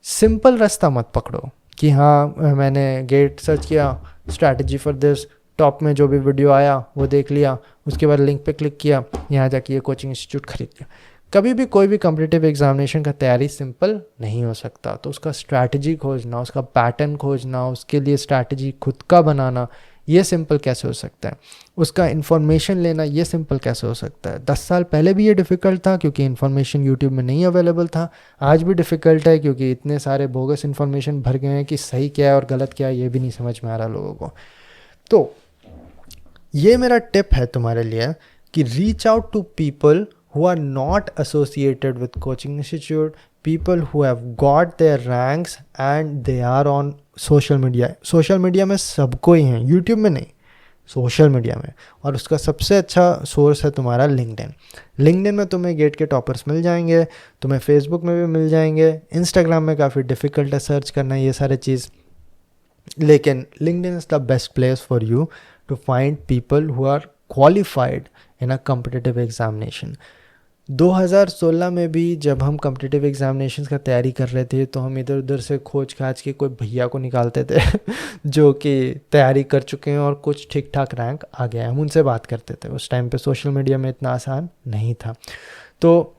सिंपल रास्ता मत पकड़ो कि हाँ मैंने गेट सर्च किया, स्ट्रैटेजी फॉर दिस, टॉप में जो भी वीडियो आया वो देख लिया, उसके बाद लिंक पे क्लिक किया, यहाँ जाके ये कोचिंग इंस्टीट्यूट खरीद लिया। कभी भी कोई भी कॉम्पिटिटिव एग्जामिनेशन का तैयारी सिंपल नहीं हो सकता। तो उसका स्ट्रैटेजी खोजना, उसका पैटर्न खोजना, उसके लिए स्ट्रैटेजी खुद का बनाना, ये सिंपल कैसे हो सकता है? उसका इन्फॉर्मेशन लेना, ये सिंपल कैसे हो सकता है? 10 साल पहले भी ये डिफ़िकल्ट था क्योंकि इन्फॉर्मेशन यूट्यूब में नहीं अवेलेबल था। आज भी डिफ़िकल्ट है क्योंकि इतने सारे बोगस इन्फॉर्मेशन भर गए हैं कि सही क्या है और गलत क्या है ये भी नहीं समझ में आ रहा लोगों को। तो ये मेरा टिप है तुम्हारे लिए कि reach out to people who are not associated with coaching institute, people who have got their ranks and they are on social media. social media में सबको ही हैं, YouTube में नहीं, social media में। और उसका सबसे अच्छा सोर्स है तुम्हारा LinkedIn। LinkedIn में तुम्हें गेट के टॉपर्स मिल जाएंगे, तुम्हें Facebook में भी मिल जाएंगे, Instagram में काफ़ी डिफ़िकल्ट है सर्च करना ये सारे चीज़, लेकिन LinkedIn is the best place for you to find people who are qualified in a competitive examination। 2016 में भी जब हम कॉम्पिटिटिव एग्जामिनेशंस का तैयारी कर रहे थे तो हम इधर उधर से खोज खाज के कोई भैया को निकालते थे जो कि तैयारी कर चुके हैं और कुछ ठीक ठाक रैंक आ गया है, हम उनसे बात करते थे। उस टाइम पे सोशल मीडिया में इतना आसान नहीं था। तो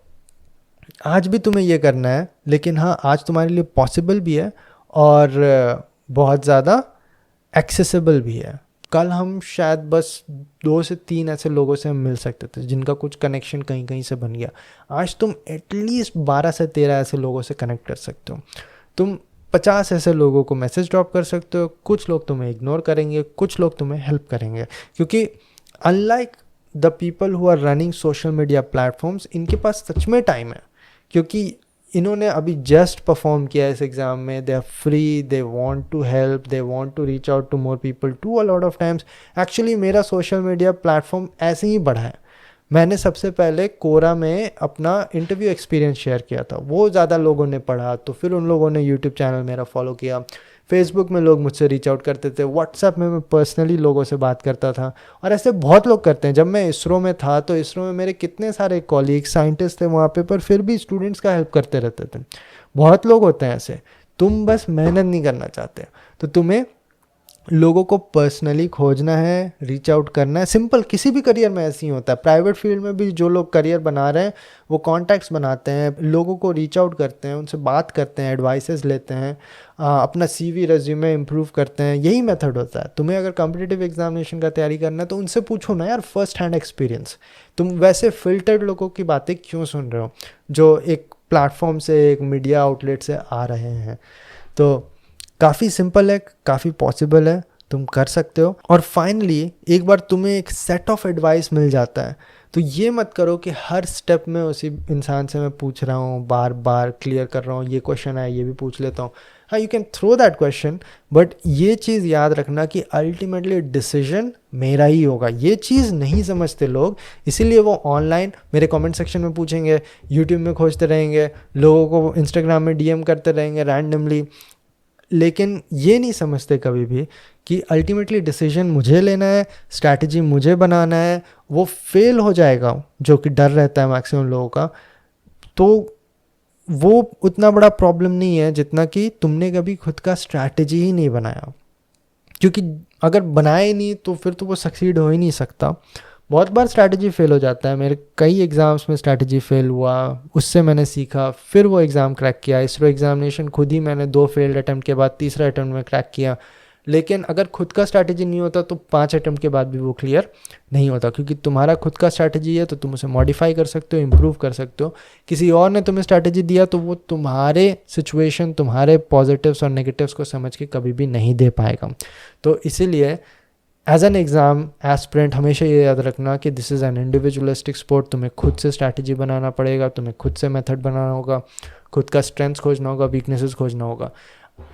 आज भी तुम्हें ये करना है, लेकिन हाँ आज तुम्हारे लिए पॉसिबल भी है और बहुत ज़्यादा एक्सेसिबल भी है। कल हम शायद बस 2 से 3 ऐसे लोगों से हम मिल सकते थे जिनका कुछ कनेक्शन कहीं कहीं से बन गया। आज तुम एटलीस्ट 12 से 13 ऐसे लोगों से कनेक्ट कर सकते हो। तुम 50 ऐसे लोगों को मैसेज ड्रॉप कर सकते हो। कुछ लोग तुम्हें इग्नोर करेंगे, कुछ लोग तुम्हें हेल्प करेंगे, क्योंकि unlike the people who are running social media platforms, इनके पास सच में टाइम है क्योंकि इन्होंने अभी जस्ट परफॉर्म किया इस एग्ज़ाम में। They are free, they want to help, they want to reach out to more people to a lot of times. Actually मेरा सोशल मीडिया प्लेटफॉर्म ऐसे ही बढ़ा है। मैंने सबसे पहले कोरा में अपना इंटरव्यू एक्सपीरियंस शेयर किया था, वो ज़्यादा लोगों ने पढ़ा, तो फिर उन लोगों ने यूट्यूब चैनल मेरा फॉलो किया। फेसबुक में लोग मुझसे रीच आउट करते थे, व्हाट्सएप में मैं पर्सनली लोगों से बात करता था, और ऐसे बहुत लोग करते हैं। जब मैं इसरो में था तो इसरो में मेरे कितने सारे कॉलीग साइंटिस्ट थे वहाँ पे, पर फिर भी स्टूडेंट्स का हेल्प करते रहते थे। बहुत लोग होते हैं ऐसे। तुम बस मेहनत नहीं करना चाहते तो तुम्हें लोगों को पर्सनली खोजना है, रीच आउट करना है। सिंपल, किसी भी करियर में ऐसे ही होता है। प्राइवेट फील्ड में भी जो लोग करियर बना रहे हैं वो कॉन्टैक्ट्स बनाते हैं, लोगों को रीच आउट करते हैं, उनसे बात करते हैं, एडवाइसेस लेते हैं, अपना CV रेज्यूमे इम्प्रूव करते हैं। यही मेथड होता है। तुम्हें अगर कॉम्पिटिटिव एग्जामिनेशन का तैयारी करना है तो उनसे पूछो ना यार, फर्स्ट हैंड एक्सपीरियंस। तुम वैसे फिल्टर्ड लोगों की बातें क्यों सुन रहे हो जो एक प्लेटफॉर्म से, एक मीडिया आउटलेट से आ रहे हैं? तो काफ़ी सिंपल है, काफ़ी पॉसिबल है, तुम कर सकते हो। और फाइनली एक बार तुम्हें एक सेट ऑफ एडवाइस मिल जाता है तो ये मत करो कि हर स्टेप में उसी इंसान से मैं पूछ रहा हूँ, बार बार क्लियर कर रहा हूँ, ये क्वेश्चन है ये भी पूछ लेता हूँ। हाँ, you can throw that question, but ये चीज़ याद रखना कि अल्टीमेटली डिसीजन मेरा ही होगा। ये चीज़ नहीं समझते लोग, इसीलिए वो ऑनलाइन मेरे कमेंट सेक्शन में पूछेंगे, यूट्यूब में खोजते रहेंगे, लोगों को इंस्टाग्राम में DM करते रहेंगे रैंडमली, लेकिन ये नहीं समझते कभी भी कि अल्टीमेटली डिसीजन मुझे लेना है, स्ट्रैटेजी मुझे बनाना है। वो फेल हो जाएगा, जो कि डर रहता है मैक्सिमम लोगों का, तो वो उतना बड़ा प्रॉब्लम नहीं है जितना कि तुमने कभी खुद का स्ट्रैटेजी ही नहीं बनाया। क्योंकि अगर बनाया ही नहीं तो फिर तो वो सक्सीड हो ही नहीं सकता। बहुत बार स्ट्रैटेजी फेल हो जाता है। मेरे कई एग्ज़ाम्स में स्ट्रैटेजी फेल हुआ, उससे मैंने सीखा, फिर वो एग्ज़ाम क्रैक किया। इसरो एग्जामिनेशन खुद ही मैंने 2 फेल्ड अटैम्प्ट के बाद तीसरा अटैम्प्ट में क्रैक किया। लेकिन अगर खुद का स्ट्रैटेजी नहीं होता तो 5 अटेम्प्ट के बाद भी वो क्लियर नहीं होता, क्योंकि तुम्हारा खुद का स्ट्रैटेजी है तो तुम उसे मॉडिफाई कर सकते हो, इम्प्रूव कर सकते हो। किसी और ने तुम्हें स्ट्रैटेजी दिया तो वो तुम्हारे सिचुएशन, तुम्हारे पॉजिटिव्स और नेगेटिव्स को समझ के कभी भी नहीं दे पाएगा। तो इसीलिए एज एन एग्ज़ाम एस्पिरेंट हमेशा ये याद रखना कि this is an individualistic sport. तुम्हें खुद से स्ट्रैटेजी बनाना पड़ेगा, तुम्हें खुद से मेथड बनाना होगा, खुद का स्ट्रेंथ्स खोजना होगा, वीकनेसेस खोजना होगा।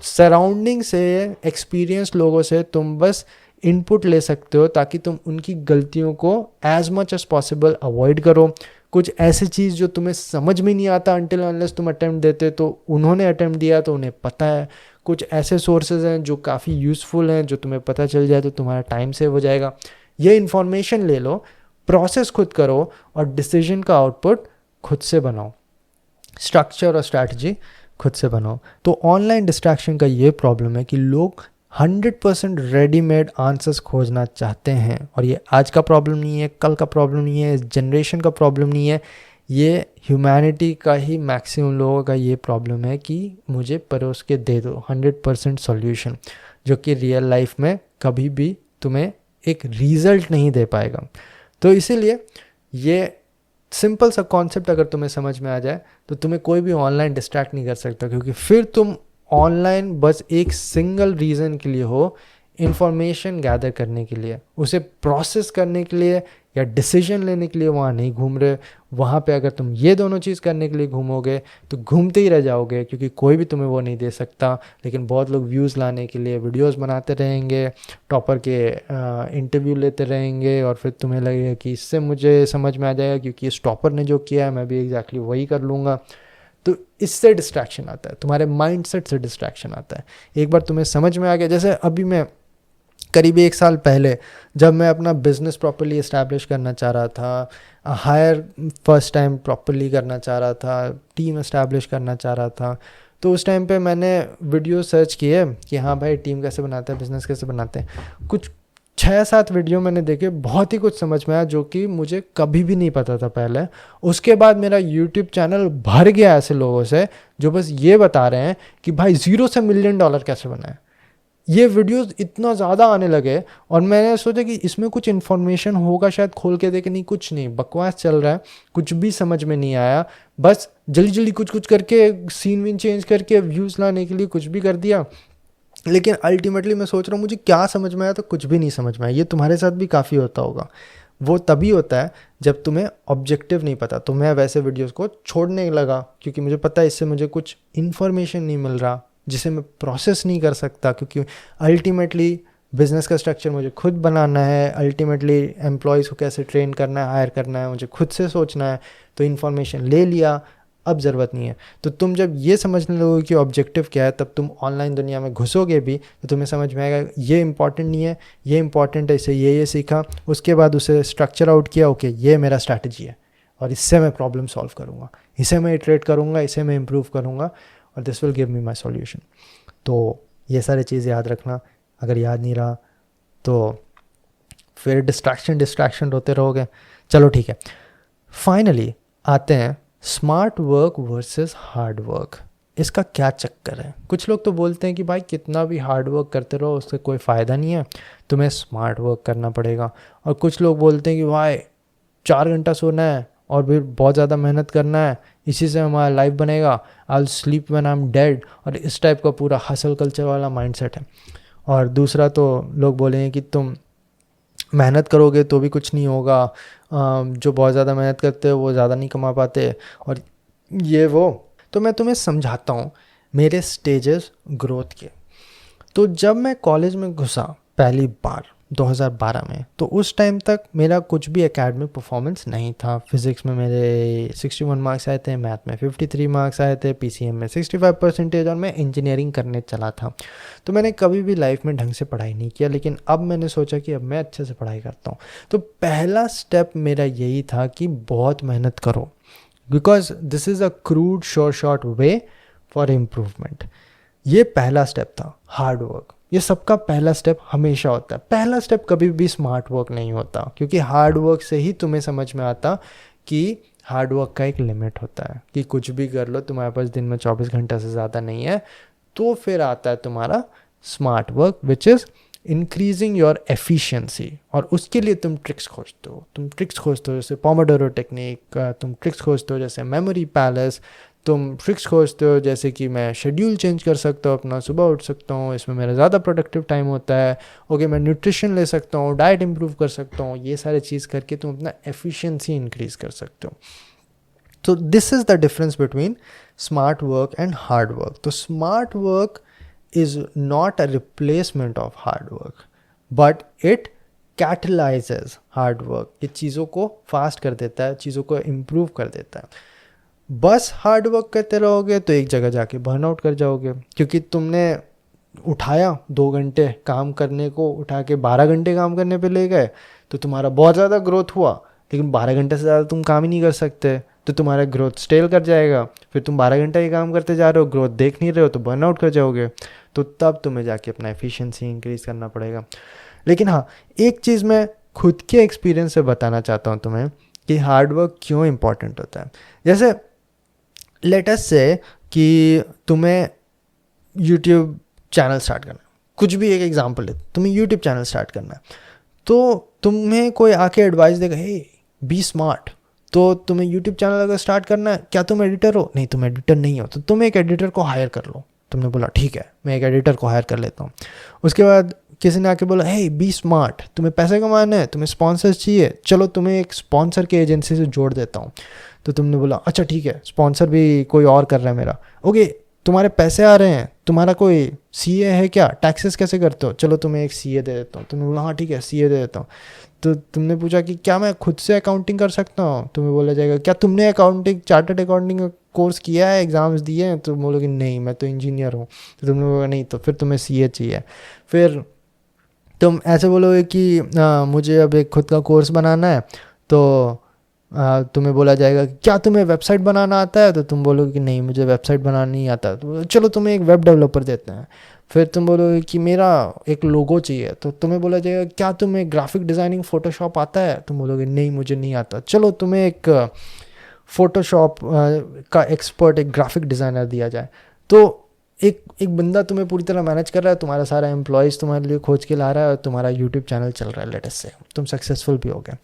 सराउंडिंग से, एक्सपीरियंस लोगों से तुम बस इनपुट ले सकते हो ताकि तुम उनकी गलतियों को as much as possible avoid करो। कुछ ऐसी चीज़ जो तुम्हें समझ में नहीं आता अनटिल अनलेस तुम अटेम्प्ट देते, तो उन्होंने अटेम्प्ट दिया तो उन्हें पता है। कुछ ऐसे सोर्सेज हैं जो काफ़ी यूज़फुल हैं, जो तुम्हें पता चल जाए तो तुम्हारा टाइम सेव हो जाएगा। ये इन्फॉर्मेशन ले लो, प्रोसेस खुद करो और डिसीजन का आउटपुट खुद से बनाओ, स्ट्रक्चर और स्ट्रैटेजी खुद से बनाओ। तो ऑनलाइन डिस्ट्रैक्शन का ये प्रॉब्लम है कि लोग 100% रेडीमेड आंसर्स खोजना चाहते हैं, और ये आज का प्रॉब्लम नहीं है, कल का प्रॉब्लम नहीं है, इस जनरेशन का प्रॉब्लम नहीं है, ये ह्यूमैनिटी का ही मैक्सिमम लोगों का ये प्रॉब्लम है कि मुझे परोस के दे दो 100% सॉल्यूशन, जो कि रियल लाइफ में कभी भी तुम्हें एक रिजल्ट नहीं दे पाएगा। तो इसीलिए ये सिंपल सा कॉन्सेप्ट अगर तुम्हें समझ में आ जाए तो तुम्हें कोई भी ऑनलाइन डिस्ट्रैक्ट नहीं कर सकता, क्योंकि फिर तुम ऑनलाइन बस एक सिंगल रीज़न के लिए हो, इंफॉर्मेशन गैदर करने के लिए, उसे प्रोसेस करने के लिए या डिसीजन लेने के लिए वहाँ नहीं घूम रहे। वहाँ पे अगर तुम ये दोनों चीज़ करने के लिए घूमोगे तो घूमते ही रह जाओगे, क्योंकि कोई भी तुम्हें वो नहीं दे सकता। लेकिन बहुत लोग व्यूज़ लाने के लिए वीडियोस बनाते रहेंगे, टॉपर के इंटरव्यू लेते रहेंगे, और फिर तुम्हें लगेगा कि इससे मुझे समझ में आ जाएगा क्योंकि इस टॉपर ने जो किया है मैं भी एग्जैक्टली वही कर लूँगा। तो इससे डिस्ट्रैक्शन आता है, तुम्हारे माइंडसेट से डिस्ट्रैक्शन आता है। एक बार तुम्हें समझ में आ गया, जैसे अभी मैं करीब 1 साल पहले जब मैं अपना बिज़नेस प्रॉपर्ली इस्टेब्लिश करना चाह रहा था, हायर फर्स्ट टाइम प्रॉपर्ली करना चाह रहा था, टीम इस्टेब्लिश करना चाह रहा था, तो उस टाइम पे मैंने वीडियो सर्च किए कि हाँ भाई टीम कैसे बनाते हैं, बिज़नेस कैसे बनाते हैं। कुछ 6-7 वीडियो मैंने देखे, बहुत ही कुछ समझ में आया जो कि मुझे कभी भी नहीं पता था पहले। उसके बाद मेरा यूट्यूब चैनल भर गया ऐसे लोगों से जो बस ये बता रहे हैं कि भाई $0 से $1 मिलियन कैसे बनाए। ये वीडियोस इतना ज़्यादा आने लगे और मैंने सोचा कि इसमें कुछ इन्फॉर्मेशन होगा, शायद खोल के देखे, नहीं कुछ नहीं, बकवास चल रहा है, कुछ भी समझ में नहीं आया। बस जल्दी जल्दी कुछ करके सीन वीन चेंज करके व्यूज़ लाने के लिए कुछ भी कर दिया। लेकिन अल्टीमेटली मैं सोच रहा हूँ मुझे क्या समझ में आया, तो कुछ भी नहीं समझ में आया। ये तुम्हारे साथ भी काफ़ी होता होगा। वो तभी होता है जब तुम्हें ऑब्जेक्टिव नहीं पता। तो मैं वैसे वीडियोस को छोड़ने लगा क्योंकि मुझे पता है इससे मुझे कुछ इन्फॉर्मेशन नहीं मिल रहा जिसे मैं प्रोसेस नहीं कर सकता, क्योंकि अल्टीमेटली बिज़नेस का स्ट्रक्चर मुझे खुद बनाना है, अल्टीमेटली एम्प्लॉयज़ को कैसे ट्रेन करना है, हायर करना है, मुझे खुद से सोचना है। तो इन्फॉर्मेशन ले लिया, अब ज़रूरत नहीं है। तो तुम जब ये समझने लगोगे कि ऑब्जेक्टिव क्या है, तब तुम ऑनलाइन दुनिया में घुसोगे भी तो तुम्हें समझ में आएगा ये इंपॉर्टेंट नहीं है, ये इंपॉर्टेंट है, इसे ये सीखा, उसके बाद उसे स्ट्रक्चर आउट किया, ओके ये मेरा स्ट्रैटेजी है और इससे मैं प्रॉब्लम सॉल्व करूँगा, इसे मैं इटरेट करूँगा, इसे मैं इम्प्रूव करूँगा और this will give me my solution. तो ये सारी चीज़ याद रखना। अगर याद नहीं रहा तो फिर डिस्ट्रैक्शन होते रहोगे। चलो ठीक है, फाइनली आते हैं smart work versus hard work. इसका क्या चक्कर है? कुछ लोग तो बोलते हैं कि भाई कितना भी हार्ड वर्क करते रहो उससे कोई फ़ायदा नहीं है, तुम्हें स्मार्ट वर्क करना पड़ेगा। और कुछ लोग बोलते हैं कि भाई 4 घंटा सोना है और फिर बहुत ज़्यादा मेहनत करना है, इसी से हमारा लाइफ बनेगा, I will sleep when I am dead. और इस टाइप का पूरा हसल कल्चर वाला माइंडसेट है। और दूसरा तो लोग बोलेंगे कि तुम मेहनत करोगे तो भी कुछ नहीं होगा, जो बहुत ज़्यादा मेहनत करते हैं वो ज़्यादा नहीं कमा पाते, और ये वो। तो मैं तुम्हें समझाता हूँ मेरे स्टेजेस ग्रोथ के। तो जब मैं कॉलेज में घुसा पहली बार 2012 में, तो उस टाइम तक मेरा कुछ भी एकेडमिक परफॉर्मेंस नहीं था। फिज़िक्स में मेरे 61 मार्क्स आए थे, मैथ में 53 मार्क्स आए थे, पीसीएम में 65% और मैं इंजीनियरिंग करने चला था। तो मैंने कभी भी लाइफ में ढंग से पढ़ाई नहीं किया, लेकिन अब मैंने सोचा कि अब मैं अच्छे से पढ़ाई करता हूँ। तो पहला स्टेप मेरा यही था कि बहुत मेहनत करो, because this is a crude short way for improvement. ये पहला स्टेप था, हार्ड वर्क। ये सबका पहला स्टेप हमेशा होता है। पहला स्टेप कभी भी स्मार्ट वर्क नहीं होता, क्योंकि हार्ड वर्क से ही तुम्हें समझ में आता कि हार्ड वर्क का एक लिमिट होता है कि कुछ भी कर लो, तुम्हारे पास दिन में 24 घंटा से ज़्यादा नहीं है। तो फिर आता है तुम्हारा smart work which is increasing your efficiency. और उसके लिए तुम ट्रिक्स खोजते हो जैसे पोमोडोरो टेक्निक, तुम ट्रिक्स खोजते हो जैसे मेमोरी पैलेस, तुम ट्रिक्स खोजते हो जैसे कि मैं शेड्यूल चेंज कर सकता हूँ अपना, सुबह उठ सकता हूँ, इसमें मेरा ज़्यादा प्रोडक्टिव टाइम होता है, ओके मैं न्यूट्रिशन ले सकता हूँ, डाइट इंप्रूव कर सकता हूँ। ये सारे चीज़ करके तुम अपना एफिशिएंसी इंक्रीज कर सकते हो। तो this is the difference between smart work and hard work. तो smart work is not a replacement of hard work, but it catalyzes hard work। ये चीज़ों को फास्ट कर देता है, चीज़ों को इम्प्रूव कर देता है। बस हार्ड वर्क करते रहोगे तो एक जगह जाके बर्नआउट कर जाओगे, क्योंकि तुमने उठाया 2 घंटे काम करने को, उठा के 12 घंटे काम करने पे ले गए, तो तुम्हारा बहुत ज़्यादा ग्रोथ हुआ, लेकिन 12 घंटे से ज़्यादा तुम काम ही नहीं कर सकते, तो तुम्हारा ग्रोथ स्टेल कर जाएगा। फिर तुम 12 घंटे ही काम करते जा रहे हो, ग्रोथ देख नहीं रहे हो, तो बर्नआउट कर जाओगे। तो तब तुम्हें जाके अपना एफिशिएंसी इंक्रीज़ करना पड़ेगा। लेकिन हाँ, एक चीज़ मैं खुद के एक्सपीरियंस से बताना चाहता हूँ तुम्हें कि हार्ड वर्क क्यों इंपॉर्टेंट होता है। जैसे लेट अस से कि तुम्हें यूट्यूब चैनल स्टार्ट करना है, कुछ भी एक एग्जांपल है, तुम्हें यूट्यूब चैनल स्टार्ट करना है, तो तुम्हें कोई आके एडवाइस देगा, हे बी स्मार्ट। तो तुम्हें यूट्यूब चैनल अगर स्टार्ट करना है, क्या तुम एडिटर हो? नहीं, तुम एडिटर नहीं हो, तो तुम एक एडिटर को हायर कर लो। तुमने बोला ठीक है, मैं एक एडिटर को हायर कर लेता हूँ। उसके बाद किसी ने आके बोला, हे बी स्मार्ट, तुम्हें पैसे कमाने हैं, तुम्हें स्पॉन्सर्स चाहिए, चलो तुम्हें एक स्पॉन्सर के एजेंसी से जोड़ देता हूँ। तो तुमने बोला अच्छा ठीक है, स्पॉन्सर भी कोई और कर रहा है मेरा, ओके तुम्हारे पैसे आ रहे हैं, तुम्हारा कोई सीए है क्या, टैक्सेस कैसे करते हो, चलो तुम्हें एक सीए दे देता हूँ। तुमने बोला हाँ ठीक है, सीए दे देता हूँ। तो तुमने पूछा कि क्या मैं खुद से अकाउंटिंग कर सकता हूँ? तुम्हें बोला जाएगा क्या तुमने अकाउंटिंग, चार्टर्ड अकाउंटिंग का कोर्स किया है, एग्ज़ाम्स दिए हैं? तो बोलोगे नहीं, मैं तो इंजीनियर हूँ। तो तुमने बोला नहीं, तो फिर तुम्हें सीए चाहिए। फिर तुम ऐसे बोलोगे कि मुझे अब एक खुद का कोर्स बनाना है, तो तुम्हें बोला जाएगा कि क्या तुम्हें वेबसाइट बनाना आता है? तो तुम बोलोगे कि नहीं, मुझे वेबसाइट बनाना नहीं आता। तो चलो तुम्हें एक वेब डेवलपर देते हैं। फिर तुम बोलोगे कि मेरा एक लोगो चाहिए, तो तुम्हें बोला जाएगा क्या तुम्हें ग्राफिक डिज़ाइनिंग फ़ोटोशॉप आता है? तुम बोलोगे नहीं, मुझे नहीं आता। चलो तुम्हें एक फ़ोटोशॉप का एक्सपर्ट, एक ग्राफिक डिज़ाइनर दिया जाए। तो एक बंदा तुम्हें पूरी तरह मैनेज कर रहा है, तुम्हारा सारा एम्प्लॉयज़ तुम्हारे लिए खोज के ला रहा है, और तुम्हारा यूट्यूब चैनल चल रहा है, लेटेस्ट से तुम सक्सेसफुल भी हो गए।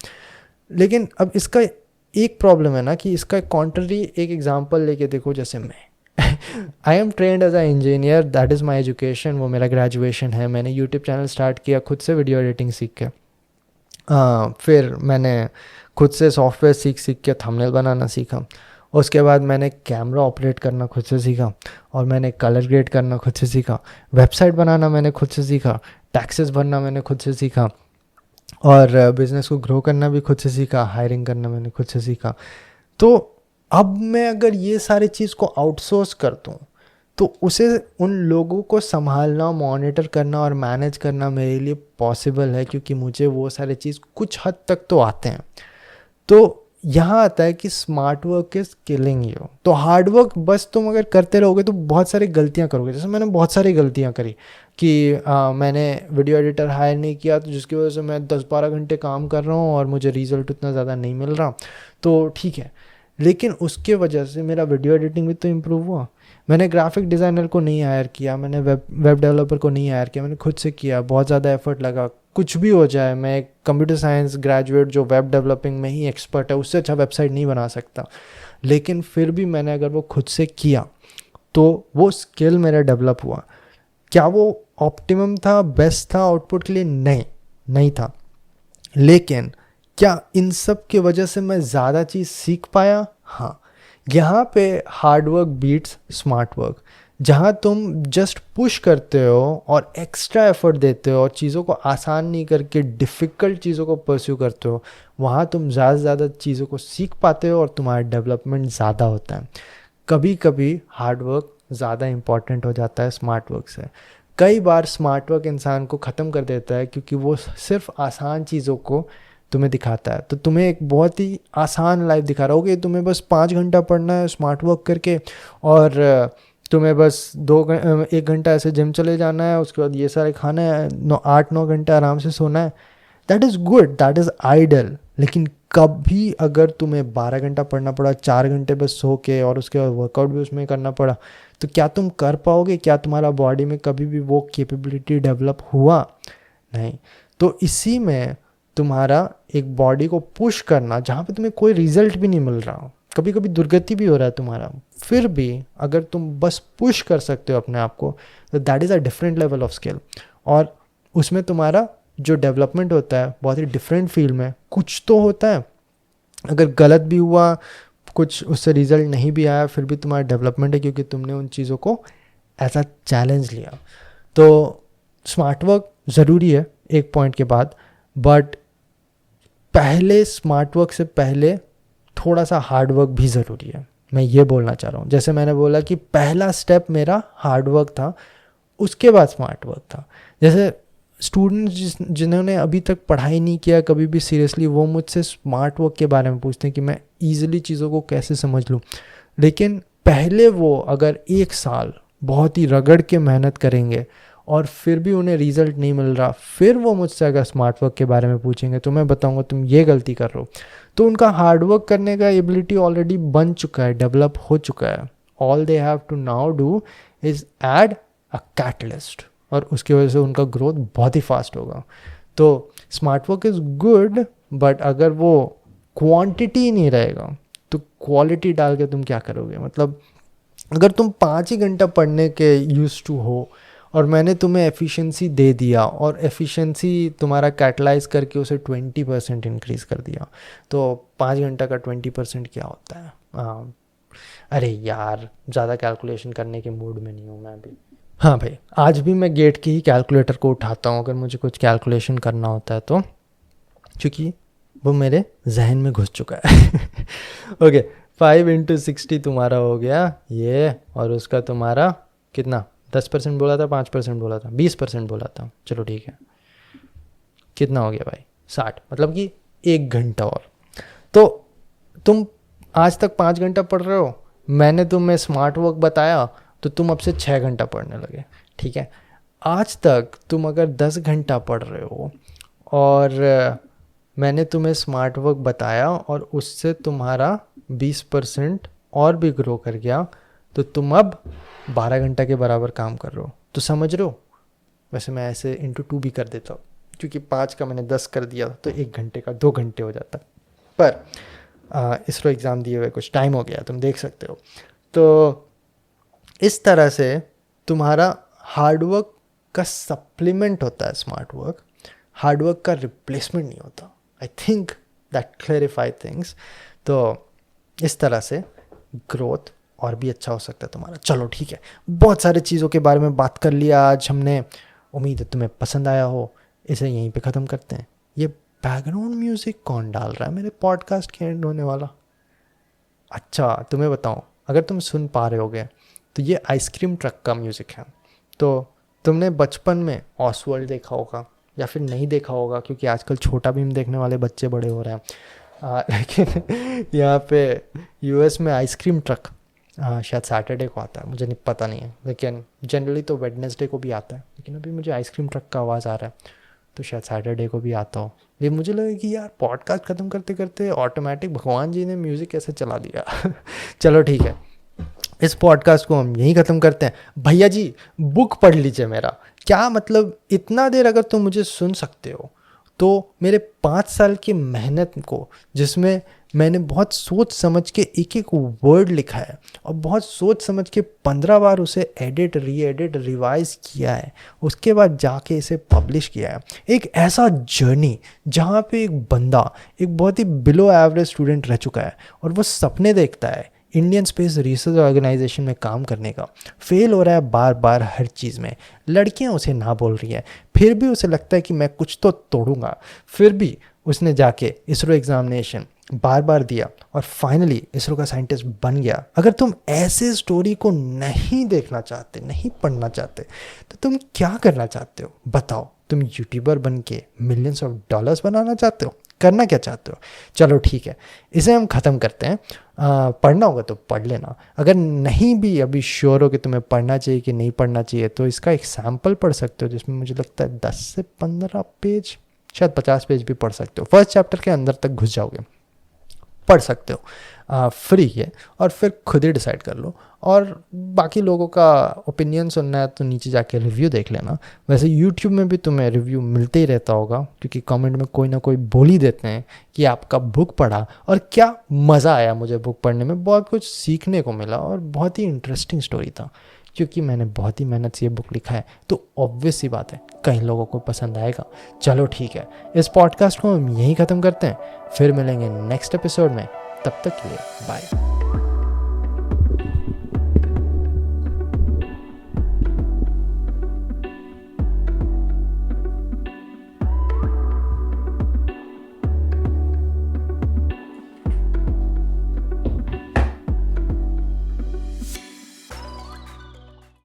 लेकिन अब इसका एक प्रॉब्लम है ना कि इसका कॉन्ट्ररी एक एग्जांपल लेके देखो, जैसे मैं I am trained as a engineer, that is my education, वो मेरा ग्रेजुएशन है। मैंने यूट्यूब चैनल स्टार्ट किया खुद से वीडियो एडिटिंग सीख के, फिर मैंने खुद से सॉफ्टवेयर सीख के थंबनेल बनाना सीखा। उसके बाद मैंने कैमरा ऑपरेट करना खुद से सीखा, और मैंने कलर ग्रेड करना खुद से सीखा, वेबसाइट बनाना मैंने खुद से सीखा, टैक्सेस भरना मैंने खुद से सीखा, और बिज़नेस को ग्रो करना भी खुद से सीखा, हायरिंग करना मैंने खुद से सीखा। तो अब मैं अगर ये सारी चीज़ को आउटसोर्स कर दूँ, तो उसे उन लोगों को संभालना, मॉनिटर करना और मैनेज करना मेरे लिए पॉसिबल है, क्योंकि मुझे वो सारे चीज़ कुछ हद तक तो आते हैं। तो यहाँ आता है कि smart work is killing you. तो हार्ड वर्क बस तुम अगर करते रहोगे तो बहुत सारी गलतियाँ करोगे। जैसे मैंने बहुत सारी गलतियाँ करी कि मैंने वीडियो एडिटर हायर नहीं किया, तो जिसकी वजह से मैं 10-12 घंटे काम कर रहा हूँ और मुझे रिज़ल्ट उतना ज़्यादा नहीं मिल रहा। तो ठीक है, लेकिन उसके वजह से मेरा वीडियो एडिटिंग भी तो इम्प्रूव हुआ। मैंने ग्राफिक डिज़ाइनर को नहीं हायर किया, मैंने वेब डेवलपर को नहीं हायर किया, मैंने खुद से किया, बहुत ज़्यादा एफर्ट लगा। कुछ भी हो जाए, मैं एक कंप्यूटर साइंस ग्रेजुएट जो वेब डेवलपिंग में ही एक्सपर्ट है, उससे अच्छा वेबसाइट नहीं बना सकता, लेकिन फिर भी मैंने अगर वो खुद से किया तो वो स्किल मेरा डेवलप हुआ। क्या वो ऑप्टिमम था, बेस्ट था आउटपुट के लिए? नहीं था। लेकिन क्या इन सब की वजह से मैं ज़्यादा चीज़ सीख पाया? हाँ। यहाँ पे hard work beats smart work. जहाँ तुम जस्ट पुश करते हो और एक्स्ट्रा एफर्ट देते हो और चीज़ों को आसान नहीं करके डिफ़िकल्ट चीज़ों को परस्यू करते हो, वहाँ तुम ज़्यादा से ज़्यादा चीज़ों को सीख पाते हो और तुम्हारा डेवलपमेंट ज़्यादा होता है। कभी कभी हार्ड वर्क ज़्यादा इम्पॉर्टेंट हो जाता है स्मार्ट वर्क से। कई बार स्मार्ट वर्क इंसान को ख़त्म कर देता है, क्योंकि वो सिर्फ आसान चीज़ों को तुम्हें दिखाता है। तो तुम्हें एक बहुत ही आसान लाइफ दिखा रहा हो कि तुम्हें बस 5 घंटा पढ़ना है स्मार्ट वर्क करके, और तुम्हें बस 1 घंटा ऐसे जिम चले जाना है, उसके बाद ये सारे खाना है, 8-9 घंटे आराम से सोना है। That is good, that is ideal. लेकिन कभी अगर तुम्हें 12 घंटा पढ़ना पड़ा, 4 घंटे बस सो के, और उसके बाद वर्कआउट भी उसमें करना पड़ा, तो क्या तुम कर पाओगे? क्या तुम्हारा बॉडी में कभी भी वो कैपेबिलिटी डेवलप हुआ? नहीं। तो इसी में तुम्हारा एक बॉडी को पुश करना जहाँ पे तुम्हें कोई रिजल्ट भी नहीं मिल रहा, कभी कभी दुर्गति भी हो रहा है तुम्हारा, फिर भी अगर तुम बस पुश कर सकते हो अपने आप को, तो that is a different level of skill. और उसमें तुम्हारा जो डेवलपमेंट होता है बहुत ही डिफरेंट फील्ड में कुछ तो होता है। अगर गलत भी हुआ, कुछ उससे रिजल्ट नहीं भी आया, फिर भी तुम्हारा डेवलपमेंट है, क्योंकि तुमने उन चीज़ों को एज अ चैलेंज लिया। तो स्मार्ट वर्क ज़रूरी है एक पॉइंट के बाद, बट पहले स्मार्ट वर्क से पहले थोड़ा सा हार्ड वर्क भी ज़रूरी है। मैं ये बोलना चाह रहा हूँ, जैसे मैंने बोला कि पहला स्टेप मेरा हार्ड वर्क था, उसके बाद स्मार्ट वर्क था। जैसे स्टूडेंट्स जिन्होंने अभी तक पढ़ाई नहीं किया कभी भी सीरियसली, वो मुझसे स्मार्ट वर्क के बारे में पूछते हैं कि मैं ईजिली चीज़ों को कैसे समझ लूँ। लेकिन पहले वो अगर 1 साल बहुत ही रगड़ के मेहनत करेंगे और फिर भी उन्हें रिजल्ट नहीं मिल रहा, फिर वो मुझसे अगर स्मार्ट वर्क के बारे में पूछेंगे तो मैं बताऊंगा तुम ये गलती कर रहे हो। तो उनका हार्ड वर्क करने का एबिलिटी ऑलरेडी बन चुका है, डेवलप हो चुका है। All they have to now do is add a catalyst, और उसकी वजह से उनका ग्रोथ बहुत ही फास्ट होगा। तो smart work is good, but अगर वो क्वांटिटी नहीं रहेगा तो क्वालिटी डाल के तुम क्या करोगे? मतलब अगर तुम 5 ही घंटा पढ़ने के यूज टू हो और मैंने तुम्हें एफिशिएंसी दे दिया और एफिशिएंसी तुम्हारा कैटलाइज करके उसे 20% इंक्रीज़ कर दिया, तो 5 घंटा का 20% क्या होता है? अरे यार, ज़्यादा कैलकुलेशन करने के मूड में नहीं हूँ मैं अभी। हाँ भाई, आज भी मैं गेट की ही कैलकुलेटर को उठाता हूँ अगर मुझे कुछ कैलकुलेशन करना होता है तो, क्योंकि वो मेरे जहन में घुस चुका है। ओके, 5 × 60 तुम्हारा हो गया ये, और उसका तुम्हारा कितना? 10% बोला था, 5% बोला था, 20% बोला था, चलो ठीक है। कितना हो गया भाई? 60, मतलब कि 1 घंटा और। तो तुम आज तक 5 घंटा पढ़ रहे हो, मैंने तुम्हें स्मार्ट वर्क बताया तो तुम अब से 6 घंटा पढ़ने लगे, ठीक है। आज तक तुम अगर 10 घंटा पढ़ रहे हो और मैंने तुम्हें स्मार्ट वर्क बताया और उससे तुम्हारा 20% और भी ग्रो कर गया, तो तुम अब 12 घंटा के बराबर काम कर रहे हो। तो समझ रहे हो? वैसे मैं ऐसे × 2 भी कर देता हूँ, क्योंकि 5 का मैंने 10 कर दिया तो 1 घंटे का 2 घंटे हो जाता। पर इसरो एग्ज़ाम दिए हुए कुछ टाइम हो गया, तुम देख सकते हो। तो इस तरह से तुम्हारा हार्डवर्क का सप्लीमेंट होता है स्मार्ट वर्क, हार्डवर्क का रिप्लेसमेंट नहीं होता। I think that clarify things. तो इस तरह से ग्रोथ और भी अच्छा हो सकता है तुम्हारा। चलो ठीक है, बहुत सारी चीज़ों के बारे में बात कर लिया आज हमने, उम्मीद है तुम्हें पसंद आया हो। इसे यहीं पे ख़त्म करते हैं। ये बैकग्राउंड म्यूज़िक कौन डाल रहा है मेरे पॉडकास्ट के एंड होने वाला? अच्छा, तुम्हें बताऊं, अगर तुम सुन पा रहे होगे तो ये आइसक्रीम ट्रक का म्यूज़िक है। तो तुमने बचपन में ऑसवर्ल्ड देखा होगा या फिर नहीं देखा होगा, क्योंकि आजकल छोटा भीम देखने वाले बच्चे बड़े हो रहे हैं। लेकिन यहाँ पे यूएस में आइसक्रीम ट्रक शायद सैटरडे को आता है, मुझे नहीं पता नहीं है, लेकिन जनरली तो वेडनेसडे को भी आता है। लेकिन अभी मुझे आइसक्रीम ट्रक का आवाज़ आ रहा है, तो शायद सैटरडे को भी आता हो। लेकिन मुझे लगा कि यार पॉडकास्ट ख़त्म करते करते ऑटोमेटिक भगवान जी ने म्यूज़िक कैसे चला दिया। चलो ठीक है, इस पॉडकास्ट को हम यहीं ख़त्म करते हैं। भैया जी, बुक पढ़ लीजिए मेरा। क्या मतलब, इतना देर अगर तुम मुझे सुन सकते हो तो मेरे 5 साल की मेहनत को, जिसमें मैंने बहुत सोच समझ के एक एक वर्ड लिखा है और बहुत सोच समझ के 15 बार उसे एडिट, री एडिट, रिवाइज किया है, उसके बाद जाके इसे पब्लिश किया है। एक ऐसा जर्नी जहाँ पे एक बंदा एक बहुत ही बिलो एवरेज स्टूडेंट रह चुका है और वो सपने देखता है इंडियन स्पेस रिसर्च ऑर्गेनाइजेशन में काम करने का, फेल हो रहा है बार बार हर चीज़ में, लड़कियां उसे ना बोल रही हैं, फिर भी उसे लगता है कि मैं कुछ तो तोड़ूंगा, फिर भी उसने जाके इसरो एग्जामिनेशन बार बार दिया और फाइनली इसरो का साइंटिस्ट बन गया। अगर तुम ऐसे स्टोरी को नहीं देखना चाहते, नहीं पढ़ना चाहते, तो तुम क्या करना चाहते हो बताओ? तुम यूट्यूबर बन के मिलियंस ऑफ डॉलर्स बनाना चाहते हो? करना क्या चाहते हो? चलो ठीक है, इसे हम ख़त्म करते हैं। पढ़ना होगा तो पढ़ लेना। अगर नहीं भी अभी श्योर हो कि तुम्हें पढ़ना चाहिए कि नहीं पढ़ना चाहिए, तो इसका एक सैम्पल पढ़ सकते हो, जिसमें मुझे लगता है 10 से 15 पेज, शायद 50 पेज भी पढ़ सकते हो। फर्स्ट चैप्टर के अंदर तक घुस जाओगे, पढ़ सकते हो। फ्री है, और फिर खुद ही डिसाइड कर लो। और बाकी लोगों का ओपिनियन सुनना है तो नीचे जाके रिव्यू देख लेना। वैसे यूट्यूब में भी तुम्हें रिव्यू मिलते ही रहता होगा, क्योंकि कमेंट में कोई ना कोई बोल ही देते हैं कि आपका बुक पढ़ा और क्या मज़ा आया। मुझे बुक पढ़ने में बहुत कुछ सीखने को मिला और बहुत ही इंटरेस्टिंग स्टोरी था, क्योंकि मैंने बहुत ही मेहनत से ये बुक लिखा है, तो ऑब्वियस सी बात है कई लोगों को पसंद आएगा। चलो ठीक है, इस पॉडकास्ट को हम यहीं ख़त्म करते हैं, फिर मिलेंगे नेक्स्ट एपिसोड में। तब तक के लिए बाय।